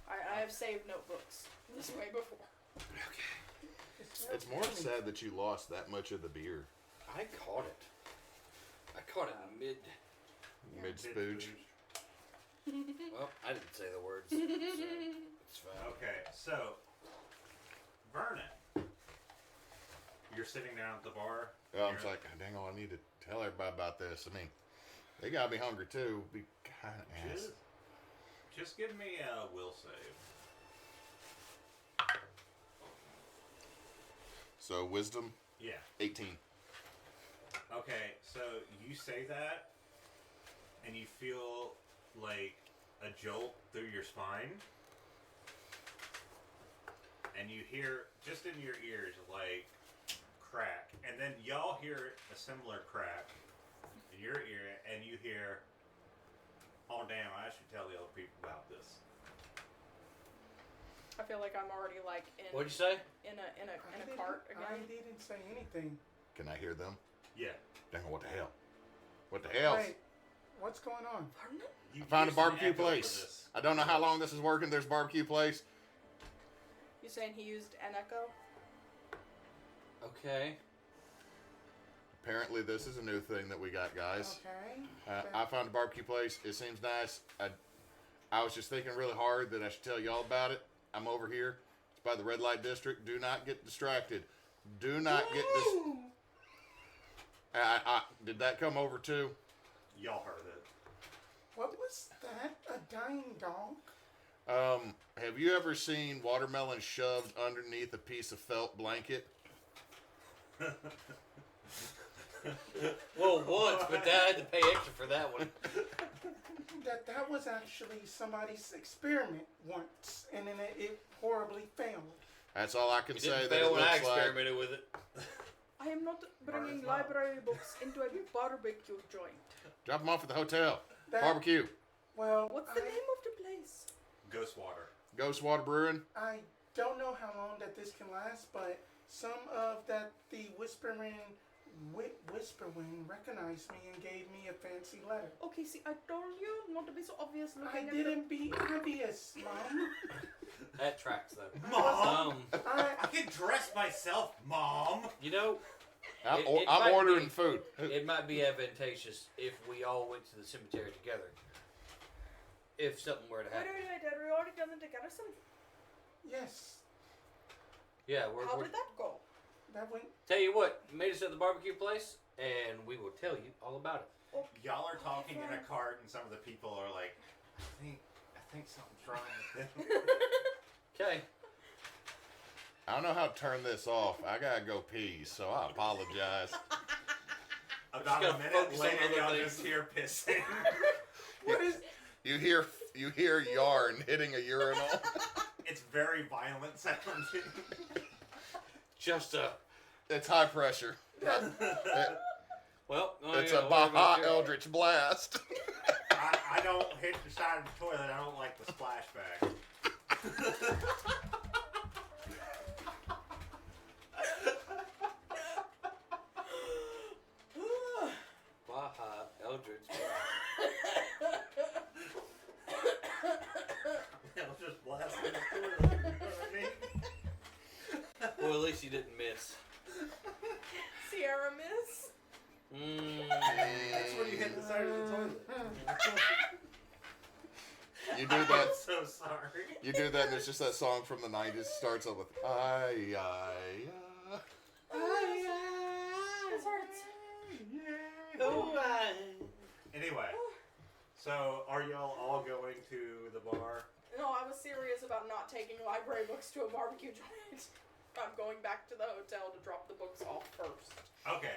I have saved notebooks this way before. Okay. It's more sad that you lost that much of the beer. I caught it. I caught it mid. Mid spooge. Well, I didn't say the words. So it's fine. Okay, so Vernon, you're sitting down at the bar. Oh, I'm You're- just like, dang, I need to tell everybody about this. I mean, they gotta be hungry too. Be kind of ass. Just give me a will save. So wisdom, Yeah. 18. Okay, so you say that, and you feel like a jolt through your spine, and you hear just in your ears like crack, and then y'all hear a similar crack in your ear, and you hear, "Oh damn! I should tell the other people about this." I feel like I'm already like in What'd you say? in a cart I again. didn't say anything. Can I hear them? Yeah. Dang, what the hell? What the hell? Wait, what's going on? Vernon? You I found a used an barbecue echo for place. this. I don't know how long this is working. There's a barbecue place. You saying he used an echo? Okay. Apparently, this is a new thing that we got, guys. Okay. I found a barbecue place. It seems nice. I was just thinking really hard that I should tell y'all about it. I'm over here. It's by the red light district. Do not get distracted. Do not get did that come over too? Y'all heard it. What was that? A dying dog? Have you ever seen watermelon shoved underneath a piece of felt blanket? Well, once, but Dad had to pay extra for that one. That was actually somebody's experiment once, and then it horribly failed. That's all I can It say. didn't That fail it when I looks like. experimented with it. I am not bringing Vernon. library books into a barbecue joint. Drop them off at the hotel. That- Barbecue. Well, What's the name of the place? Ghost water. Ghost Water Brewing. I don't know how long that this can last, but some of that the Whispering recognized me and gave me a fancy letter. Okay, see, I told you not to be so obvious looking I at didn't be obvious, Mom. That tracks though. Mom! I I can dress myself, Mom! You know, I'm, It I'm might ordering be- food. it might be advantageous if we all went to the cemetery together. If something were to Wait, happen. Dad, we already done the garrison. yes, Yeah, How we're did that go? that went. tell you what, meet us at the barbecue place and we will tell you all about it. Y'all are talking in a cart, and some of the people are like, I think something's wrong with them. Okay. I don't know how to turn this off. I gotta go pee, so I apologize. About gotta a minute focus on later, other y'all things. just hear pissing. What is? You hear yarn hitting a urinal. It's very violent sounding. Just It's high pressure. well, It's yeah, a whatever, Baja sure. Eldritch blast. I don't hit the side of the toilet. I don't like the splashback. Baja Eldritch. I'll just blast in the toilet. You know what I mean? Well, at least you didn't miss. Sierra Miss? That's when you hit the side of the toilet. You do I'm that. so sorry. You do that, and it's just that song from the '90s. Starts up with "Ay ay This hurts. Anyway, so are y'all all going to the bar? No, I was serious about not taking library books to a barbecue joint. I'm going back to the hotel to drop the books off first. Okay.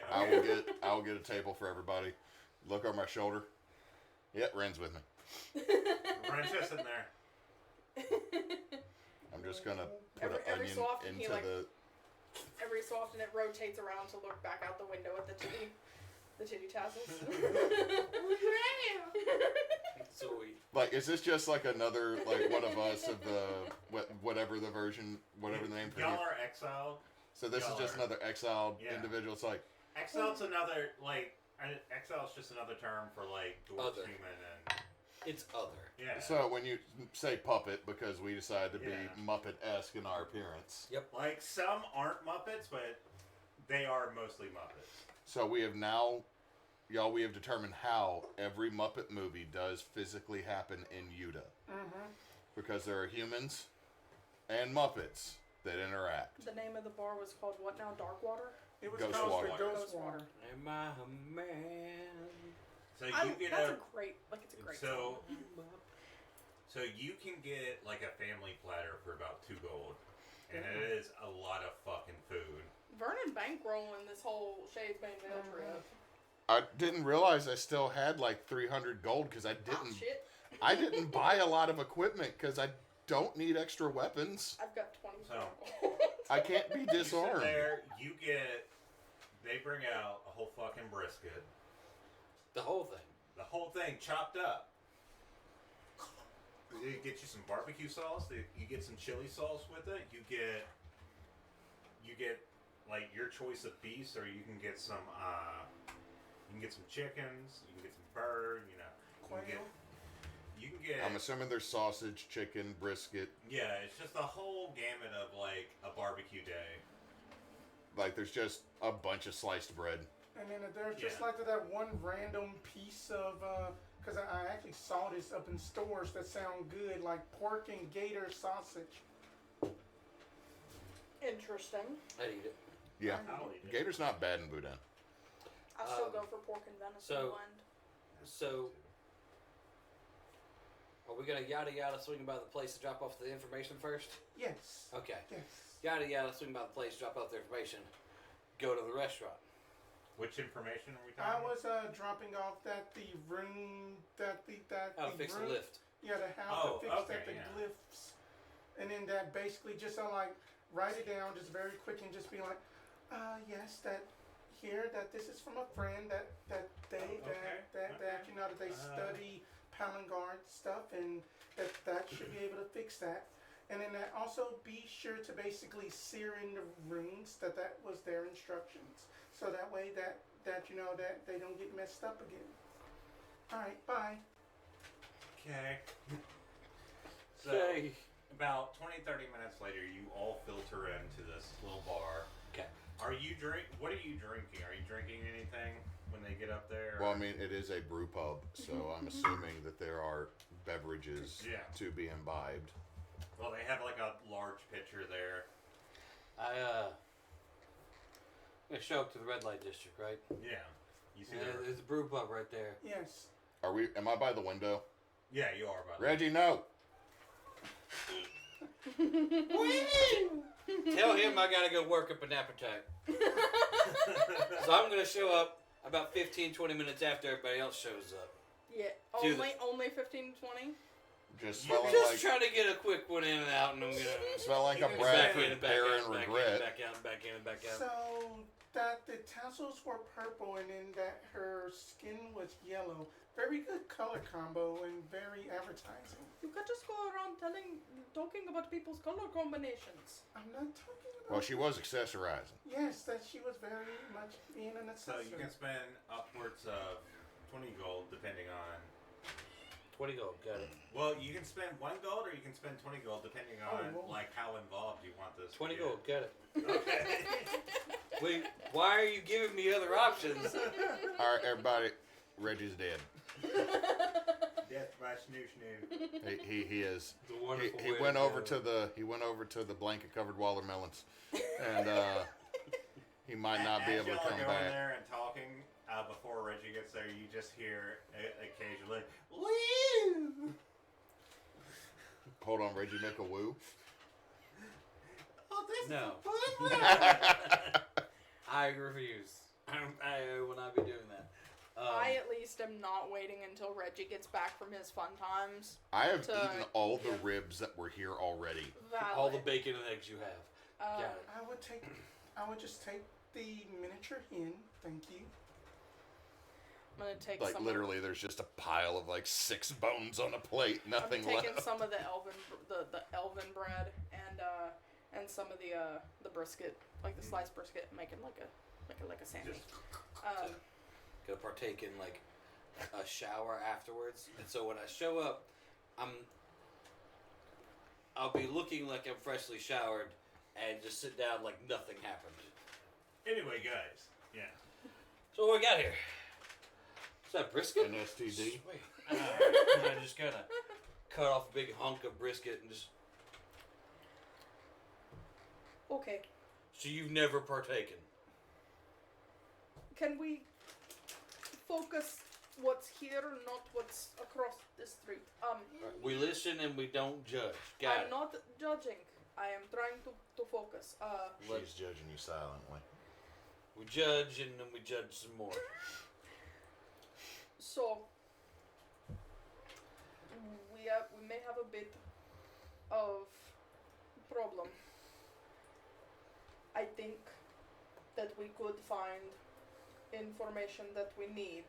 I will get a table for everybody. Look over my shoulder. Yep, Wren's with me. Wren's just in there. I'm just gonna put Every an onion so often he, into like- the. Every so often it rotates around to look back out the window at the titty tassels. Sweet. Like, is this just like another like one of us of the whatever the version, whatever the name for Y'all you? are exiled. So this is y'all just are- another exiled Yeah. individual. It's like Exile's another exile's just another term for like dwarf Other. human and It's other. yeah. so when you say puppet because we decided to Yeah. be Muppet-esque in our appearance. Yep. Like some aren't Muppets, but they are mostly Muppets. So we have now, y'all, we have determined how every Muppet movie does physically happen in Utah. Mm-hmm. Because there are humans and Muppets that interact. The name of the bar was called what now? Darkwater? It was Ghost called water. for Ghost Water. Am I a man? So you get That's a a great, it's a great so song. so you can get like a family platter for about $2 gold, and it is a lot of fucking food. Vernon bankrolling this whole Shadesbanevale trip. I didn't realize I still had like 300 gold because I Oh, didn't. shit. I didn't buy a lot of equipment because I don't need extra weapons. I've got 20 So- gold. I can't be You sit disarmed. there, they bring out a whole fucking brisket, The whole thing. the whole thing chopped up. You get you some barbecue sauce. You get some chili sauce with it. You get like your choice of beefs, or you can get some. You can get some chickens. You can get some bird. You know. Quail. You can get. I'm assuming there's sausage, chicken, brisket. Yeah, it's just a whole gamut of like a barbecue day. Like there's just a bunch of sliced bread. And then there's just Yeah. like that one random piece of, because I actually saw this up in stores that sound good, like pork and gator sausage. Interesting. I'd eat it. Yeah. I'll eat it. Gator's not bad in Boudin. I still go for pork and venison so- blend. So, are we gonna yada yada swing by the place to drop off the information first? Yes. Okay. Yes. Yada yada swing by the place, drop off the information, go to the restaurant. Which information are we I talking was dropping off that the room, that How to the fix the room, lift. Yeah, the how Oh, to fix okay, that the yeah. glyphs, and then that basically just like write it down just very quick and just be like, yes, that here that this is from a friend that they Okay, that okay. you know that they study Palingard stuff and that should be able to fix that, And then also be sure to basically sear in the runes that was their instructions. So that way that you know that they don't get messed up again. Alright, bye. Okay. So, Okay. about 20-30 minutes later, you all filter into this little bar. Okay. What are you drinking? Are you drinking anything when they get up there? Well, I mean, it is a brew pub, so I'm assuming that there are beverages Yeah. to be imbibed. Well, they have like a large pitcher there. I'm gonna show up to the red light district, right? Yeah. You see Yeah, there? there's a brew pub right there. Yes. Am I by the window? Yeah, you are, by the way. Reggie, no! Tell him I gotta go work up an appetite. So I'm gonna show up about 15-20 minutes after everybody else shows up. Yeah. Do Only 15 20? Just smelling Just like trying to get a quick one in and out, and I'm gonna smell like a Back brat back in with and back pear out, and back in, regret. back out, back in and back out. So that the tassels were purple and then that her skin was yellow. Very good color combo and very advertising. You could just go around talking about people's color combinations. I'm not talking about. Well, she was accessorizing. Yes, that she was very much being an So accessory. you can spend upwards of 20 gold depending on... 20 gold, got it. Well, you can spend 1 gold or you can spend 20 gold depending on well. like how involved you want this. to 20 get. gold, got it. Okay. Wait, why are you giving me other options? All right, everybody. Reggie's dead. Death by snoo snoo. He is. It's a wonderful He way went to over go. to the blanket covered watermelons, and he might not be As able to y'all are come going back. there and talking before Reggie gets there, you just hear occasionally, "Woo!" Hold on, Reggie, make a woo. Oh, this No. is a fun ride. I refuse. I will not be doing that. I at least am not waiting until Reggie gets back from his fun times. I have To- eaten all the yeah. ribs that were here already. Valid. all the bacon and eggs you have. Got it. I would just take the miniature hen. Thank you. I'm gonna take Like some. literally, there's just a pile of like 6 bones on a plate. I'm Nothing taking left. some of the elven bread and some of the brisket, like the sliced brisket, making like a sandwich. Gonna partake in like a shower afterwards, and so when I show up, I'll be looking like I'm freshly showered, and just sit down like nothing happened. Anyway, guys, yeah. So what we got here? Is that brisket? An STD. Sweet. I just kind of cut off a big hunk of brisket and just. Okay, So you've never partaken? can we focus what's here, not what's across the street? We listen and we don't judge. Got I'm it. not judging. I am trying to focus. She's judging you silently. We judge and then we judge some more. So we may have a bit of problem. I think that we could find information that we need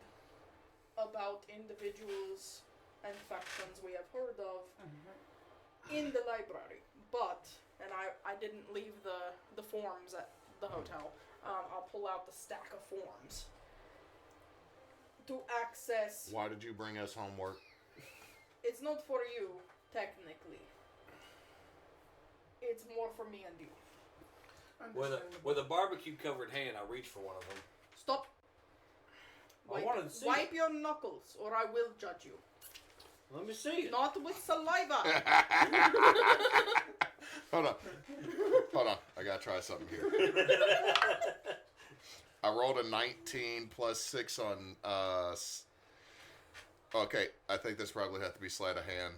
about individuals and factions we have heard of in the library. But, and I didn't leave the forms at the hotel. I'll pull out the stack of forms to access. Why did you bring us homework? It's not for you, technically. It's more for me and you. With a barbecue covered hand, I reach for one of them. Stop. I wanted to see Wipe it. your knuckles, or I will judge you. Let me see it. Not with saliva. Hold on. I gotta try something here. I rolled a 19 plus 6 on. Okay, I think this probably has to be sleight of hand.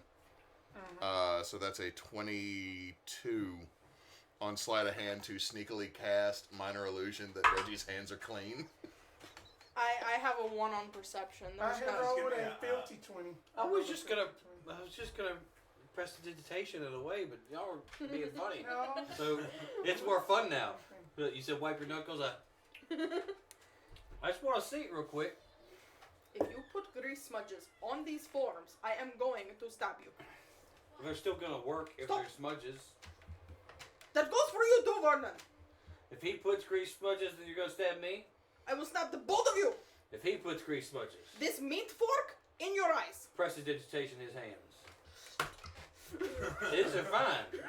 So that's a 22 on sleight of hand to sneakily cast minor illusion that Reggie's hands are clean. I have a 1 on perception. I There's had no. rolled give me a a, filthy 20. I was just gonna press the digitation in a way, but y'all were being funny. No. So it's more fun now. You said wipe your knuckles. I just want to see it real quick. If you put grease smudges on these forms, I am going to stab you. They're still gonna work if Stop. there's smudges. That goes for you too, Vernon. If he puts grease smudges, then you're gonna stab me. I will stab the both of you. If he puts grease smudges, This meat fork in your eyes. prestidigitation in his hands. His are fine.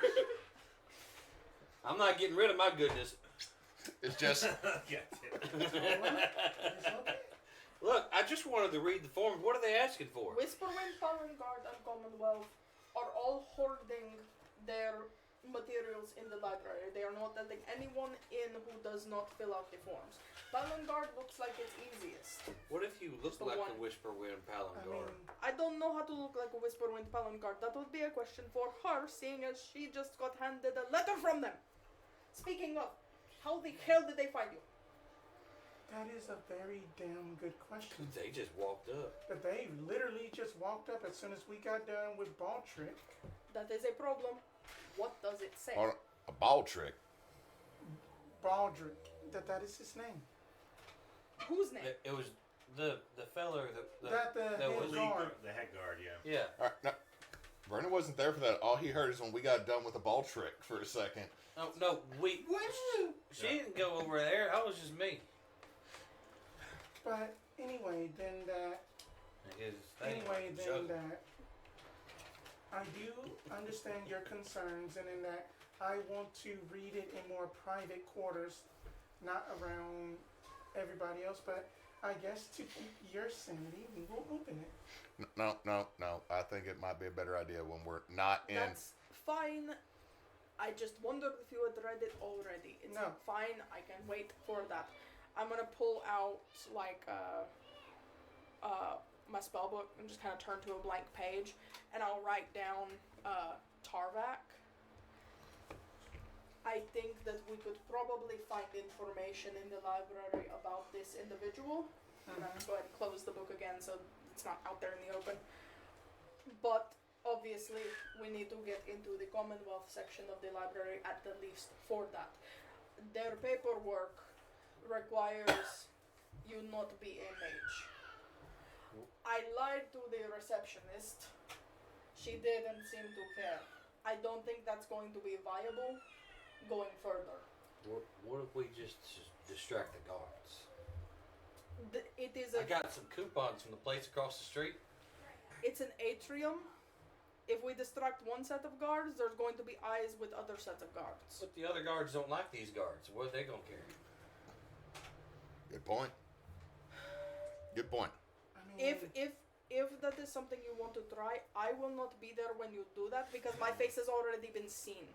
I'm not getting rid of my goodness. It's just Yeah. It's okay. Look, I just wanted to read the form. What are they asking for? Whisperwind, Fallen Guard, and Commonwealth are all hoarding their materials in the library. They are not letting anyone in who does not fill out the forms. Fallen Guard looks like it's easiest. What if you look Just the like one. the Whisperwind I Palangor? mean, I don't know how to look like a Whisperwind Fallen Guard. That would be a question for her, seeing as she just got handed a letter from them. Speaking of, how the hell did they find you? that is a very damn good question. They just walked up. But they literally just walked up as soon as we got done with Ball Trick. That is a problem. What does it say? on a ball trick. Baldrick. That is his name. Whose name? It was the feller That the that head was guard. The head guard, yeah. yeah. All right, no, Vernon wasn't there for that. All he heard is when we got done with the ball trick for a second. No, we. She didn't go over there. That was just me. But anyway, then that. Anyway, then that. I do understand your concerns, and in that I want to read it in more private quarters, not around everybody else. But I guess to keep your sanity, we will open it. No. I think it might be a better idea when we're not in. That's fine. I just wondered if you had read it already. It's No. fine. I can wait for that. I'm gonna pull out like my spell book and just kind of turn to a blank page, and I'll write down Tarvak. I think that we could probably find information in the library about this individual. And I'm gonna go ahead and close the book again so it's not out there in the open. But obviously, we need to get into the Commonwealth section of the library at the least for that. Their paperwork requires you not be a mage. I lied to the receptionist. She didn't seem to care. I don't think that's going to be viable going further. What if we just distract the guards? It is I got some coupons from the place across the street. It's an atrium. If we distract one set of guards, there's going to be eyes with other sets of guards. But the other guards don't like these guards. What are they gonna carry? Good point. Good point. I mean, If that is something you want to try, I will not be there when you do that because my face has already been seen.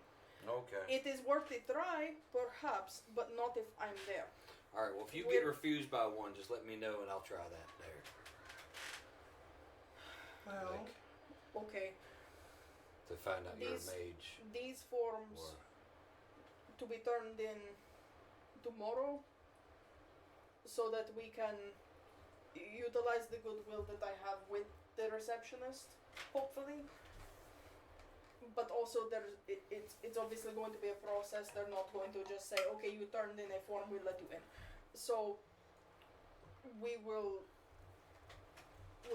Okay. It is worth a try, perhaps, but not if I'm there. All right. Well, if you We're- get refused by one, just let me know and I'll try that there. well, Like, Okay, to find out These- you're a mage. these forms Or to be turned in tomorrow so that we can utilize the goodwill that I have with the receptionist, hopefully. But also, it's obviously going to be a process. They're not going to just say, okay, you turned in a form, we'll let you in. So, we'll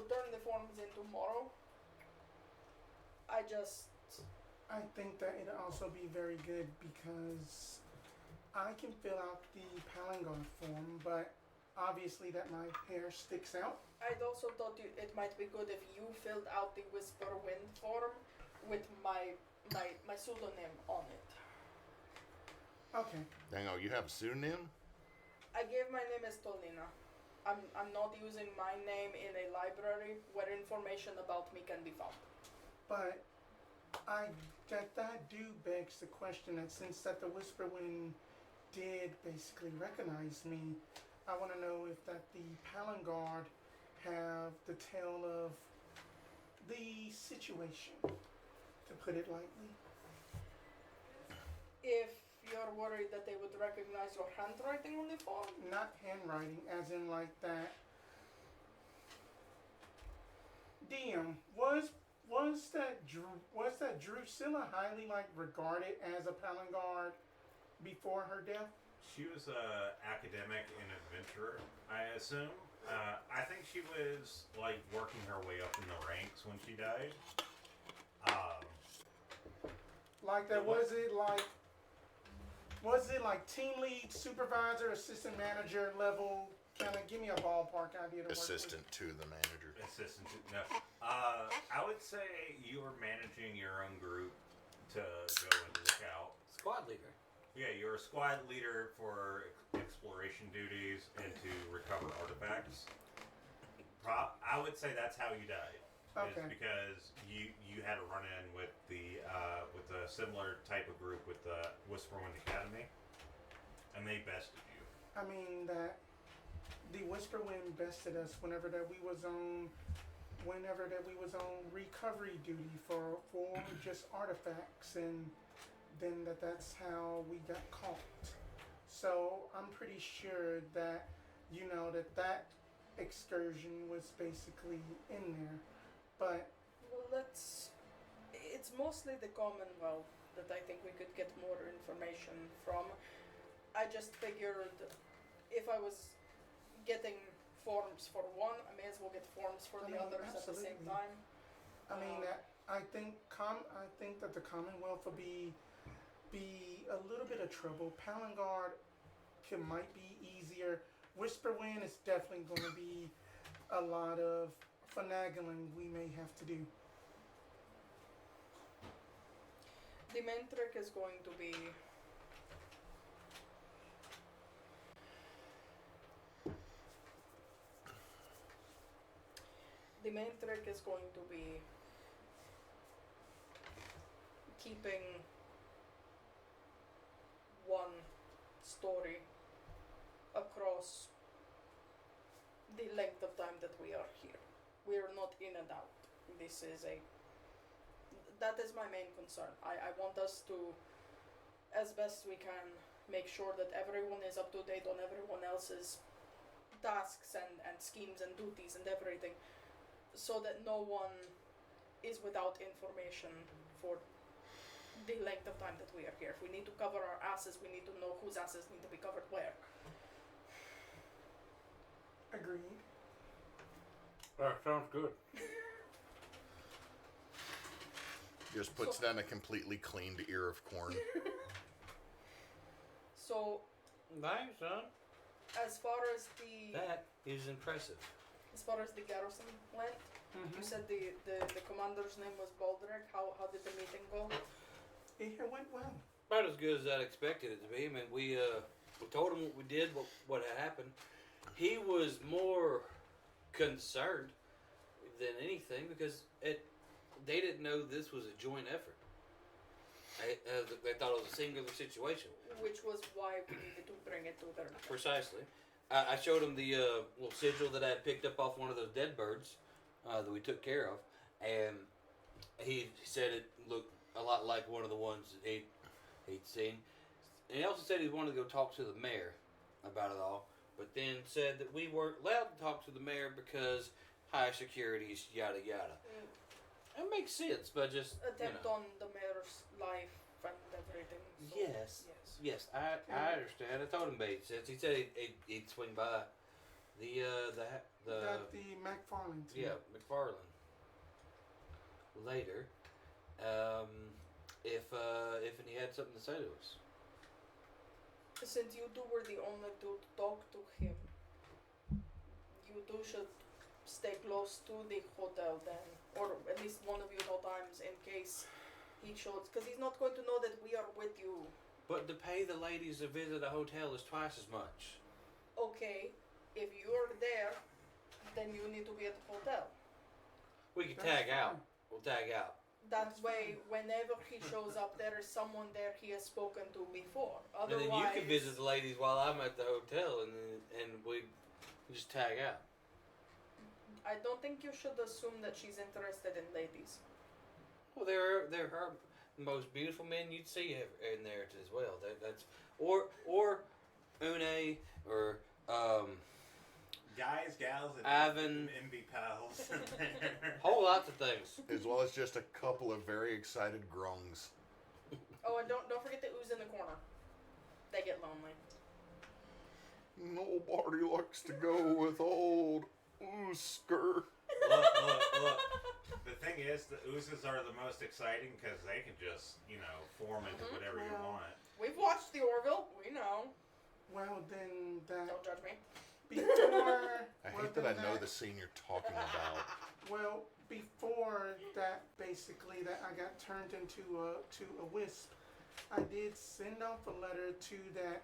turn the forms in tomorrow. I think that it'll also be very good because I can fill out the Palangon form, but obviously that my hair sticks out. I'd also thought it might be good if you filled out the Whisper Wind form with my pseudonym on it. Okay. Dang, oh, you have a pseudonym? I gave my name as Tolina. I'm not using my name in a library where information about me can be found. But that do begs the question that since that the Whisperwind did basically recognize me, I want to know if that the Palangard have the tale of the situation, to put it lightly. If you're worried that they would recognize your handwriting on the form, Not handwriting, as in like that. DM, was that Dusilla highly like regarded as a Palangard before her death? She was a academic and adventurer, I assume. I think she was like working her way up in the ranks when she died. Like that? Was it like team lead, supervisor, assistant manager level? Kind of give me a ballpark idea to Assistant to the manager. Assistant. No. I would say you are managing your own group to go and look out. Squad leader. Yeah, you're a squad leader for exploration duties and to recover artifacts. I would say that's how you died. Okay. Is because you had a run in with a similar type of group with the Whisperwind Academy, and they bested you. I mean that the Whisperwind bested us whenever that we was on recovery duty for just artifacts, and then that's how we got caught. So I'm pretty sure that that excursion was basically in there. But Well, it's mostly the Commonwealth that I think we could get more information from. I just figured if I was getting forms for one, I may as well get forms for the others at the same absolutely. time. I mean, I think that the Commonwealth will be a little bit of trouble. Palangard might be easier. Whisperwind is definitely going to be a lot of finagling we may have to do. The main trick is going to be keeping one story across the length of time that we are here. We are not in and out. That is my main concern. I want us to, as best we can, make sure that everyone is up to date on everyone else's tasks and schemes and duties and everything, so that no one is without information for the length of time that we are here. If we need to cover our asses, we need to know whose asses need to be covered where. Agreed. That sounds good. Just puts down a completely cleaned ear of corn. So, Nice, son. as far as the That is impressive. garrison went, you said the commander's name was Baldric. How did the meeting go? It went well. About as good as I'd expected it to be. I mean, we told him what we did, what had happened. He was more concerned than anything because they didn't know this was a joint effort. They thought it was a singular situation. Which was why we needed to bring it to their attention. Precisely. I showed him the little sigil that I had picked up off one of those dead birds that we took care of, and he said it looked a lot like one of the ones that he'd seen. And he also said he wanted to go talk to the mayor about it all, but then said that we weren't allowed to talk to the mayor because high securities, yada yada. It makes sense, but just Attempt on the mayor's life and everything. So, Yes, I understand. I told him made sense. He said he'd swing by the McFarlane team. yeah, McFarlane later, if he had something to say to us. Since you two were the only two to talk to him, you two should stay close to the hotel then, or at least one of you at all times in case he shows, because he's not going to know that we are with you. But to pay the ladies to visit a hotel is twice as much. Okay, if you're there, then you need to be at the hotel. We can That's tag out. fine. We'll tag out. That way, whenever he shows up, there is someone there he has spoken to before. And Otherwise, then you can visit the ladies while I'm at the hotel, and we just tag out. I don't think you should assume that she's interested in ladies. Well, they're her most beautiful men you'd see in there as well. That's or Une or Guys, gals, and Ivan. MB pals. whole lots of things. As well as just a couple of very excited grungs. Oh, and don't forget the ooze in the corner. They get lonely. Nobody likes to go with old Oosker. Look. The thing is, the oozes are the most exciting because they can just, form into whatever you Well, want. We've watched the Orville. We know. Well, then that Don't judge me. before. I well, hate that then I know the scene you're talking about. Well, before that, basically, that I got turned into a wisp. I did send off a letter to that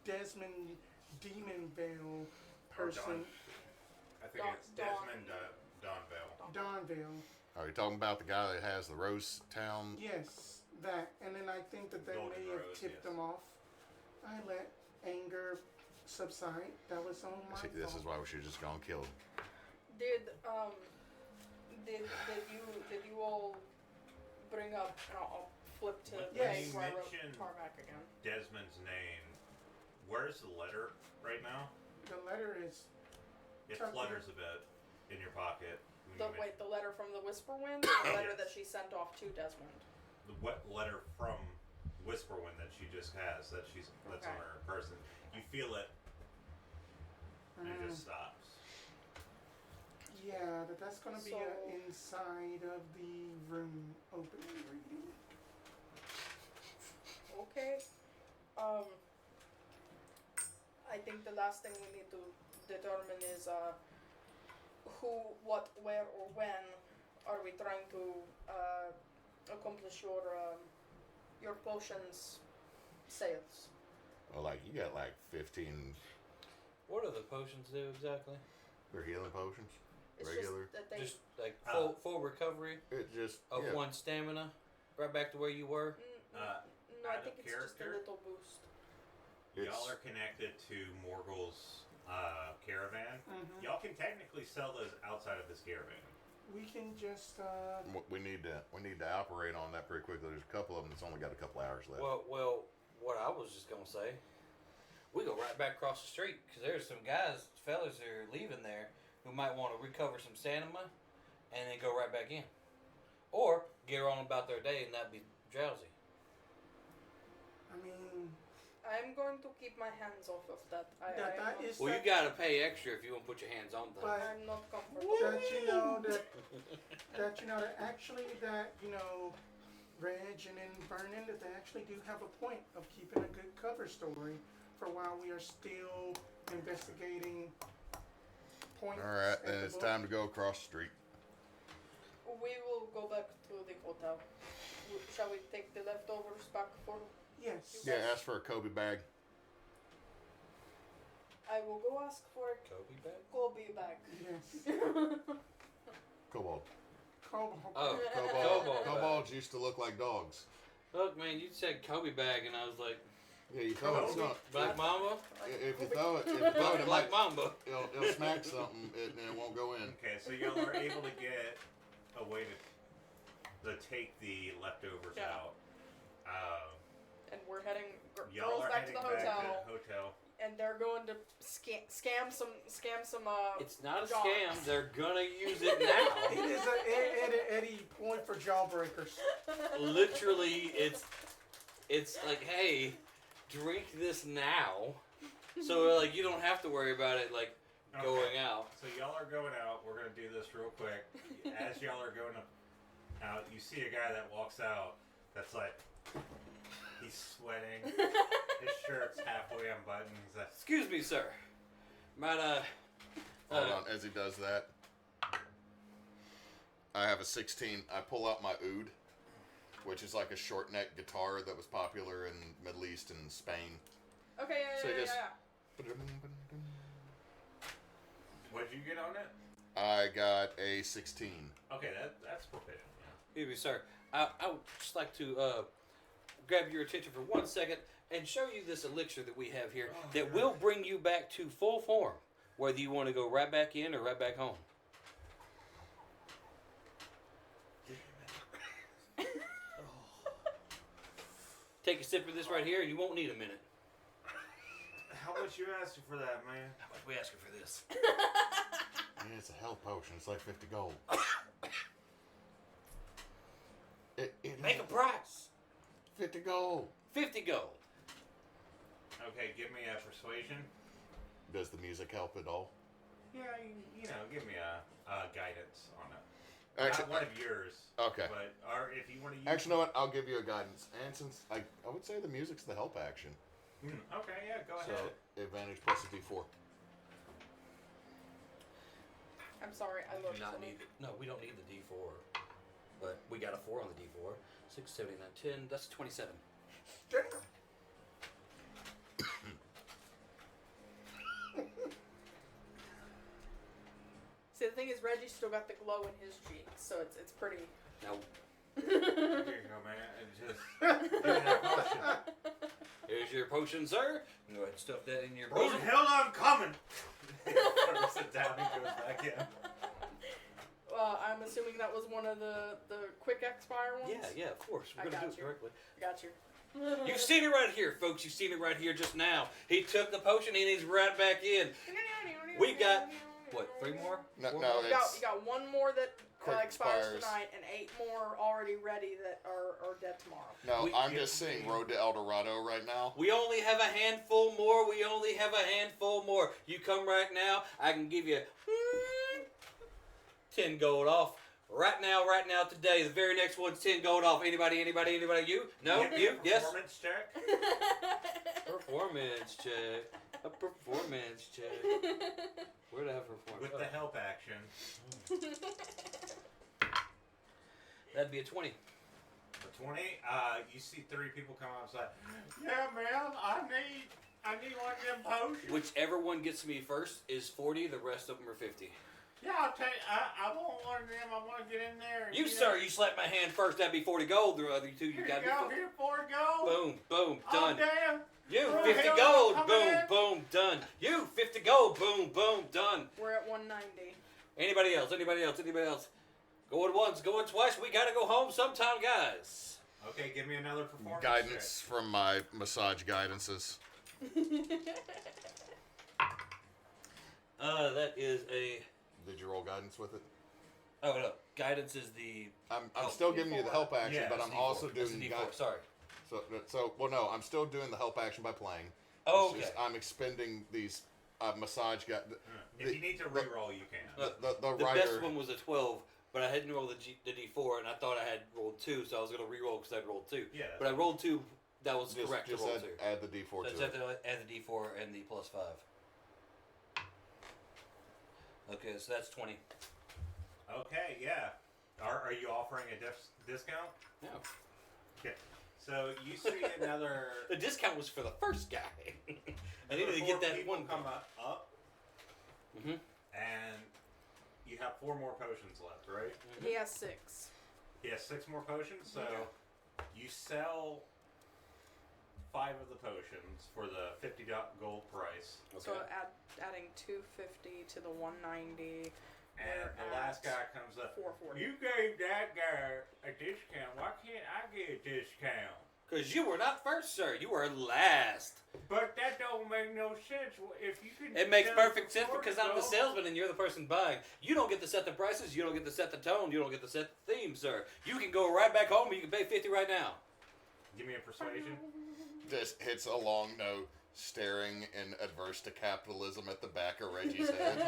Shadesbanevale person. I think it's Desmond Donville. Donville. Are you talking about the guy that has the Rose Town? Yes, that. And then I think that they Golden may have Rose, tipped yes. them off. I let anger subside. That was on my See, fault. this is why we should have just gone killed him. Did you all bring up? And I'll flip to When the Yes. page where I wrote mentioned- Tarmac again. Desmond's name. Where's the letter right now? The letter is It Tucked flutters a bit in your pocket. when you Wait, the letter from the Whisperwind, or the letter Yes. that she sent off to Desmond. the letter from Whisperwind that she just has that's on Okay. her person. You feel it, and it just stops. yeah. That's gonna be So- inside of the room opening reading. Okay. I think the last thing we need to determine is who, what, where, or when are we trying to accomplish your potions sales. Well, like, you got like 15 What do the potions do exactly? for healing potions. It's Regular. just that they Just like Uh, full recovery It just of yeah. one stamina, right back to where you were. no, Out I of think it's just a character? little boost. Y'all are connected to Morgul's caravan. Mhm. Y'all can technically sell those outside of this caravan. We can just We need to operate on that pretty quickly. There's a couple of them that's only got a couple hours left. Well, what I was just gonna say, we go right back across the street because there's some fellas that are leaving there who might want to recover some stamina, and then go right back in, or get on about their day and not be drowsy. I mean I'm going to keep my hands off of that. that I'm is Well, you that, gotta pay extra if you want to put your hands on things. But- I'm not comfortable. that actually Reg and then Vernon that they actually do have a point of keeping a good cover story for while we are still investigating points. All right, at then the it's book. time to go across the street. We will go back to the hotel. Shall we take the leftovers back for? Yes. Yeah, ask for a Kobe bag. I will go ask for a Kobe bag? Kobe bag. Yes. Kobold. Cobalt. Oh, Kobold. Kobold. Kobolds used to look like dogs. Look, man, you said Kobe bag, and I was like, Yeah, you throw it. It's not, Black Mamba? if you throw it, it Black might, Mamba. it'll smack something and it won't go in. Okay, so y'all are able to get a way to take the leftovers Yeah. out. And we're heading Y'all girls are back to heading the back hotel, to the hotel. and they're going to scam some. It's not a jobs. scam. They're gonna use it now. It is a Eddie point for jawbreakers. Literally, it's like, hey, drink this now, so like you don't have to worry about it like Okay. going out. So y'all are going out. We're gonna do this real quick. As y'all are going out, you see a guy that walks out. That's like, he's sweating. His shirt's halfway unbuttoned. He's like, Excuse me, sir. Might Hold on, as he does that, I have a 16. I pull out my oud, which is like a short neck guitar that was popular in Middle East and Spain. Okay, So yeah. just- what'd you get on it? I got a 16. Okay, that's proficient. excuse me, sir. I would just like to grab your attention for 1 second and show you this elixir that we have here that will bring you back to full form, whether you want to go right back in or right back home. Take a sip of this right here, and you won't need a minute. How much you asking for that, man? How much we asking for this? Yeah, it's a health potion. It's like 50 gold. It Make a price. 50 gold. 50 gold. Okay, give me a persuasion. Does the music help at all? Yeah, you know, give me a guidance on it. Actually, Not one of yours. Okay. But or if you want to use. Actually, you know what? I'll give you a guidance. And since I would say the music's the help action. Okay, yeah, go So ahead. advantage plus a d4. I'm sorry, I looked. Not need. No, we don't need the D4. But we got a 4 on the D4. 6, 7, 9, 10. That's 27. Damn. See, the thing is, Reggie's still got the glow in his cheeks, so it's pretty. Now, Here you go, man. And just give me that potion. here's your potion, sir. Go ahead and stuff that in your Oh, bosom. hell, I'm coming. Throws it down and goes back in. I'm assuming that was one of the quick expire ones. Yeah, of course. We're I going to do got it you. correctly. I got you. You've seen it right here, folks. You've seen it right here just now. He took the potion and he's right back in. We got, what, 3 more? No, 4 no, more? You got one more that Quick expires expires. tonight, and 8 more already ready that are dead tomorrow. No, We- I'm just seeing Road to El Dorado right now. We only have a handful more. We only have a handful more. You come right now, I can give you 10 gold off. Right now, today. The very next one's 10 gold off. Anybody? You? No? Give me You? a Yes? performance check. Performance check. A performance check. Where'd I have performance? With the help action. That'd be a 20. For 20, you see 3 people come outside. Yeah, man, I need one of them potions. Whichever one gets to me first is 40. The rest of them are 50. Yeah, I'll tell you, I want one of them. I want to get in there. And, You, sir, you slapped my hand first. That'd be 40 gold. The other 2 you Here got you go. me. Here, 4 gold. Boom, boom, Oh, done. damn. You, Oh, 50 hell, gold. come Boom, in. boom, done. You, 50 gold. Boom, boom, done. We're at 190. Anybody else? Going once, going twice. We gotta go home sometime, guys. Okay, give me another performance Guidance from my massage guidances. That is a. Did you roll guidance with it? Oh no, guidance is the. I'm Oh, still giving you the help action, Yeah, but it's I'm D4. also That's doing a D4. guidance. Sorry. Well, no, I'm still doing the help action by playing. Oh, It's just okay. I'm expending these massage guy. If you need to re-roll, you can. The The writer. best one was a 12, but I hadn't rolled the D4, and I thought I had rolled 2, so I was gonna re-roll because I rolled 2. Yeah. But I rolled 2. That was correct just to roll add, 2. add the D4 So I to just have it. to add the D4 and the plus 5. Okay, so that's 20. Okay, yeah. Are you offering a discount? No. Okay. So you see another. The discount was for the first guy. I needed to 4 get that people one. come up, Mm-hmm. and you have 4 more potions left, right? He has 6. He has 6 more potions, so you sell 5 of the potions for the 50 gold price. So adding 250 to the 190. And we're the at last guy comes up. 440. You gave that guy a discount. Why can't I get a discount? Because you were not first, sir. You were last. But that don't make no sense. If you can. It makes sell perfect for sense because I'm the 40 salesman and you're the person buying. You don't get to set the prices. You don't get to set the tone. You don't get to set the theme, sir. You can go right back home and you can pay 50 right now. Give me a persuasion. Just hits a long note, staring and adverse to capitalism at the back of Reggie's head.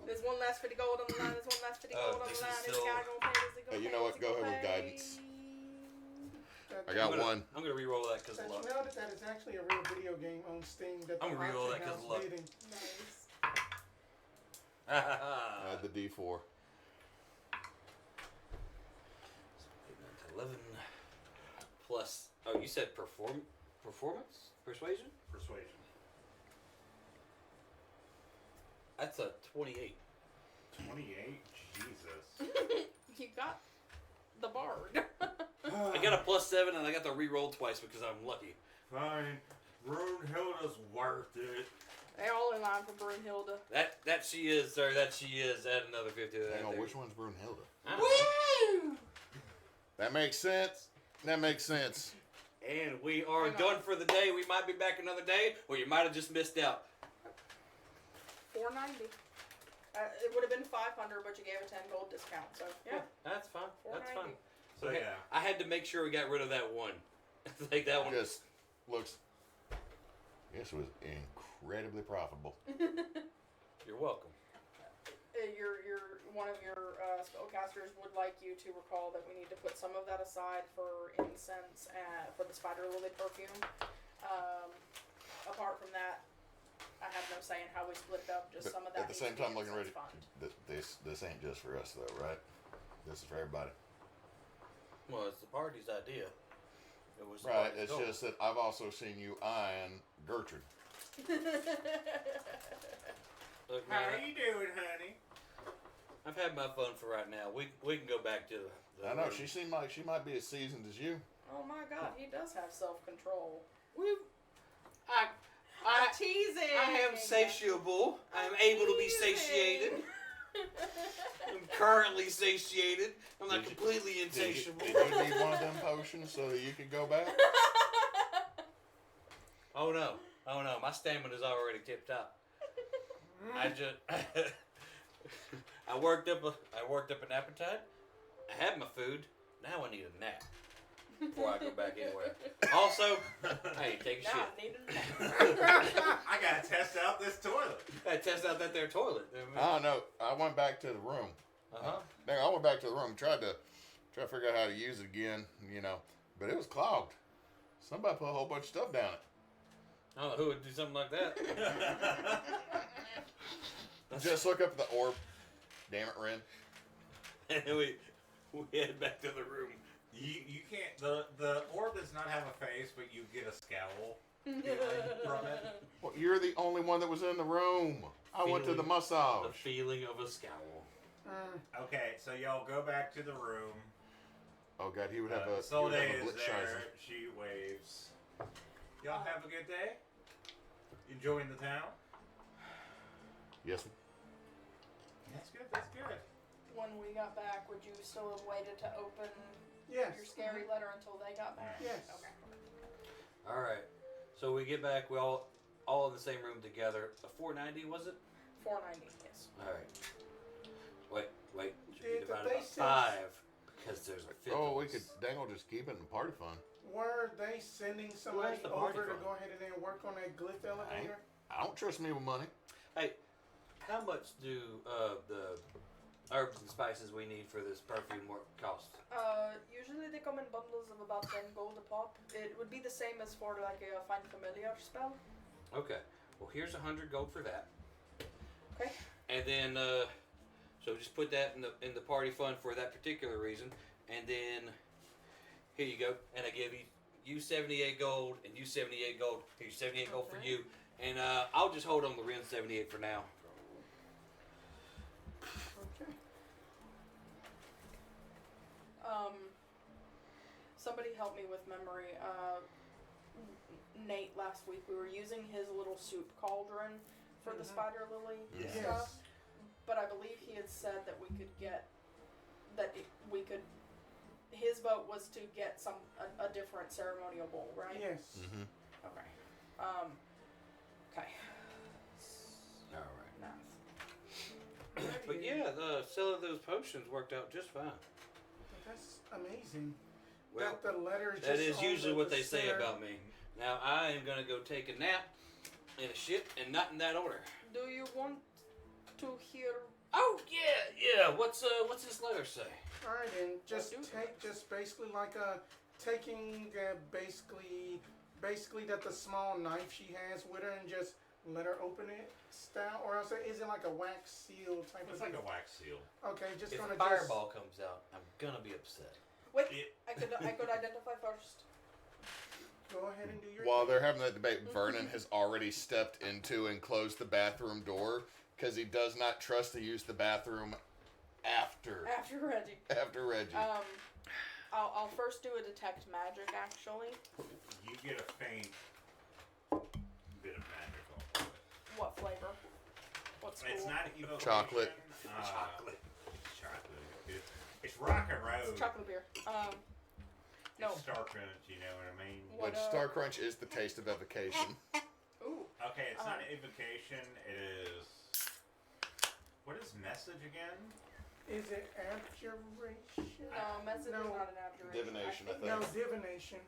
There's one last 50 gold on the line. There's one last 50 gold on the this line. is This still- guy gonna pay. This guy gonna Hey, you pay, know this what? Go gonna ahead with pay. guidance. I got one. I'm going to re-roll that because of Did you luck. know that is actually a real video game on Steam that the I'm gonna reroll auction that 'cause house of luck. did in- Nice. Add the D4. 11 plus. Oh, you said performance? Persuasion? Persuasion. That's a 28. 28? Jesus. You got the bard. I got a plus 7 and I got to re-roll twice because I'm lucky. Fine. Brunhilde's worth it. They all in line for Brunhilde. That she is, sir. That she is. Add another 50 to that. Hang on, there. which one's Brunhilde? Woo! That makes sense. That makes sense. And we are Hang on. done for the day. We might be back another day, or you might have just missed out. 490. It would have been 500, but you gave a 10 gold discount. So yeah, That's fine. That's fine. 490. So Okay, yeah. I had to make sure we got rid of that one. Like that one. Just looks. This was incredibly profitable. You're welcome. Your one of your spellcasters would like you to recall that we need to put some of that aside for incense and for the spider lily perfume. Apart from that, I have no say in how we split it up. Just But some of that. at the same time, looking ready. Fund. This ain't just for us though, right? This is for everybody. Well, it's the party's idea. It was the Right. party's It's goal. just that I've also seen you eyeing Gertrude. Look, How man, are you doing, honey? I've had my fun for right now. We can go back to the I know room. she seemed like she might be as seasoned as you. Oh my God, he does have self-control. I Teasing. I am satiable. I am able to be satiated. I'm currently satiated. I'm not Did you- completely Did you insatiable. need one of them potions so that you could go back? Oh no. My stamina's already tipped top. I just I worked up an appetite. I had my food. Now I need a nap before I go back anywhere. Also, hey, take a Now shit. I need a I gotta test out this toilet. I test out that there toilet. I don't know. I went back to the room. Uh-huh. I went back to the room, tried to figure out how to use it again, but it was clogged. Somebody put a whole bunch of stuff down it. I don't know who would do something like that. Just look up the orb. Damn it, Wren. And then we head back to the room. You can't. The orb does not have a face, but you get a scowl feeling from it. Well, you're the only one that was in the room. I went to the The massage. feeling of a scowl. Okay, so y'all go back to the room. Oh God, he would have a Solde is blitz there. She waves. Y'all have a good day. Enjoying the town. Yes. That's good. That's good. When we got back, would you still have waited to open Yes. your scary letter until they got back? Yes. Okay. All right. So we get back. We all in the same room together. A 490 was it? 490. Yes. All right. Wait. Should be Did the divided by basics- 5 because there's a fifth. Oh, we of could us. dangle just keep it in party fun. Were they sending somebody the party over to from? go ahead and then work on that glyph elevator? I don't trust me with money. Hey, how much do the herbs and spices we need for this perfume work cost? Usually they come in bundles of about 10 gold a pop. It would be the same as for like a find familiar spell. Okay. Well, here's 100 gold for that. Okay. And then, so just put that in the party fund for that particular reason. And then, here you go. And I give you 78 gold and you 78 gold. Here's 78 gold for Okay. you. And I'll just hold on the Wren 78 for now. Okay. Somebody help me with memory. Nate last week we were using his little soup cauldron for the spider lily Yes. stuff, Yes. but I believe he had said that we could get his vote was to get a different ceremonial bowl, right? Yes. Mm-hmm. Okay. Okay. All right. Math. But yeah, the sale of those potions worked out just fine. That's amazing. Well, that the letters that just is on usually the what they say center. about me. Now I am gonna go take a nap in a ship, and not in that order. Do you want to hear? Oh yeah. What's this letter say? All right, and just do take just basically like taking basically that the small knife she has with her and just let her open it style, or else is it like a wax seal type It's of like thing? a wax seal. Okay, just If gonna a fireball comes out, I'm gonna be upset. Wait, It- I could identify first. just go ahead and do your While thing. they're having that debate, Vernon has already stepped into and closed the bathroom door because he does not trust to use the bathroom after After Reggie. Reggie. I'll first do a detect magic actually. You get a faint bit of magic on it. What flavor? What school? It's not evocation. Chocolate. Chocolate. It's chocolate. It's rock and roll. It's chocolate beer. No. It's Star Crunch, you know what I mean? What, Which Star Crunch is the taste of evocation. Ooh. Okay, it's not evocation. It is. What is message again? Is it abjuration? No, message No. is not an abjuration. Divination, I think. No, divination.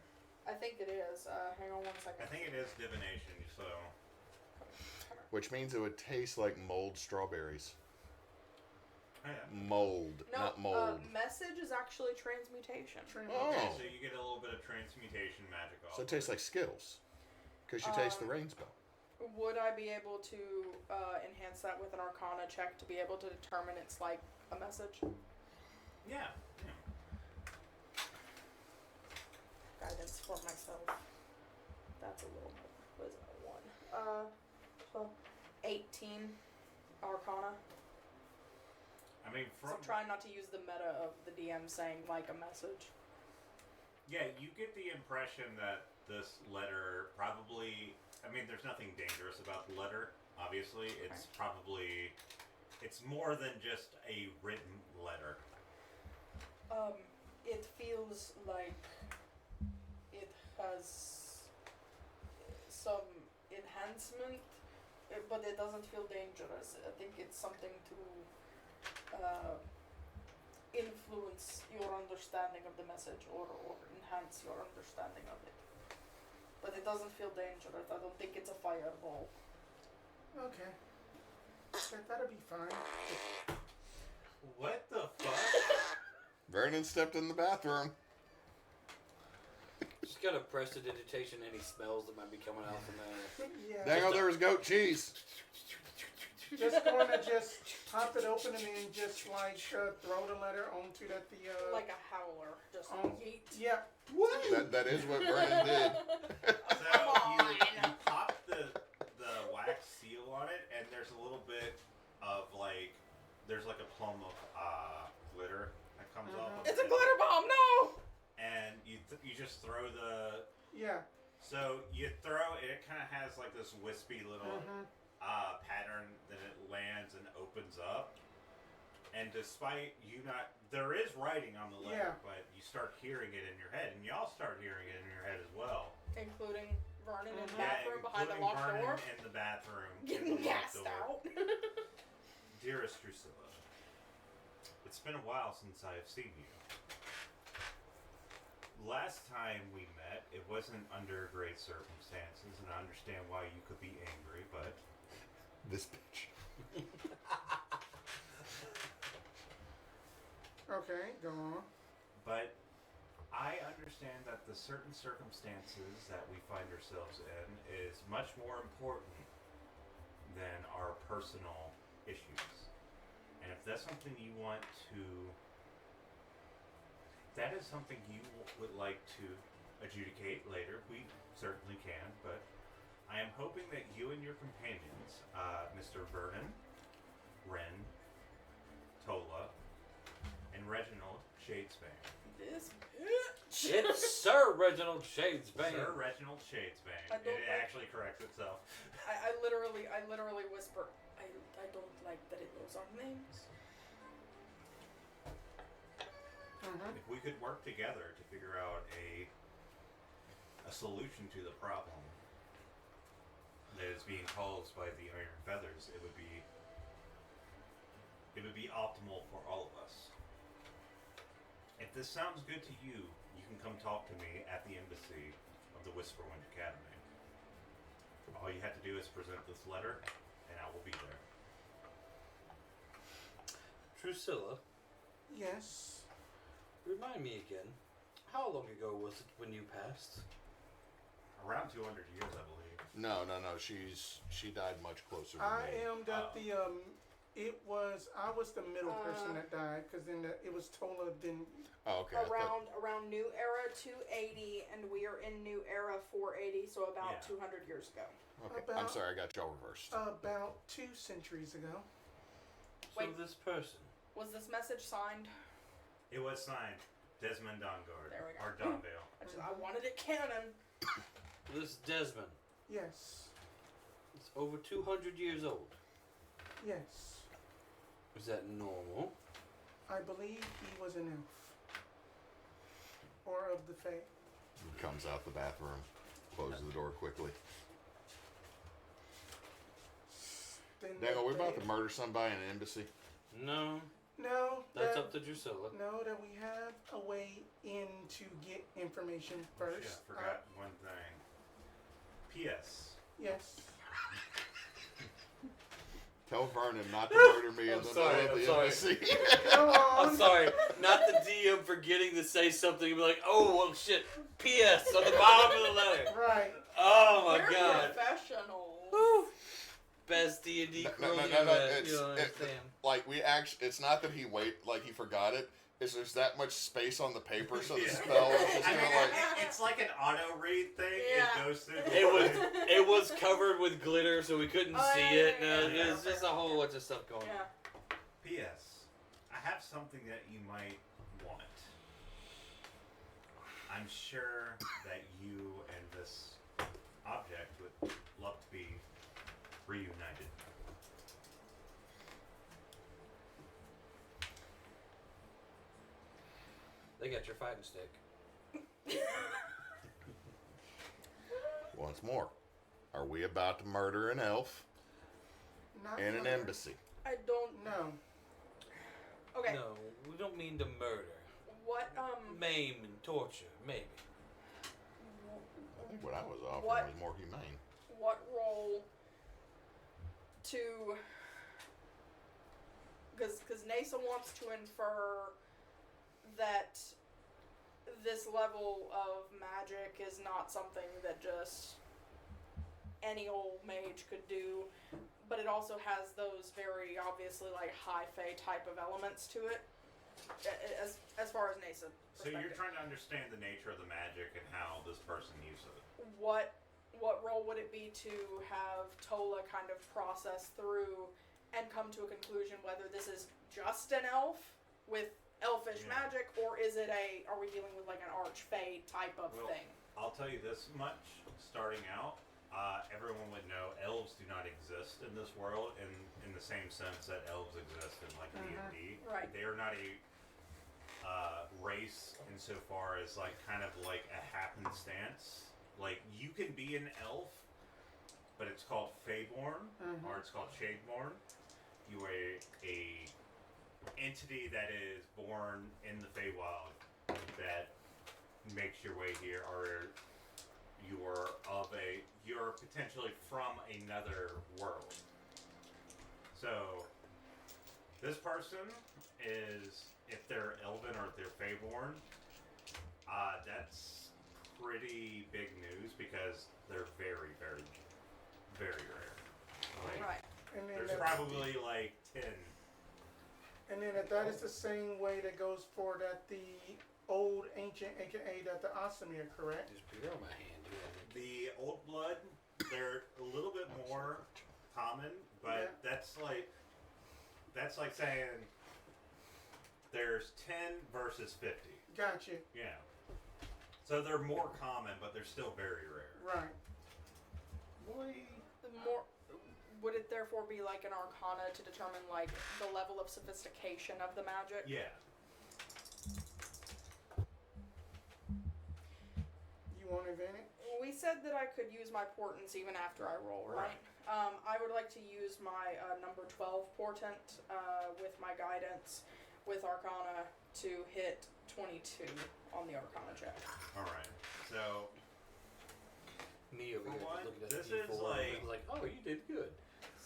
I think it is. Hang on 1 second. I think it is divination, so... Which means it would taste like mold strawberries. Yeah. Mold, No, not mold. message is actually transmutation. Oh. Okay, so you get a little bit of transmutation magic off. So it tastes like Skittles. Because you taste the rain spell. Would I be able to enhance that with an Arcana check to be able to determine it's like a message? Yeah. Guidance for myself. That's a little bit. What is it? 1. 12. 18 Arcana. I mean, So I'm trying not to use the meta of the DM saying like a message. Yeah, you get the impression that this letter probably... I mean, there's nothing dangerous about the letter, obviously. It's probably... It's more than just a written letter. It feels like it has some enhancement, but it doesn't feel dangerous. I think it's something to influence your understanding of the message or enhance your understanding of it. But it doesn't feel dangerous. I don't think it's a fireball. Okay. So that'll be fine. What the fuck? Vernon stepped in the bathroom. Just gotta press the digitation. Any smells that might be coming out from there. Yeah. Dang, there was goat cheese. Just going to just pop it open and then just like throw the letter onto that the Like a howler, just yeet. yeah. That is what Vernon did. So you pop the wax seal on it, and there's a little bit of like... There's like a plum of glitter that comes off of it. It's a glitter bomb, no! And you just throw the... Yeah. So you throw it, it kind of has like this wispy little pattern that it lands and opens up. And despite you not... There is writing on the letter, but you start hearing it in your head. And y'all start hearing it in your head as well. Including Vernon in the bathroom behind the including locked Vernon door. in the bathroom. Getting gassed out. Dearest Dusilla, it's been a while since I have seen you. Last time we met, it wasn't under great circumstances, and I understand why you could be angry, but... This bitch. Okay, go on. But I understand that the certain circumstances that we find ourselves in is much more important than our personal issues. And if that's something you want to... That is something you would like to adjudicate later. We certainly can, but I am hoping that you and your companions, Mr. Vernon, Wren, Tolla, and Reginald Shadesbane. This bitch. It's Sir Reginald Shadesbane. Sir Reginald Shadesbane. I don't It like- actually corrects itself. I literally whisper, I don't like that it knows our names. If we could work together to figure out a solution to the problem that is being caused by the Iron Feathers, it would be optimal for all of us. If this sounds good to you, you can come talk to me at the embassy of the Whisperwind Academy. All you have to do is present this letter, and I will be there. Dusilla, Yes. remind me again. How long ago was it when you passed? Around 200 years, I believe. No. She died much closer than I me. am I was the middle person that died because then it was Tolla. Then Oh, okay. I thought- Around New Era 280, and we are in New Era 480, so about Yeah. 200 years ago. okay. I'm About- sorry, I got y'all reversed. about 2 centuries ago. So Wait. this person. Was this message signed? It was signed Desmond Dongard. There we go. Or Donvale. I wanted it canon. This Desmond. Yes. It's over 200 years old. Yes. Is that normal? I believe he was an elf. Or of the Fae. He comes out the bathroom, closes the door quickly. Then Dang, are we about they- to murder somebody in an embassy? No. No, That's that, up to to Dusilla. know that we have a way in to get information first. Shit, I forgot one thing. P.S. Yes. Tell Vernon not to murder me in I'm the sorry, middle of I'm the sorry. embassy. Go on. I'm sorry, not the DM forgetting to say something and be like, oh, well, shit, P.S. on the bottom of the letter. Right. Oh, my We're God. professionals. Woo. Best D&D No, crew you it's, understand. like we actually, it's not that he he forgot it. It's there's that much space on the paper, so the Yeah. spell is just I kind mean, of like. it's like an auto read thing. Yeah. It goes through. It was covered with glitter, so we couldn't Oh, see yeah, it. yeah, No, yeah. it's just a whole bunch of stuff going on. Yeah. P.S. I have something that you might want. I'm sure that you and this object would love to be reunited. They got your fighting stick. Once more, are we about to murder an elf Not in an murder. embassy? I don't. No. Okay. No, we don't mean to murder. What Maim and torture, maybe. I think what I was offering What? was more humane. what role to because Neysa wants to infer that this level of magic is not something that just any old mage could do, but it also has those very obviously like high fae type of elements to it. As far as Neysa. So you're trying to understand the nature of the magic and how this person uses it. What role would it be to have Tolla kind of process through and come to a conclusion whether this is just an elf with elfish Yeah. magic, or is it are we dealing with like an archfey type of Well, thing? I'll tell you this much, starting out, everyone would know elves do not exist in this world in the same sense that elves exist in like D&D. Right. They are not a race insofar as like kind of like a happenstance. Like you can be an elf, but it's called Feyborn or it's called Shadeborn. You are a entity that is born in the Feywild that makes your way here, or you're potentially from another world. So this person is, if they're elven or if they're Feyborn, that's pretty big news because they're very, very, very rare. Like, Right. And then there's that- probably like 10. And then if that is the same way that goes for that the old ancient, aka that the Osamir, correct? Just beer on my hand, dude. The old blood, they're a little bit more common, but Yeah. that's like saying there's 10 versus 50. Gotcha. Yeah. So they're more common, but they're still very rare. Right. Boy. More. Would it therefore be like an arcana to determine like the level of sophistication of the magic? Yeah. You want advantage? We said that I could use my portents even after I roll, right? I would like to use my number 12 portent with my guidance with Arcana to hit 22 on the Arcana check. Alright. So, Me over For here one, looking at this the is D4 like- and like, oh, you did good.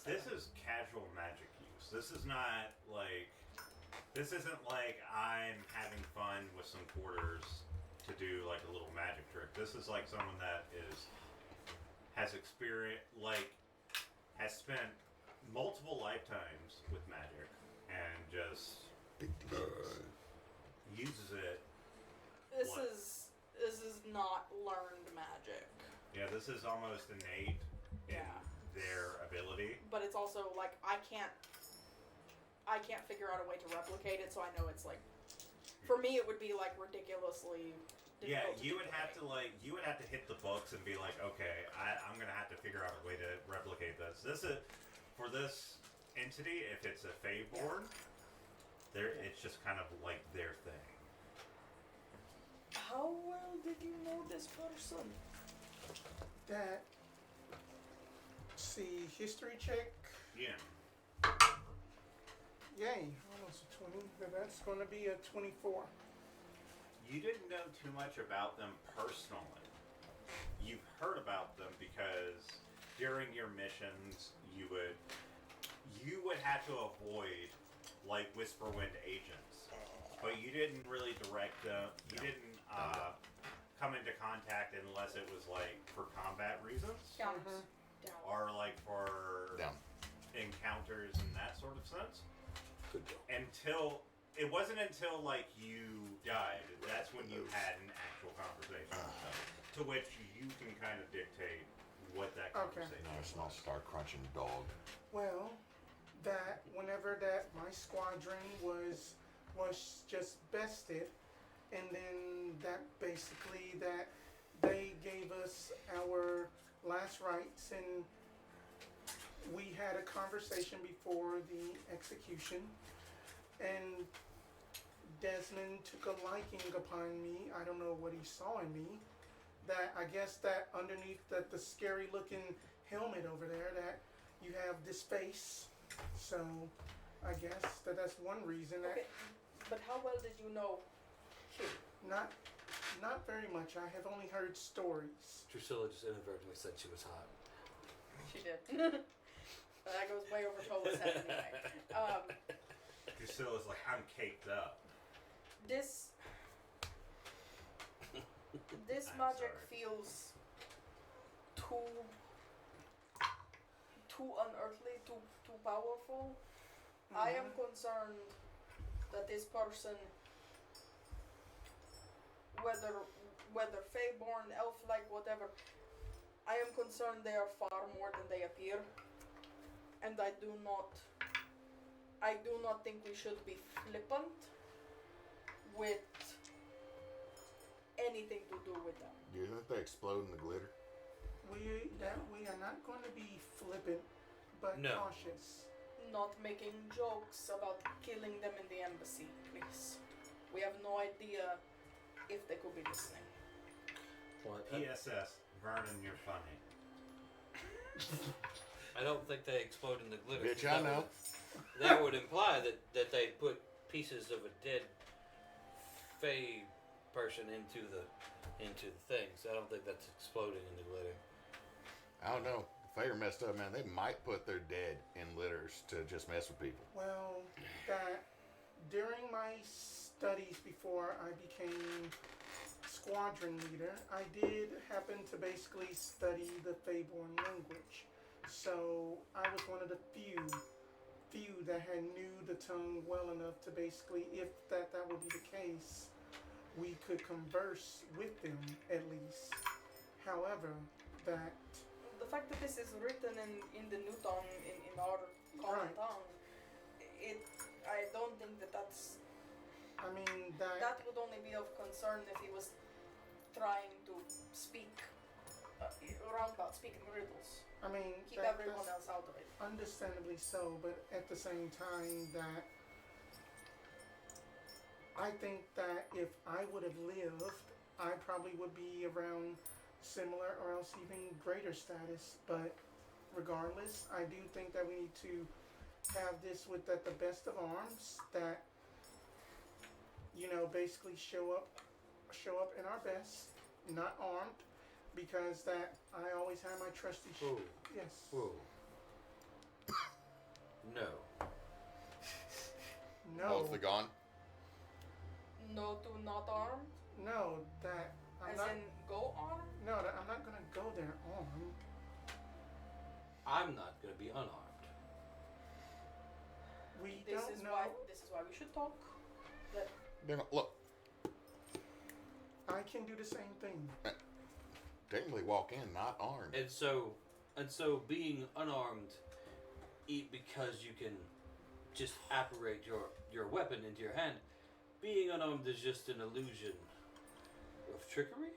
this is casual magic use. This is not like. This isn't like I'm having fun with some quarters to do like a little magic trick. This is like someone that has experience, like, has spent multiple lifetimes with magic and just uses it. This What? is not learned magic, Yeah, this is almost innate in Yeah. their ability. but it's also like I can't figure out a way to replicate it, so I know it's like for me it would be like ridiculously Yeah, difficult to you would have duplicate. to hit the books and be like, okay, I'm gonna have to figure out a way to replicate this. This is for this entity. If it's a Feyborn, it's just kind of like their thing. How well did you know this person? That. See, history check. Yeah. Yay, almost a 20. But that's going to be a 24. You didn't know too much about them personally. You've heard about them because during your missions, you would have to avoid like Whisperwind agents, but you didn't really direct them. You didn't come into contact unless it was like for combat reasons Down. Down. or like for Down. encounters and that sort of sense. Good job. Until it wasn't until like you died, that's when you had an actual conversation with them, to which you can kind of dictate what that Okay. conversation Now is. it's not start crunching dog. Well, that whenever that my squadron was just bested, and then that basically that they gave us our last rites, and we had a conversation before the execution, and Desmond took a liking upon me. I don't know what he saw in me. That I guess that underneath that the scary looking helmet over there, that you have this face. So I guess that's one reason that Okay, but how well did you know him? not very much. I have only heard stories. Dusilla just inadvertently said she was hot. She did. That goes way over Tolla's head anyway. Drusilla's like, I'm caked up. This I'm magic sorry. feels too unearthly, too powerful. I am concerned that this person, whether Feyborn, elf-like, whatever, I am concerned they are far more than they appear, and I do not think we should be flippant with anything to do with them. Do you think they explode in the glitter? We are not going to be flippant, but No. cautious. Not making jokes about killing them in the embassy, please. We have no idea if they could be listening. Well, PSS, Vernon, you're funny. I don't think they explode in the glitter. Bitch, I know. That would imply that they put pieces of a dead Fey person into the thing. So I don't think that's exploding in the glitter. I don't know. If they are messed up, man, they might put their dead in litters to just mess with people. Well, that during my studies before I became squadron leader, I did happen to basically study the Feyborn language. So I was one of the few that had knew the tongue well enough to basically, if that would be the case, we could converse with them at least. However, that The fact that this is written in the new tongue, in our common Right. tongue, I don't think that's I mean that that would only be of concern if he was trying to speak roundabout, speaking riddles. I mean Keep that, everyone that's else out of it. understandably so, but at the same time that I think that if I would have lived, I probably would be around similar or else even greater status. But regardless, I do think that we need to have this with at the best of arms, that basically show up in our best, not armed, because that I always have my trusty Whoa. yes. Whoa. No. Oh, No. the gone? No to not armed, No, that I'm as not. in go armed. No, that I'm not gonna go there armed. I'm not going to be unarmed. We This don't is know. why we should talk. That They're not, look, I can do the same thing. technically walk in not armed. And so being unarmed, because you can just apparate your weapon into your hand, being unarmed is just an illusion of trickery?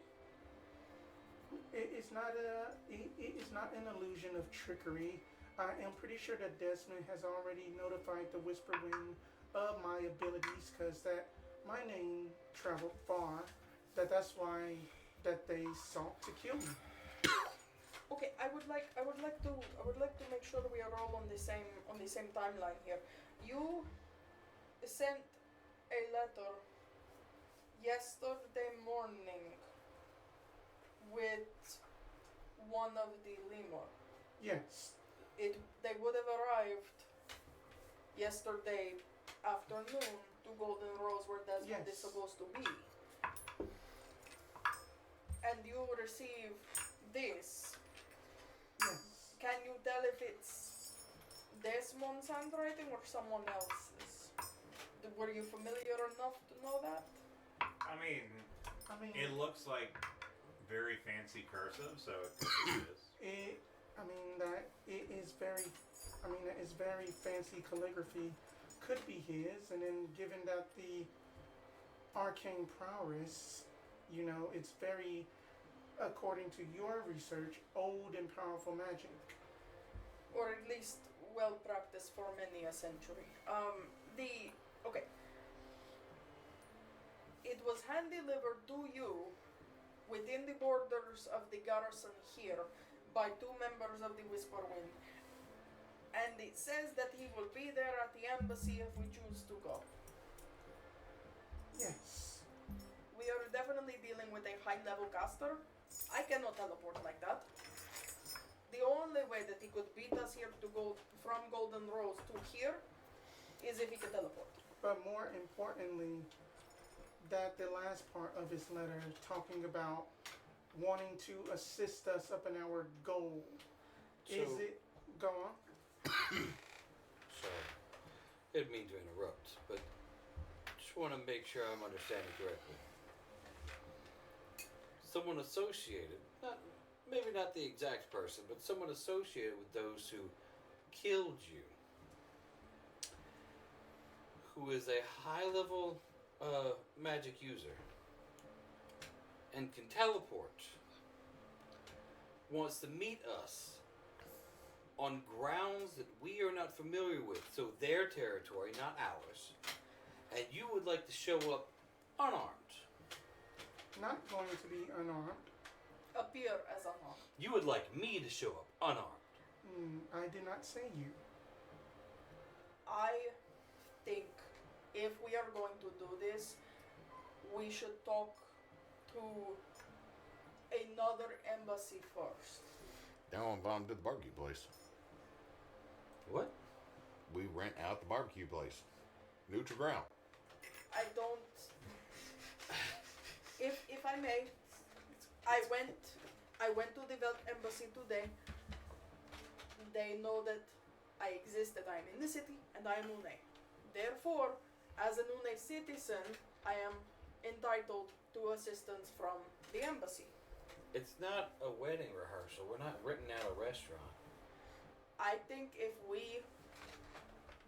It is not an illusion of trickery. I am pretty sure that Desmond has already notified the Whisperwind of my abilities, because that my name traveled far. That's why that they sought to kill me. okay. I would like to make sure we are all on the same timeline here. You sent a letter yesterday morning with one of the lemur. Yes. They would have arrived yesterday afternoon to Golden Rose where Desmond is Yes. supposed to be. And you receive this. Yes. Can you tell if it's Desmond's handwriting or someone else's? Were you familiar enough to know that? I mean, I mean, it looks like very fancy cursive, so it could be his. that is very fancy calligraphy. Could be his, and then given that the arcane prowess, it's very, according to your research, old and powerful magic. Or at least well practiced for many a century. Okay. It was hand delivered to you within the borders of the garrison here by 2 members of the Whisperwind. And it says that he will be there at the embassy if we choose to go. Yes. We are definitely dealing with a high-level caster. I cannot teleport like that. The only way that he could beat us here to go from Golden Rose to here is if he could teleport. But more importantly, that the last part of his letter talking about wanting to assist us up in our goal. Is it go on? Sorry. Didn't mean to interrupt, but just want to make sure I'm understanding correctly. Someone associated, maybe not the exact person, but someone associated with those who killed you, who is a high-level magic user and can teleport, wants to meet us on grounds that we are not familiar with, so their territory, not ours, and you would like to show up unarmed. Not going to be unarmed. Appear as unarmed. You would like me to show up unarmed. I did not say you. I think if we are going to do this, we should talk to another embassy first. Down bomb to the barbecue place. What? We rent out the barbecue place. Neutral ground. I don't. If I may, I went to the Velt embassy today. They know that I exist, that I am in the city, and I am Une. Therefore, as an Une citizen, I am entitled to assistance from the embassy. It's not a wedding rehearsal. We're not renting out a restaurant. I think if we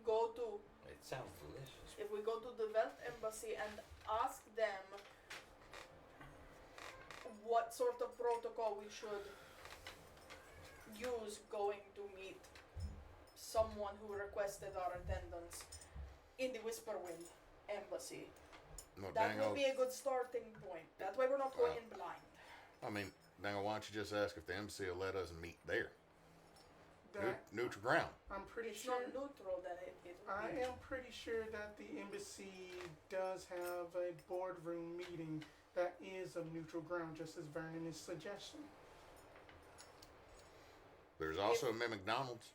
go to It sounds delicious. If we go to the Velt embassy and ask them what sort of protocol we should use going to meet someone who requested our attendance in the Whisperwind embassy, No, that Dango. would be a good starting point. That way we're not going in blind. I mean, Dango, why don't you just ask if the embassy will let us meet there? That Neutral ground. I'm pretty It's sure. not neutral, then it would I be. am pretty sure that the embassy does have a boardroom meeting that is of neutral ground, just as Vernon is suggesting. There's also a McDonald's.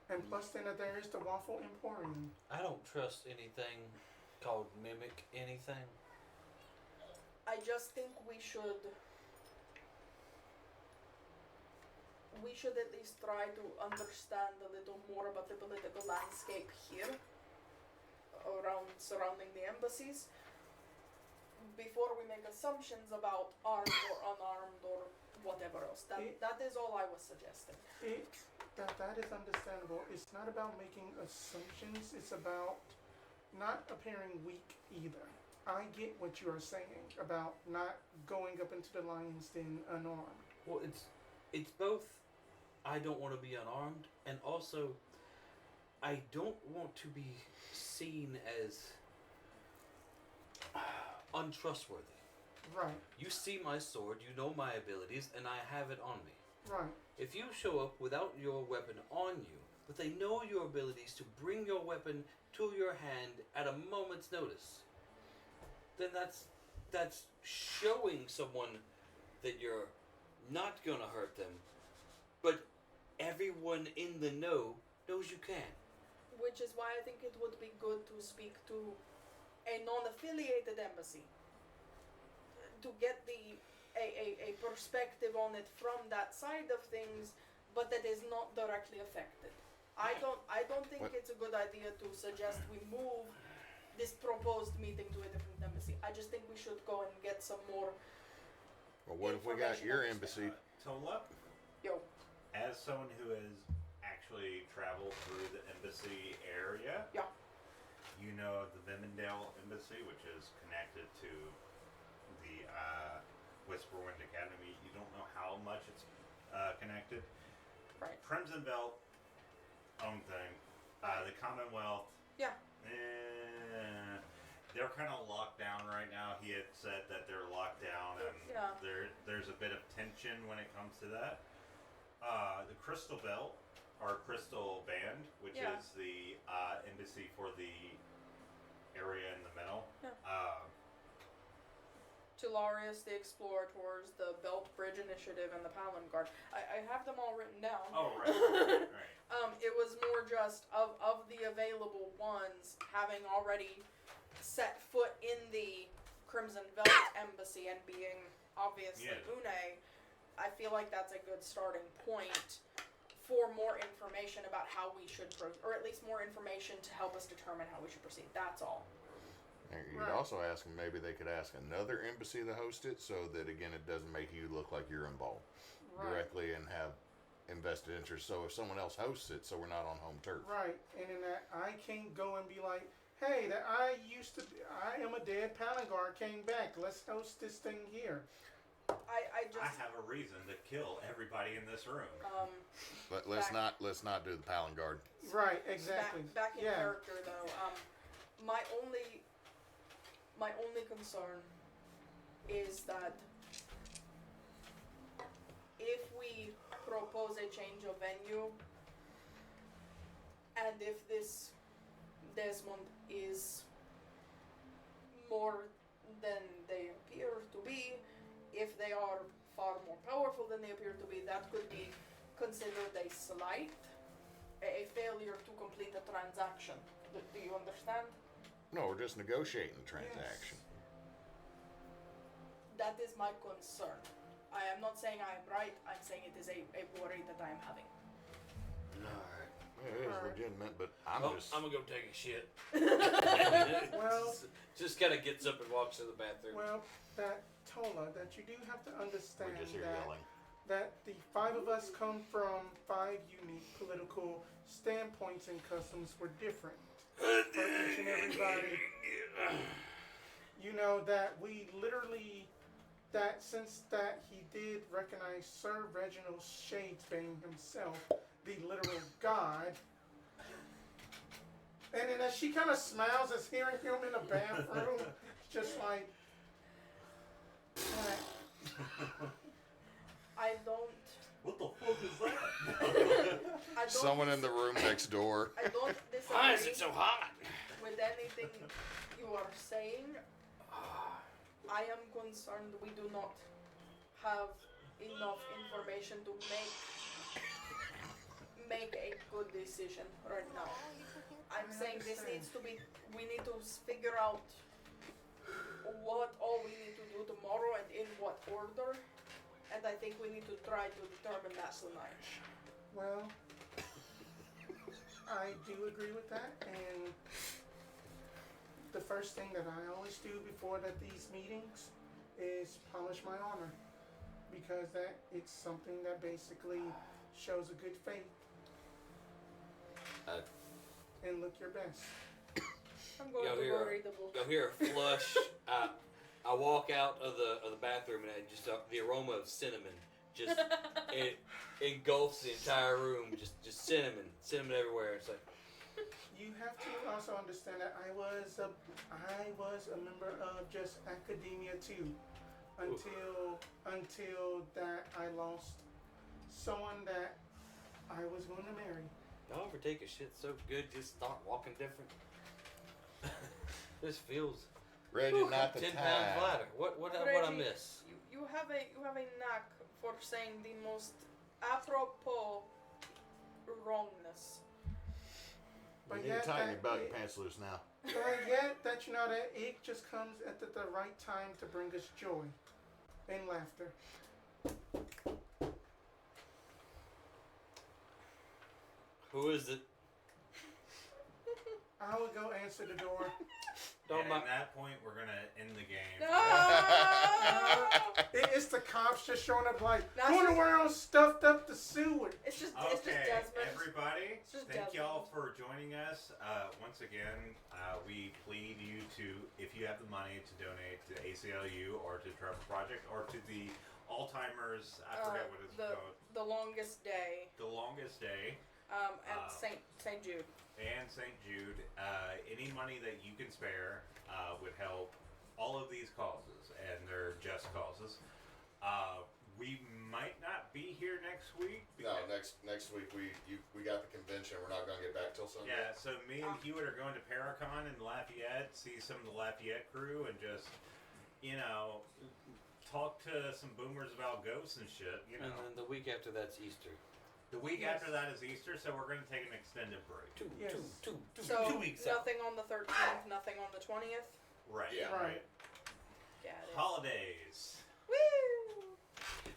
And plus, then there is the Waffle Emporium. I don't trust anything called mimic anything. I just think we should at least try to understand a little more about the political landscape here around surrounding the embassies before we make assumptions about armed or unarmed or whatever else. That is all I was suggesting. That is understandable. It's not about making assumptions. It's about not appearing weak either. I get what you are saying about not going up into the lion's den unarmed. Well, it's both. I don't want to be unarmed, and also I don't want to be seen as untrustworthy. Right, You see my sword, you know my abilities, and I have it on me. right. If you show up without your weapon on you, but they know your abilities to bring your weapon to your hand at a moment's notice, then that's showing someone that you're not gonna hurt them, but everyone in the know knows you can. Which is why I think it would be good to speak to a non-affiliated embassy to get a perspective on it from that side of things, but that is not directly affected. I don't think What? it's a good idea to suggest we move this proposed meeting to a different embassy. I just think we should go and get some more. Well, what if we got information your on this embassy? Tolla, Yo, as someone who has actually traveled through the embassy area, yeah. you know the Vemendale Embassy, which is connected to the Whisperwind Academy. You don't know how much it's connected. Right. Crimson Belt, own thing. The Commonwealth, Yeah. they're kind of locked down right now. He had said that they're locked down, and Yeah. there's a bit of tension when it comes to that. The Crystal Belt, or Crystal Band, which Yeah. is the embassy for the area in the middle. Yeah. Tularius, the Explorators, the Belt Bridge Initiative, and the Palin Guard. I have them all written down. Oh, right. It was more just of the available ones having already set foot in the Crimson Velvet Embassy and being obviously Yeah. Une. I feel like that's a good starting point for more information about how we should or at least more information to help us determine how we should proceed. That's all. You'd Right. also ask them, maybe they could ask another embassy to host it, so that again it doesn't make you look like you're involved directly and have invested interest. So if someone else hosts it, so we're not on home turf. Right, and in that I can't go and be like, hey, that I am a dead Palin Guard, came back. Let's host this thing here. I just I have a reason to kill everybody in this room. Let's not do the Palin Guard. Right, exactly. Back in yeah. character though, my only concern is that if we propose a change of venue, and if this Desmond is more than they appear to be, if they are far more powerful than they appear to be, that could be considered a slight, a failure to complete a transaction. Do you understand? No, we're just negotiating the transaction. That is my concern. I am not saying I am right, I'm saying it is a worry that I am having. Alright. Yeah, it is Alright. legitimate, but I'm Well, just. I'm gonna go take a shit. Well- just kind of gets up and walks to the bathroom. Well, that Tolla, that you do have to We're understand just here that yelling. that the five of us come from 5 unique political standpoints and customs were different for each and everybody. You know that we literally, that since that he did recognize Sir Reginald Shadesbane himself, the literal god. And then as she kind of smiles as hearing him in the bathroom, just like, I don't What the fuck is that? I don't Someone in the room next door. I don't Why is it disagree so hot? with anything you are saying. I am concerned we do not have enough information to make a good decision right now. I'm saying this needs to be, we need to figure out what all we need to do tomorrow and in what order, and I think we need to try to determine that tonight. well, I do agree with that, and the first thing that I always do before these meetings is polish my armor, because that it's something that basically shows a good faith and look your best. I'm going Y'all to hear go a- read the book. You'll hear a flush. I walk out of the bathroom and I just the aroma of cinnamon just it engulfs the entire room. Just cinnamon everywhere. It's like You have to also understand that I was a member of just academia too, until that I lost someone that I was going to marry, Y'all ever take a shit so good just start walking different? This feels Reggie, not the 10 time. pounds lighter. What I Reggie, miss? You have a knack for saying the most apropos wrongness. You need to tighten your belt pants loose now. But yet that you know that it just comes at the right time to bring us joy and laughter. Who is it? I would go answer the door. Don't And mind. at that point, we're gonna end the game. No! It's the cops just showing up like, That's going just- around stuffed up the sewer. It's just Okay, Desmond. everybody, It's just thank Desmond. y'all for joining us. Once again, we plead you to, if you have the money, to donate to ACLU or to Trevor Project or to the Alzheimer's, I forget what it's called, The longest day. The Longest Day, And Saint Jude. and St. Jude. Any money that you can spare would help all of these causes, and they're just causes. We might not be here next week. No, next week we got the convention. We're not gonna get back till Sunday. Yeah, so me and Hewitt are going to Paracon in Lafayette, see some of the Lafayette crew, and just, talk to some boomers about ghosts and shit, And then the week after that's Easter. The week Yes. after that is Easter, so we're going to take an extended break. Two So weeks out. nothing on the 13th, nothing on the 20th. Right, Yeah. right. Got it. Holidays.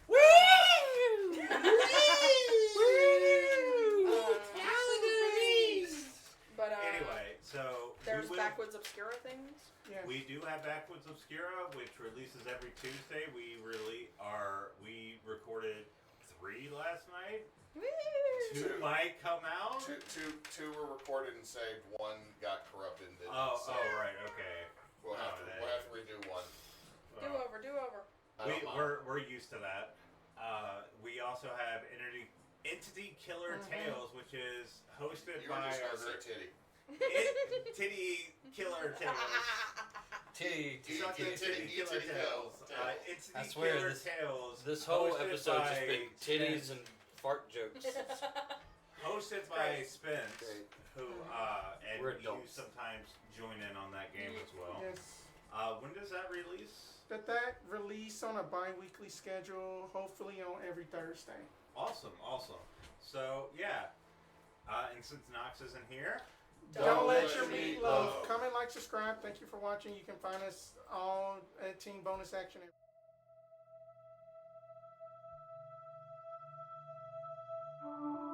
Woo! But Anyway, so there's we Backwoods Obscura things. Yes. We do have Backwoods Obscura, which releases every Tuesday. We recorded 3 last night. Woo! 2 might come out. Two were recorded and saved. One got corrupted and didn't. Oh, so right, okay. We'll have to redo one. Do over. I don't mind. We're used to that. We also have Entity Killer Tales, which is hosted You were by just our gonna say titty. Titty Killer Tales. Titty. Titty Killer Tales. Entity I swear Killer this- Tales. This whole hosted episode just by been titties Spence. and fart jokes. Hosted by Spence, Great. who and We're you adults. sometimes join in on that game as well. Yes. When does that release? That release on a bi-weekly schedule, hopefully on every Thursday. Awesome. So yeah, and since Knox isn't here, Don't let your meat loaf. Comment, like, subscribe. Thank you for watching. You can find us all at Team Bonus Action. Woo!